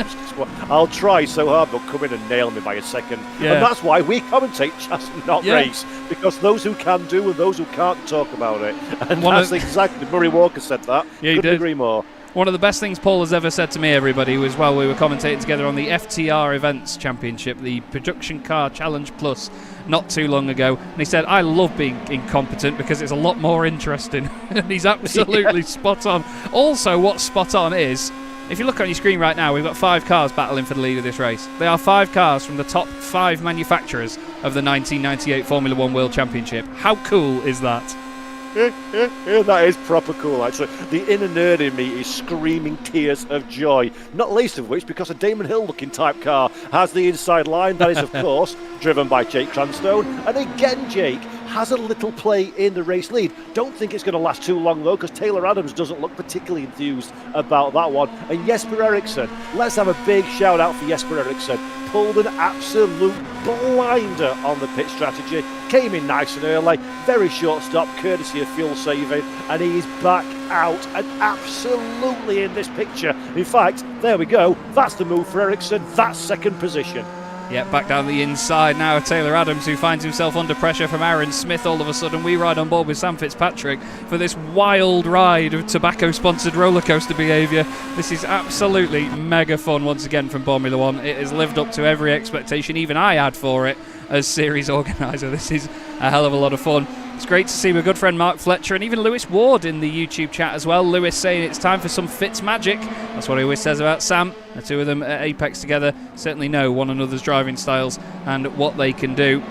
S5: I'll try so hard, but come in and nail me by a second.
S2: Yeah.
S5: And that's why we commentate Chaz, not race, because those who can do and those who can't talk about it. And that's exactly, Murray Walker said that.
S2: Yeah,
S5: Couldn't agree more.
S2: One of the best things Paul has ever said to me, everybody, was while we were commentating together on the FTR Events Championship, the Production Car Challenge Plus, not too long ago. And he said, I love being incompetent because it's a lot more interesting. And he's absolutely spot on. Also, what's spot on is, if you look on your screen right now, we've got 5 cars battling for the lead of this race. They are 5 cars from the top 5 manufacturers of the 1998 Formula 1 World Championship. How cool is that?
S5: That is proper cool, actually. The inner nerd in me is screaming tears of joy, not least of which because a Damon Hill looking type car has the inside line. That is, of course, driven by Jake Cranstone. And again, Jake has a little play in the race lead. Don't think it's going to last too long, though, because Taylor Adams doesn't look particularly enthused about that one. And Jesper Eriksson, let's have a big shout out for Jesper Eriksson. Pulled an absolute blinder on the pit strategy, came in nice and early, very short stop, courtesy of fuel saving, and he's back out and absolutely in this picture. In fact, there we go, that's the move for Eriksson, that's 2nd position.
S2: Yeah, back down the inside now, Taylor Adams, who finds himself under pressure from Aaron Smith. All of a sudden, we ride on board with Sam Fitzpatrick for this wild ride of tobacco-sponsored roller coaster behaviour. This is absolutely mega fun once again from Formula 1. It has lived up to every expectation even I had for it as series organiser. This is a hell of a lot of fun. It's great to see my good friend Mark Fletcher and even Lewis Ward in the YouTube chat as well. Lewis saying it's time for some Fitz magic. That's what he always says about Sam. The two of them at Apex together certainly know one another's driving styles and what they can do.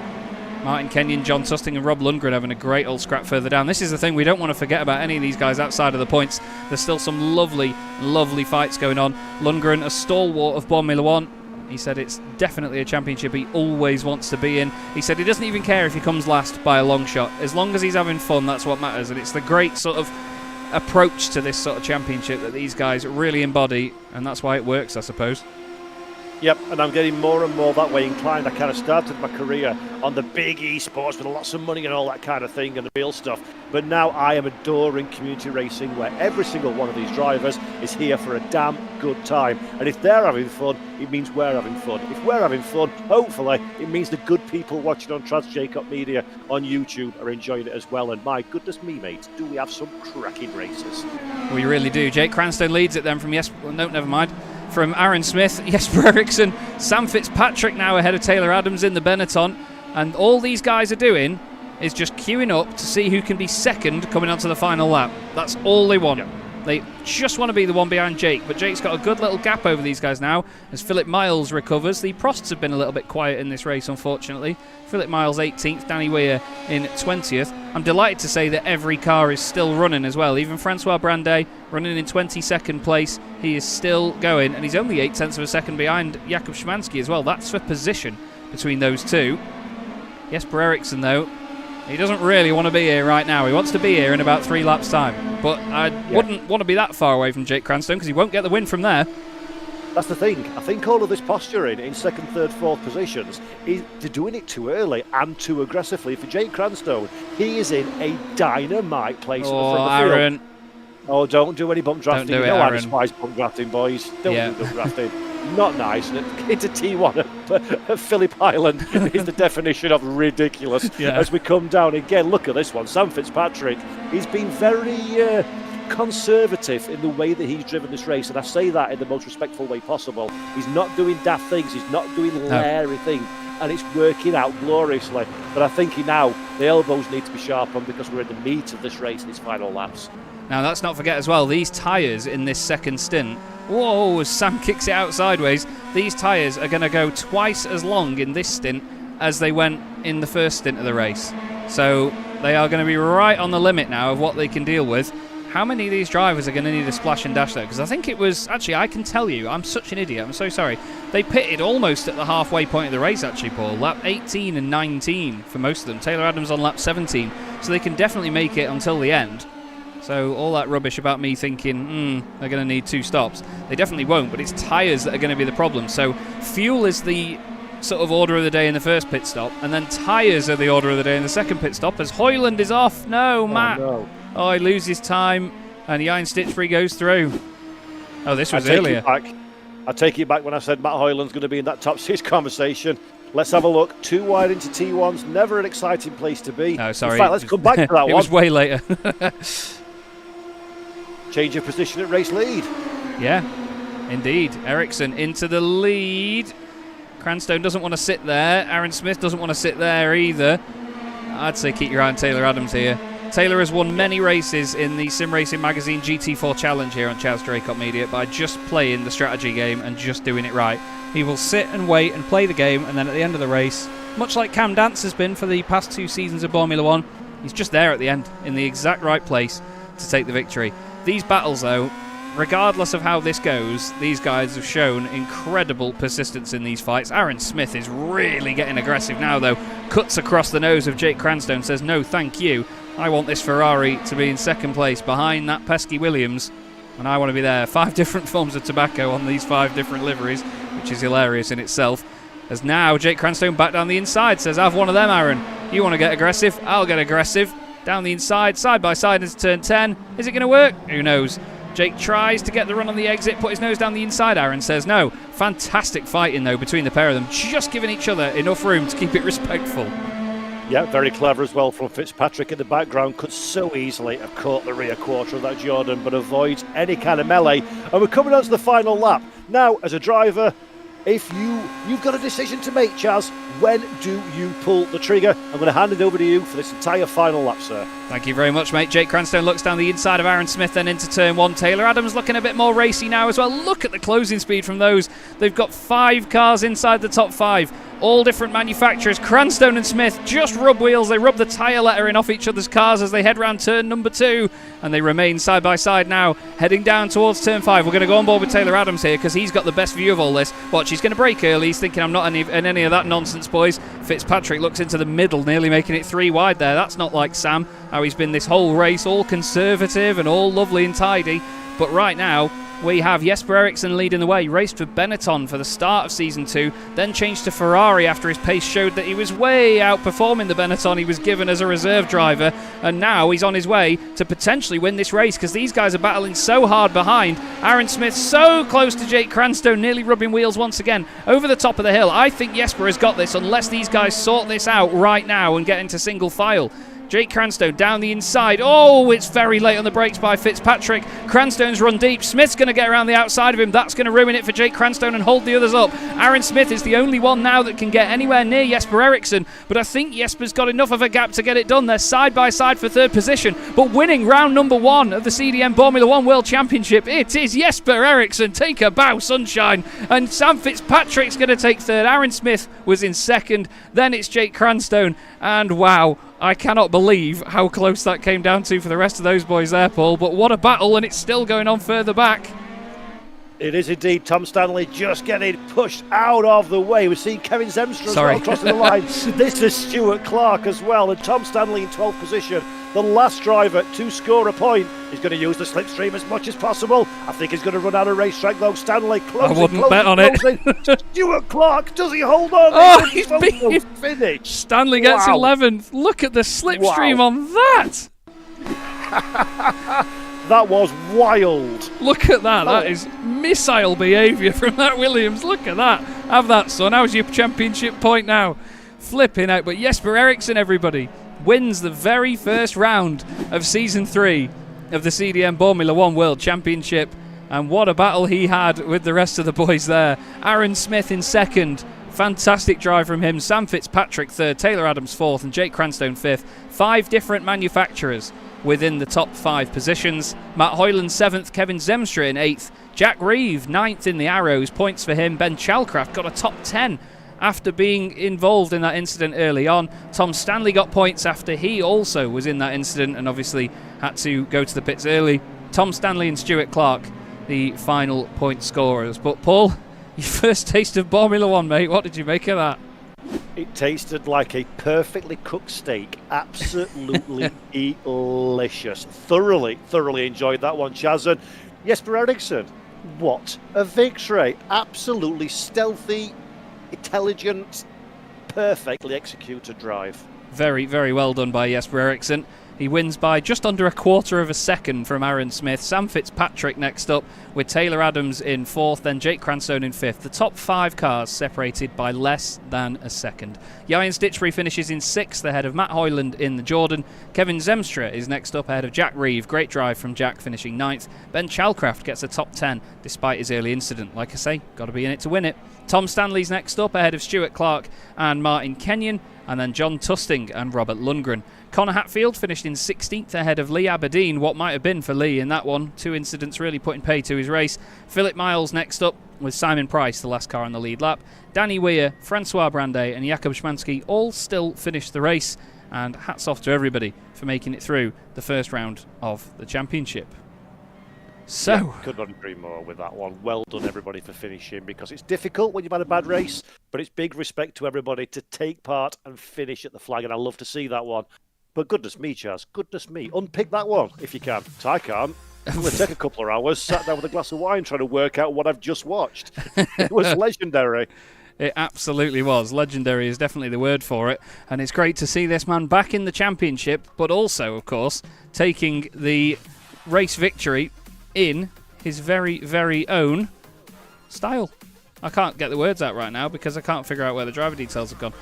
S2: Martin Kenyon, John Tusting and Rob Lundgren having a great old scrap further down. This is the thing, we don't want to forget about any of these guys outside of the points. There's still some lovely, lovely fights going on. Lundgren, a stalwart of Formula 1. He said it's definitely a championship he always wants to be in. He said he doesn't even care if he comes last by a long shot. As long as he's having fun, that's what matters. And it's the great sort of approach to this sort of championship that these guys really embody, and that's why it works, I suppose.
S5: Yep, and I'm getting more and more that way inclined. I kind of started my career on the big esports with lots of money and all that kind of thing and the real stuff. But now I am adoring community racing, where every single one of these drivers is here for a damn good time. And if they're having fun, it means we're having fun. If we're having fun, hopefully, it means the good people watching on Chaz Draycott Media on YouTube are enjoying it as well. And my goodness me, mate, do we have some cracking races.
S2: We really do. Jake Cranstone leads it then from never mind. From Aaron Smith, Jesper Eriksson, Sam Fitzpatrick now ahead of Taylor Adams in the Benetton. And all these guys are doing is just queuing up to see who can be second coming onto the final lap. That's all they want.
S5: Yep.
S2: They just want to be the one behind Jake, but Jake's got a good little gap over these guys now as Phillip Miles recovers. The Prosts have been a little bit quiet in this race, unfortunately. Phillip Miles 18th, Danny Weir in 20th. I'm delighted to say that every car is still running as well. Even Francois Brandet running in 22nd place. He is still going, and he's only 0.8 of a second behind Jakub Szymanski as well. That's for position between those two. Jesper Eriksson, though, he doesn't really want to be here right now. He wants to be here in about 3 laps' time. But I wouldn't want to be that far away from Jake Cranstone because he won't get the win from there.
S5: That's the thing. I think all of this posturing in second, third, fourth positions, they're doing it too early and too aggressively. For Jake Cranstone, he is in a dynamite place at the front of the
S2: Aaron.
S5: field. Oh, don't do any bump drafting.
S2: Don't do
S5: you know
S2: it,
S5: I
S2: Aaron.
S5: despise bump drafting, boys. Don't
S2: Yeah.
S5: do bump drafting. Not nice. Into T1 at Phillip Island is the definition of ridiculous.
S2: Yeah.
S5: As we come down again, look at this one. Sam Fitzpatrick, he's been very conservative in the way that he's driven this race, and I say that in the most respectful way possible. He's not doing daft things, he's not doing leery things, and it's working out gloriously. But I think now the elbows need to be sharpened because we're in the meat of this race in its final laps.
S2: Now, let's not forget as well, these tyres in this second stint. Whoa, as Sam kicks it out sideways. These tyres are going to go twice as long in this stint as they went in the first stint of the race. So they are going to be right on the limit now of what they can deal with. How many of these drivers are going to need a splash and dash though? Because I think it was, actually I can tell you, I'm such an idiot, I'm so sorry. They pitted almost at the halfway point of the race actually, Paul. Lap 18 and 19 for most of them. Taylor Adams on lap 17. So they can definitely make it until the end. So all that rubbish about me thinking, they're going to need 2 stops. They definitely won't, but it's tyres that are going to be the problem. So fuel is the sort of order of the day in the first pit stop, and then tyres are the order of the day in the second pit stop as Hoyland is off. No, Matt. Oh, he loses time, and the Iron Stitchbury goes through. Oh, this was earlier.
S5: I take it back when I said Matt Hoyland's going to be in that top 6 conversation. Let's have a look. 2 wide into T1's never an exciting place to be.
S2: No, sorry.
S5: In fact, let's come back to that one.
S2: It was way later.
S5: Change of position at race lead.
S2: Yeah, indeed. Ericsson into the lead. Cranstone doesn't want to sit there. Aaron Smith doesn't want to sit there either. I'd say keep your eye on Taylor Adams here. Taylor has won many races in the Sim Racing Magazine GT4 Challenge here on Chaz Draycott Media by just playing the strategy game and just doing it right. He will sit and wait and play the game, and then at the end of the race, much like Cam Dance has been for the past 2 seasons of Formula 1, he's just there at the end in the exact right place to take the victory. These battles, though, regardless of how this goes, these guys have shown incredible persistence in these fights. Aaron Smith is really getting aggressive now, though. Cuts across the nose of Jake Cranstone, says, no, thank you. I want this Ferrari to be in second place behind that pesky Williams, and I want to be there. 5 different forms of tobacco on these 5 different liveries, which is hilarious in itself. As now Jake Cranstone back down the inside says, have one of them, Aaron. You want to get aggressive? I'll get aggressive. Down the inside, side by side into turn 10. Is it going to work? Who knows? Jake tries to get the run on the exit, put his nose down the inside. Aaron says no. Fantastic fighting, though, between the pair of them. Just giving each other enough room to keep it respectful.
S5: Yeah, very clever as well from Fitzpatrick in the background. Could so easily have caught the rear quarter of that Jordan, but avoids any kind of melee. And we're coming on to the final lap. Now, as a driver, if you've got a decision to make, Chaz, when do you pull the trigger? I'm going to hand it over to you for this entire final lap, sir.
S2: Thank you very much, mate. Jake Cranstone looks down the inside of Aaron Smith, then into turn 1. Taylor Adams looking a bit more racy now as well. Look at the closing speed from those. They've got 5 cars inside the top 5. All different manufacturers. Cranstone and Smith just rub wheels. They rub the tyre lettering off each other's cars as they head round turn number 2. And they remain side by side now, heading down towards turn 5. We're going to go on board with Taylor Adams here because he's got the best view of all this. Watch, he's going to brake early. He's thinking, I'm not in any of that nonsense, boys. Fitzpatrick looks into the middle, nearly making it 3 wide there. That's not like Sam, how he's been this whole race, all conservative and all lovely and tidy. But right now, we have Jesper Eriksson leading the way. He raced for Benetton for the start of Season 2, then changed to Ferrari after his pace showed that he was way outperforming the Benetton he was given as a reserve driver, and now he's on his way to potentially win this race because these guys are battling so hard behind. Aaron Smith so close to Jake Cranstone, nearly rubbing wheels once again over the top of the hill. I think Jesper has got this unless these guys sort this out right now and get into single file. Jake Cranstone down the inside. Oh, it's very late on the brakes by Fitzpatrick. Cranstone's run deep. Smith's going to get around the outside of him. That's going to ruin it for Jake Cranstone and hold the others up. Aaron Smith is the only one now that can get anywhere near Jesper Eriksson, but I think Jesper's got enough of a gap to get it done. They're side by side for third position, but winning round number 1 of the CDM Boremula 1 World Championship, it is Jesper Eriksson. Take a bow, sunshine. And Sam Fitzpatrick's going to take third. Aaron Smith was in second. Then it's Jake Cranstone. And wow, I cannot believe how close that came down to for the rest of those boys there, Paul. But what a battle, and it's still going on further back.
S5: It is indeed. Tom Stanley just getting pushed out of the way. We're seeing Kevin Zemstra as well crossing the line. This is Stuart Clark as well, and Tom Stanley in 12th position. The last driver to score a point is going to use the slipstream as much as possible. I think he's going to run out of racetrack though. Stanley closing.
S2: I wouldn't bet on it.
S5: Stuart Clark, does he hold on?
S2: Oh, he's being
S5: finished.
S2: Stanley gets 11th. Look at the slipstream on that.
S5: That was wild.
S2: Look at that. That is missile behaviour from that Williams. Look at that. Have that, son. How's your championship point now? Flipping out. But Jesper Eriksson, everybody, wins the very first round of Season 3 of the CDM Boremula 1 World Championship. And what a battle he had with the rest of the boys there. Aaron Smith in second. Fantastic drive from him. Sam Fitzpatrick third. Taylor Adams fourth. And Jake Cranstone fifth. 5 different manufacturers within the top 5 positions. Matt Hoyland 7th, Kevin Zemstra in 8th, Jack Reeve 9th in the Arrows, points for him. Ben Chalcraft got a top 10 after being involved in that incident early on. Tom Stanley got points after he also was in that incident and obviously had to go to the pits early. Tom Stanley and Stuart Clark, the final point scorers. But Paul, your first taste of Boremula 1, mate, what did you make of that?
S5: It tasted like a perfectly cooked steak. Absolutely delicious. Thoroughly enjoyed that one, Chaz. And Jesper Eriksson, what a victory. Absolutely stealthy, intelligent, perfectly executed drive.
S2: Very, very well done by Jesper Eriksson. He wins by just under a quarter of a second from Aaron Smith. Sam Fitzpatrick next up with Taylor Adams in 4th, then Jake Cranstone in 5th. The top 5 cars separated by less than a second. Jurgen Stitchbury finishes in 6th ahead of Matt Hoyland in the Jordan. Kevin Zemstra is next up ahead of Jack Reeve. Great drive from Jack, finishing 9th. Ben Chalcraft gets a top 10 despite his early incident. Like I say, got to be in it to win it. Tom Stanley's next up ahead of Stuart Clark and Martin Kenyon, and then John Tusting and Robert Lundgren. Connor Hatfield finished in 16th ahead of Lee Aberdeen. What might have been for Lee in that one. 2 incidents really putting pay to his race. Phillip Miles next up with Simon Price, the last car on the lead lap. Danny Weir, Francois Brandet and Jakub Szymanski all still finished the race. And hats off to everybody for making it through the first round of the championship. So,
S5: yeah, could not agree more with that one. Well done, everybody, for finishing, because it's difficult when you've had a bad race, but it's big respect to everybody to take part and finish at the flag, and I love to see that one. But goodness me, Chaz, goodness me, unpick that one if you can. I can't. I'm going to take a couple of hours, sat down with a glass of wine trying to work out what I've just watched. It was legendary.
S2: It absolutely was. Legendary is definitely the word for it. And it's great to see this man back in the championship, but also, of course, taking the race victory in his very, very own style. I can't get the words out right now because I can't figure out where the driver details have gone.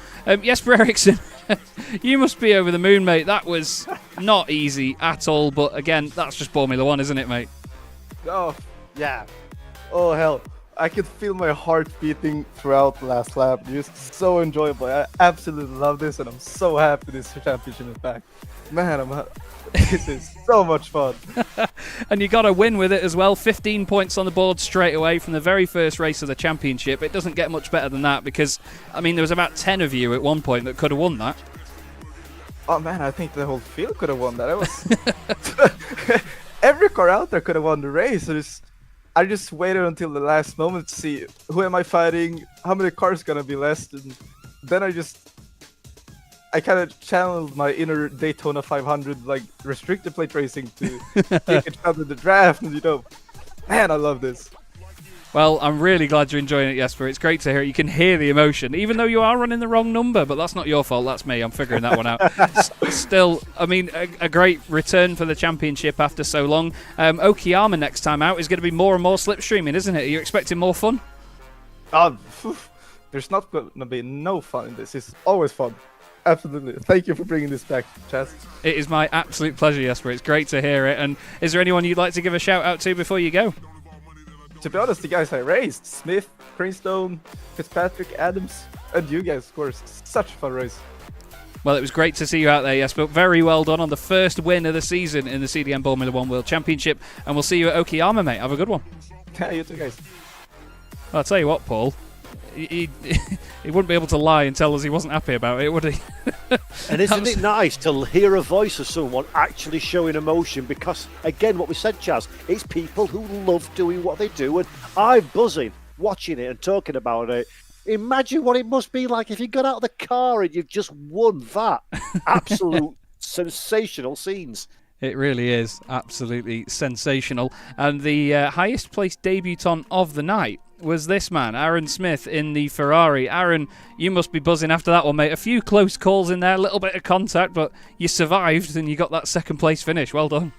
S2: Jesper Eriksson, you must be over the moon, mate. That was not easy at all, but again, that's just Boremula 1, isn't it, mate?
S7: Oh, yeah. Oh, hell. I could feel my heart beating throughout the last lap. Just so enjoyable. I absolutely love this, and I'm so happy this championship is back. Man, this is so much fun.
S2: And you got a win with it as well. 15 points on the board straight away from the very first race of the championship. It doesn't get much better than that because, I mean, there was about 10 of you at one point that could have won that.
S7: Oh, man, I think the whole field could have won that. It was every car out there could have won the race. I just waited until the last moment to see who am I fighting, how many cars gonna be left, and then I kind of channeled my inner Daytona 500 like restricted plate racing to take it out of the draft, and man, I love this.
S2: Well, I'm really glad you're enjoying it, Jesper. It's great to hear it. You can hear the emotion, even though you are running the wrong number, but that's not your fault. That's me. I'm figuring that one out. Still, I mean, a great return for the championship after so long. Okiyama next time out is going to be more and more slipstreaming, isn't it? Are you expecting more fun?
S7: There's not going to be no fun in this. It's always fun. Absolutely. Thank you for bringing this back, Chaz.
S2: It is my absolute pleasure, Jesper. It's great to hear it. And is there anyone you'd like to give a shout out to before you go?
S7: To be honest, the guys I raced, Smith, Crymsun, Fitzpatrick, Adams, and you guys, of course. Such a fun race.
S2: Well, it was great to see you out there, Jesper. Very well done on the first win of the season in the CDM Boremula 1 World Championship. And we'll see you at Okayama, mate. Have a good one.
S7: Yeah, you too, guys.
S2: Well, I'll tell you what, Paul. He wouldn't be able to lie and tell us he wasn't happy about it, would he?
S5: And isn't it nice to hear a voice of someone actually showing emotion? Because, again, what we said, Chaz, it's people who love doing what they do. And I'm buzzing watching it and talking about it. Imagine what it must be like if you got out of the car and you've just won that. Absolute sensational scenes.
S2: It really is absolutely sensational. And the highest placed debutant of the night was this man, Aaron Smith, in the Ferrari. Aaron, you must be buzzing after that one, mate. A few close calls in there, a little bit of contact, but you survived and you got that second place finish. Well done.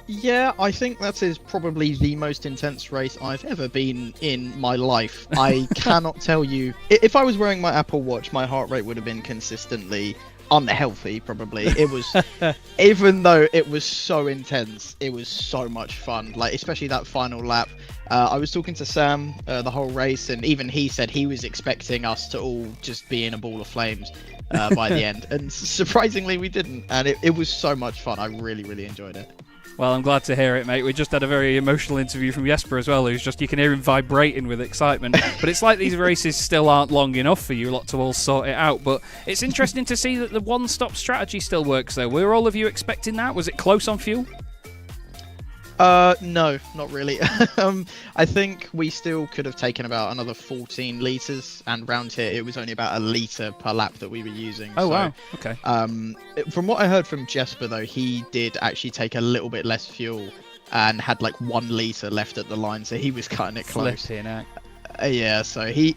S8: Yeah, I think that is probably the most intense race I've ever been in my life. I cannot tell you. If I was wearing my Apple Watch, my heart rate would have been consistently unhealthy, probably. It was, even though it was so intense, it was so much fun. Like, especially that final lap. I was talking to Sam the whole race, and even he said he was expecting us to all just be in a ball of flames by the end. And surprisingly, we didn't. And it was so much fun. I really, really enjoyed it.
S2: Well, I'm glad to hear it, mate. We just had a very emotional interview from Jesper as well, who's just, you can hear him vibrating with excitement. But it's like these races still aren't long enough for you lot to all sort it out. But it's interesting to see that the one-stop strategy still works, though. Were all of you expecting that? Was it close on fuel?
S8: No, not really. I think we still could have taken about another 14 litres, and round here it was only about a litre per lap that we were using.
S2: Oh,
S8: so,
S2: wow. Okay.
S8: From what I heard from Jesper, though, he did actually take a little bit less fuel and had like 1 litre left at the line, so he was cutting it close.
S2: Flipping heck.
S8: Yeah, so he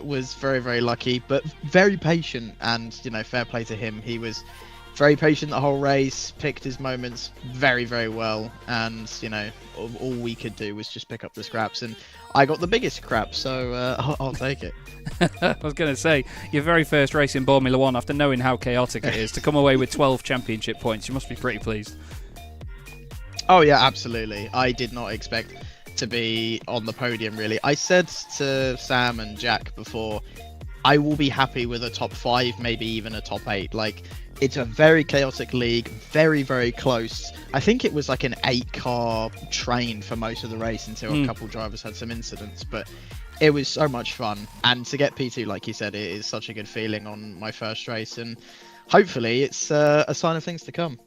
S8: was very, very lucky, but very patient, and, you know, fair play to him. He was very patient the whole race, picked his moments very, very well, and, you know, all we could do was just pick up the scraps, and I got the biggest scrap, so I'll take it.
S2: I was going to say, your very first race in Boremula 1, after knowing how chaotic it is, to come away with 12 championship points, you must be pretty pleased.
S8: Oh yeah, absolutely. I did not expect to be on the podium, really. I said to Sam and Jack before, I will be happy with a top 5, maybe even a top 8. Like, it's a very chaotic league, very, very close. I think it was like an 8-car train for most of the race until a couple drivers had some incidents, but it was so much fun. And to get P2, like you said, it is such a good feeling on my first race, and hopefully it's a sign of things to come.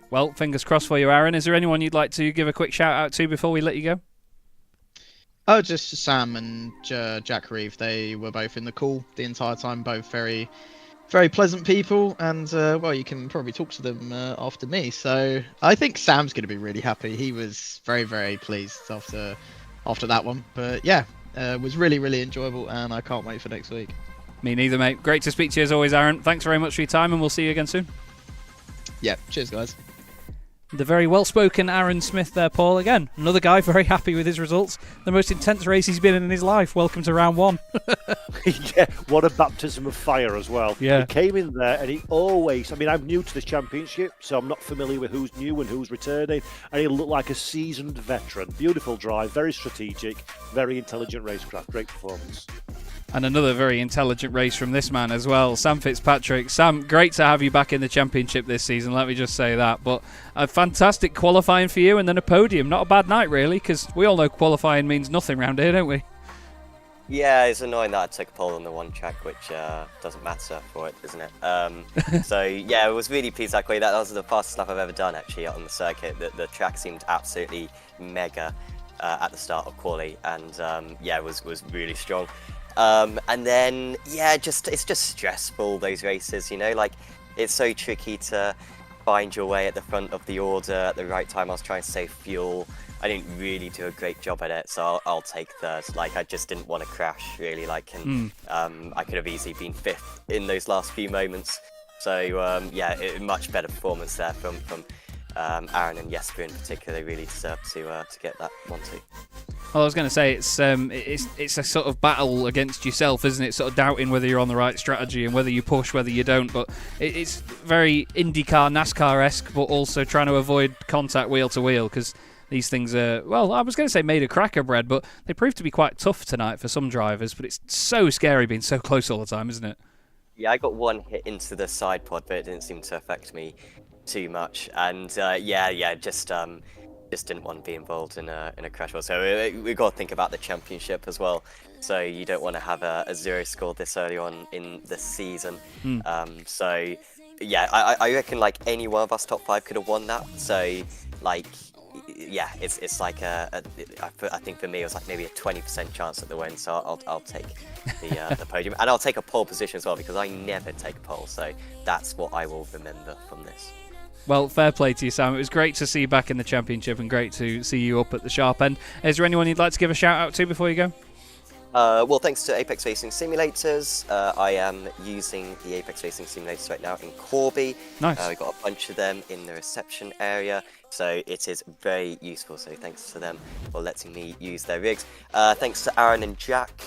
S2: Well, fingers crossed for you, Aaron. Is there anyone you'd like to give a quick shout out to before we let you go?
S8: Oh, just Sam and Jack Reeve. They were both in the call the entire time, both very, very pleasant people, and well, you can probably talk to them after me. So I think Sam's going to be really happy. He was very, very pleased after that one. But yeah, it was really, really enjoyable, and I can't wait for next week.
S2: Me neither, mate. Great to speak to you as always, Aaron. Thanks very much for your time, and we'll see you again soon.
S8: Yeah, cheers, guys.
S2: The very well-spoken Aaron Smith there, Paul. Again, another guy very happy with his results. The most intense race he's been in his life. Welcome to round 1.
S5: Yeah, what a baptism of fire as well.
S2: Yeah.
S5: He came in there and he always, I mean, I'm new to this championship, so I'm not familiar with who's new and who's returning, and he looked like a seasoned veteran. Beautiful drive, very strategic, very intelligent racecraft, great performance.
S2: And another very intelligent race from this man as well, Sam Fitzpatrick. Sam, great to have you back in the championship this season, let me just say that. But a fantastic qualifying for you, and then a podium. Not a bad night, really, because we all know qualifying means nothing around here, don't we?
S9: Yeah, it's annoying that I took a pole on the one track, which doesn't matter for it, isn't it? So, yeah, I was really pleased that way. That was the fastest lap I've ever done, actually, on the circuit. The track seemed absolutely mega at the start of quali, and, yeah, it was really strong. And then, yeah, it's just stressful, those races, you know, like, it's so tricky to find your way at the front of the order at the right time. I was trying to save fuel. I didn't really do a great job at it, so I'll take third. Like, I just didn't want to crash, really, like, and I could have easily been 5th in those last few moments. So, yeah, much better performance there from Aaron and Jesper in particular really deserve to get that 1-2.
S2: Well, I was going to say it's a sort of battle against yourself, isn't it? Sort of doubting whether you're on the right strategy and whether you push, whether you don't. But it's very IndyCar, NASCAR-esque, but also trying to avoid contact wheel to wheel because these things are, well, I was going to say made of cracker bread, but they prove to be quite tough tonight for some drivers. But it's so scary being so close all the time, isn't it?
S9: Yeah, I got one hit into the side pod, but it didn't seem to affect me too much. And just didn't want to be involved in a crash war. So we've got to think about the championship as well. So you don't want to have a 0 score this early on in the season. So yeah, I reckon like any one of us top 5 could have won that. So like, yeah, it's like I think for me it was like maybe a 20% chance at the win. So I'll take the podium, and I'll take a pole position as well because I never take a pole. So that's what I will remember from this.
S2: Well, fair play to you, Sam. It was great to see you back in the championship and great to see you up at the sharp end. Is there anyone you'd like to give a shout out to before you go?
S9: Well, thanks to Apex Racing Simulators. I am using the Apex Racing Simulators right now in Corby.
S2: Nice.
S9: We've got a bunch of them in the reception area, so it is very useful. So thanks to them for letting me use their rigs. Thanks to Aaron and Jack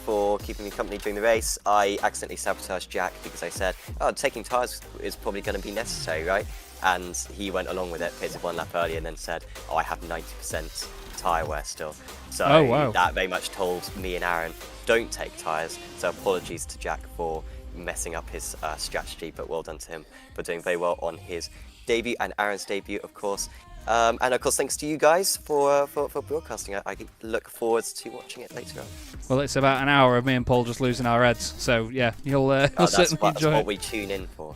S9: for keeping me company during the race. I accidentally sabotaged Jack because I said, taking tyres is probably going to be necessary, right? And he went along with it, pitted 1 lap early, and then said, I have 90% tyre wear still. So that very much told me and Aaron, don't take tyres. So apologies to Jack for messing up his strategy, but well done to him for doing very well on his debut and Aaron's debut, of course. And of course, thanks to you guys for broadcasting. I look forward to watching it later on.
S2: Well, it's about an hour of me and Paul just losing our heads. So, yeah, you'll certainly enjoy it.
S9: That's what we tune in for.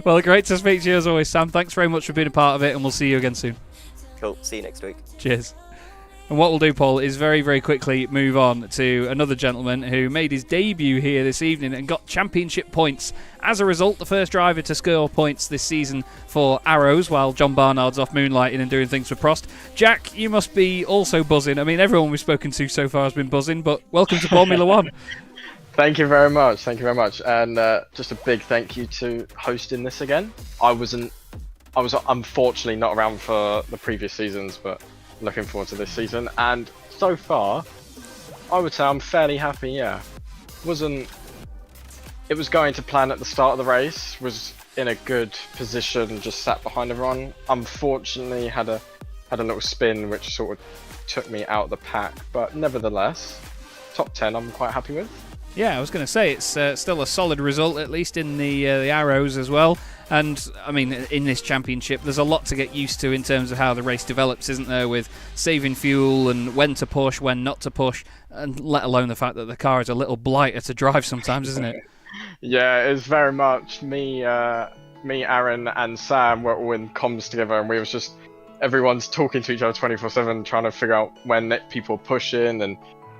S2: Well, great to speak to you as always, Sam. Thanks very much for being a part of it, and we'll see you again soon.
S9: Cool. See you next week.
S2: Cheers. And what we'll do, Paul, is very, very quickly move on to another gentleman who made his debut here this evening and got championship points. As a result, the first driver to score points this season for Arrows, while John Barnard's off moonlighting and doing things for Prost. Jack, you must be also buzzing. I mean, everyone we've spoken to so far has been buzzing, but welcome to Formula One.
S10: Thank you very much. Thank you very much. And just a big thank you to hosting this again. I was unfortunately not around for the previous seasons, but looking forward to this season. And so far, I would say I'm fairly happy. Yeah, it was going to plan at the start of the race. Was in a good position, just sat behind everyone. Unfortunately, had a little spin which sort of took me out of the pack. But nevertheless, top 10 I'm quite happy with.
S2: Yeah, I was going to say it's still a solid result, at least in the Arrows as well. And, I mean, in this championship, there's a lot to get used to in terms of how the race develops, isn't there, with saving fuel and when to push, when not to push, and let alone the fact that the car is a little blighter to drive sometimes, isn't it?
S10: Yeah, it's very much me, Aaron, and Sam were all in comms together, and we was just everyone's talking to each other 24/7, trying to figure out when people push in and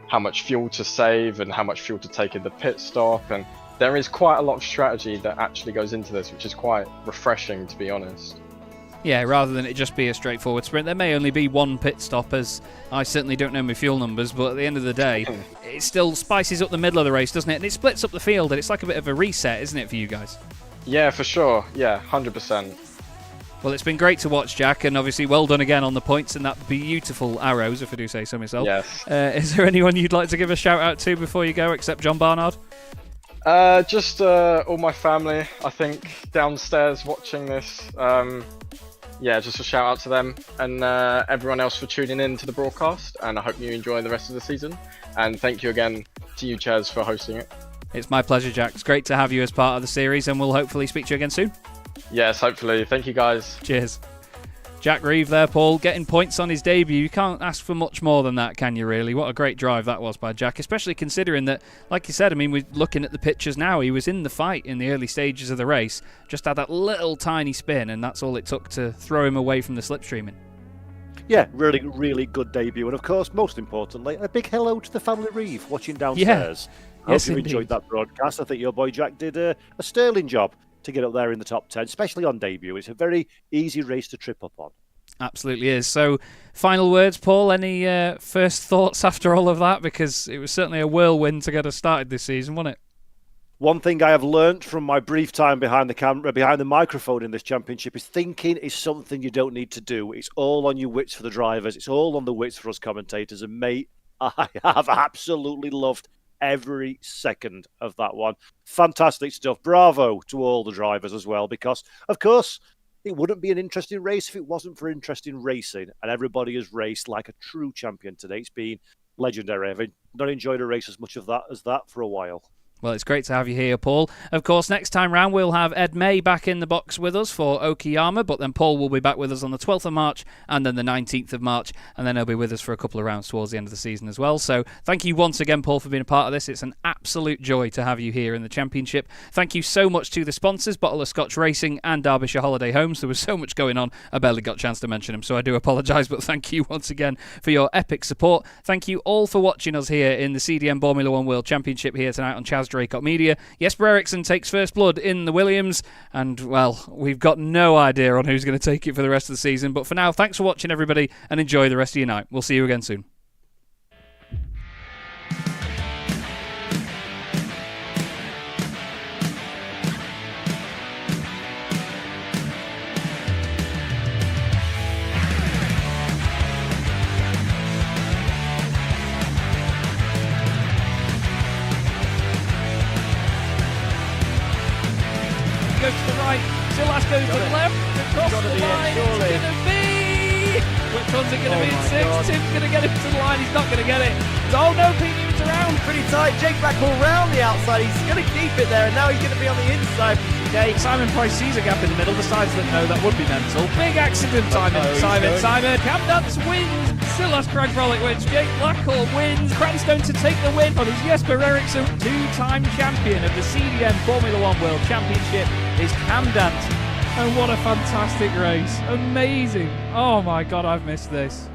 S10: how much fuel to save and how much fuel to take in the pit stop. And there is quite a lot of strategy that actually goes into this, which is quite refreshing, to be honest.
S2: Yeah, rather than it just be a straightforward sprint. There may only be one pit stop, as I certainly don't know my fuel numbers, but at the end of the day, it still spices up the middle of the race, doesn't it? And it splits up the field, and it's like a bit of a reset, isn't it, for you guys?
S10: Yeah, for sure. Yeah, 100%.
S2: Well, it's been great to watch, Jack, and obviously well done again on the points and that beautiful Arrows, if I do say so myself.
S10: Yes.
S2: Is there anyone you'd like to give a shout-out to before you go, except John Barnard?
S10: Just all my family, I think, downstairs watching this. Yeah, just a shout out to them and everyone else for tuning in to the broadcast, and I hope you enjoy the rest of the season. And thank you again to you, Chaz, for hosting it.
S2: It's my pleasure, Jack. It's great to have you as part of the series, and we'll hopefully speak to you again soon.
S10: Yes, hopefully. Thank you, guys.
S2: Cheers. Jack Reeve there, Paul, getting points on his debut. You can't ask for much more than that, can you, really? What a great drive that was by Jack, especially considering that, like you said, I mean, we're looking at the pictures now. He was in the fight in the early stages of the race, just had that little tiny spin, and that's all it took to throw him away from the slipstreaming.
S5: Yeah, really, really good debut. And, of course, most importantly, a big hello to the family Reeve watching downstairs. I hope you enjoyed that broadcast. I think your boy Jack did a sterling job to get up there in the top 10, especially on debut. It's a very easy race to trip up on.
S2: Absolutely is. So, final words, Paul. Any first thoughts after all of that? Because it was certainly a whirlwind to get us started this season, wasn't it?
S5: One thing I have learnt from my brief time behind the camera, behind the microphone in this championship, is thinking is something you don't need to do. It's all on your wits for the drivers. It's all on the wits for us commentators. And mate, I have absolutely loved every second of that one. Fantastic stuff. Bravo to all the drivers as well, because, of course, it wouldn't be an interesting race if it wasn't for interesting racing. And everybody has raced like a true champion today. It's been legendary. I've not enjoyed a race as much of that as that for a while.
S2: Well, it's great to have you here, Paul. Of course, next time round we'll have Ed May back in the box with us for Okayama, but then Paul will be back with us on the 12th of March and then the 19th of March, and then he'll be with us for a couple of rounds towards the end of the season as well. So thank you once again, Paul, for being a part of this. It's an absolute joy to have you here in the Championship. Thank you so much to the sponsors, Bottle of Scotch Racing and Derbyshire Holiday Homes. There was so much going on, I barely got a chance to mention them, so I do apologise, but thank you once again for your epic support. Thank you all for watching us here in the CDM Boremula 1 World Championship here tonight on Chaz Draycott Media. Jesper Eriksson takes first blood in the Williams, and, well, we've got no idea on who's going to take it for the rest of the season. But for now, thanks for watching, everybody, and enjoy the rest of your night. We'll see you again soon. Goes to the right, Silas goes to the left, across the line, it's going to be... Which one's it going to be in sixth? Tim's going to get it to the line, he's not going to get it. Oh no, Pete Newman's around.
S11: Pretty tight, Jake Blackwell round the outside, he's going to keep it there, and now he's going to be on the inside. Okay.
S2: Simon Price sees a gap in the middle, decides that no, that would be mental. Big accident, Simon. Cam Dance wins, Silas Craig-Frolic wins, Jake Blackwell wins, Cranstone to take the win. Oh, there's Jesper Eriksson, two-time champion of the CDM Formula 1 World Championship, is Cam Dance. And what a fantastic race. Amazing. Oh my God, I've missed this.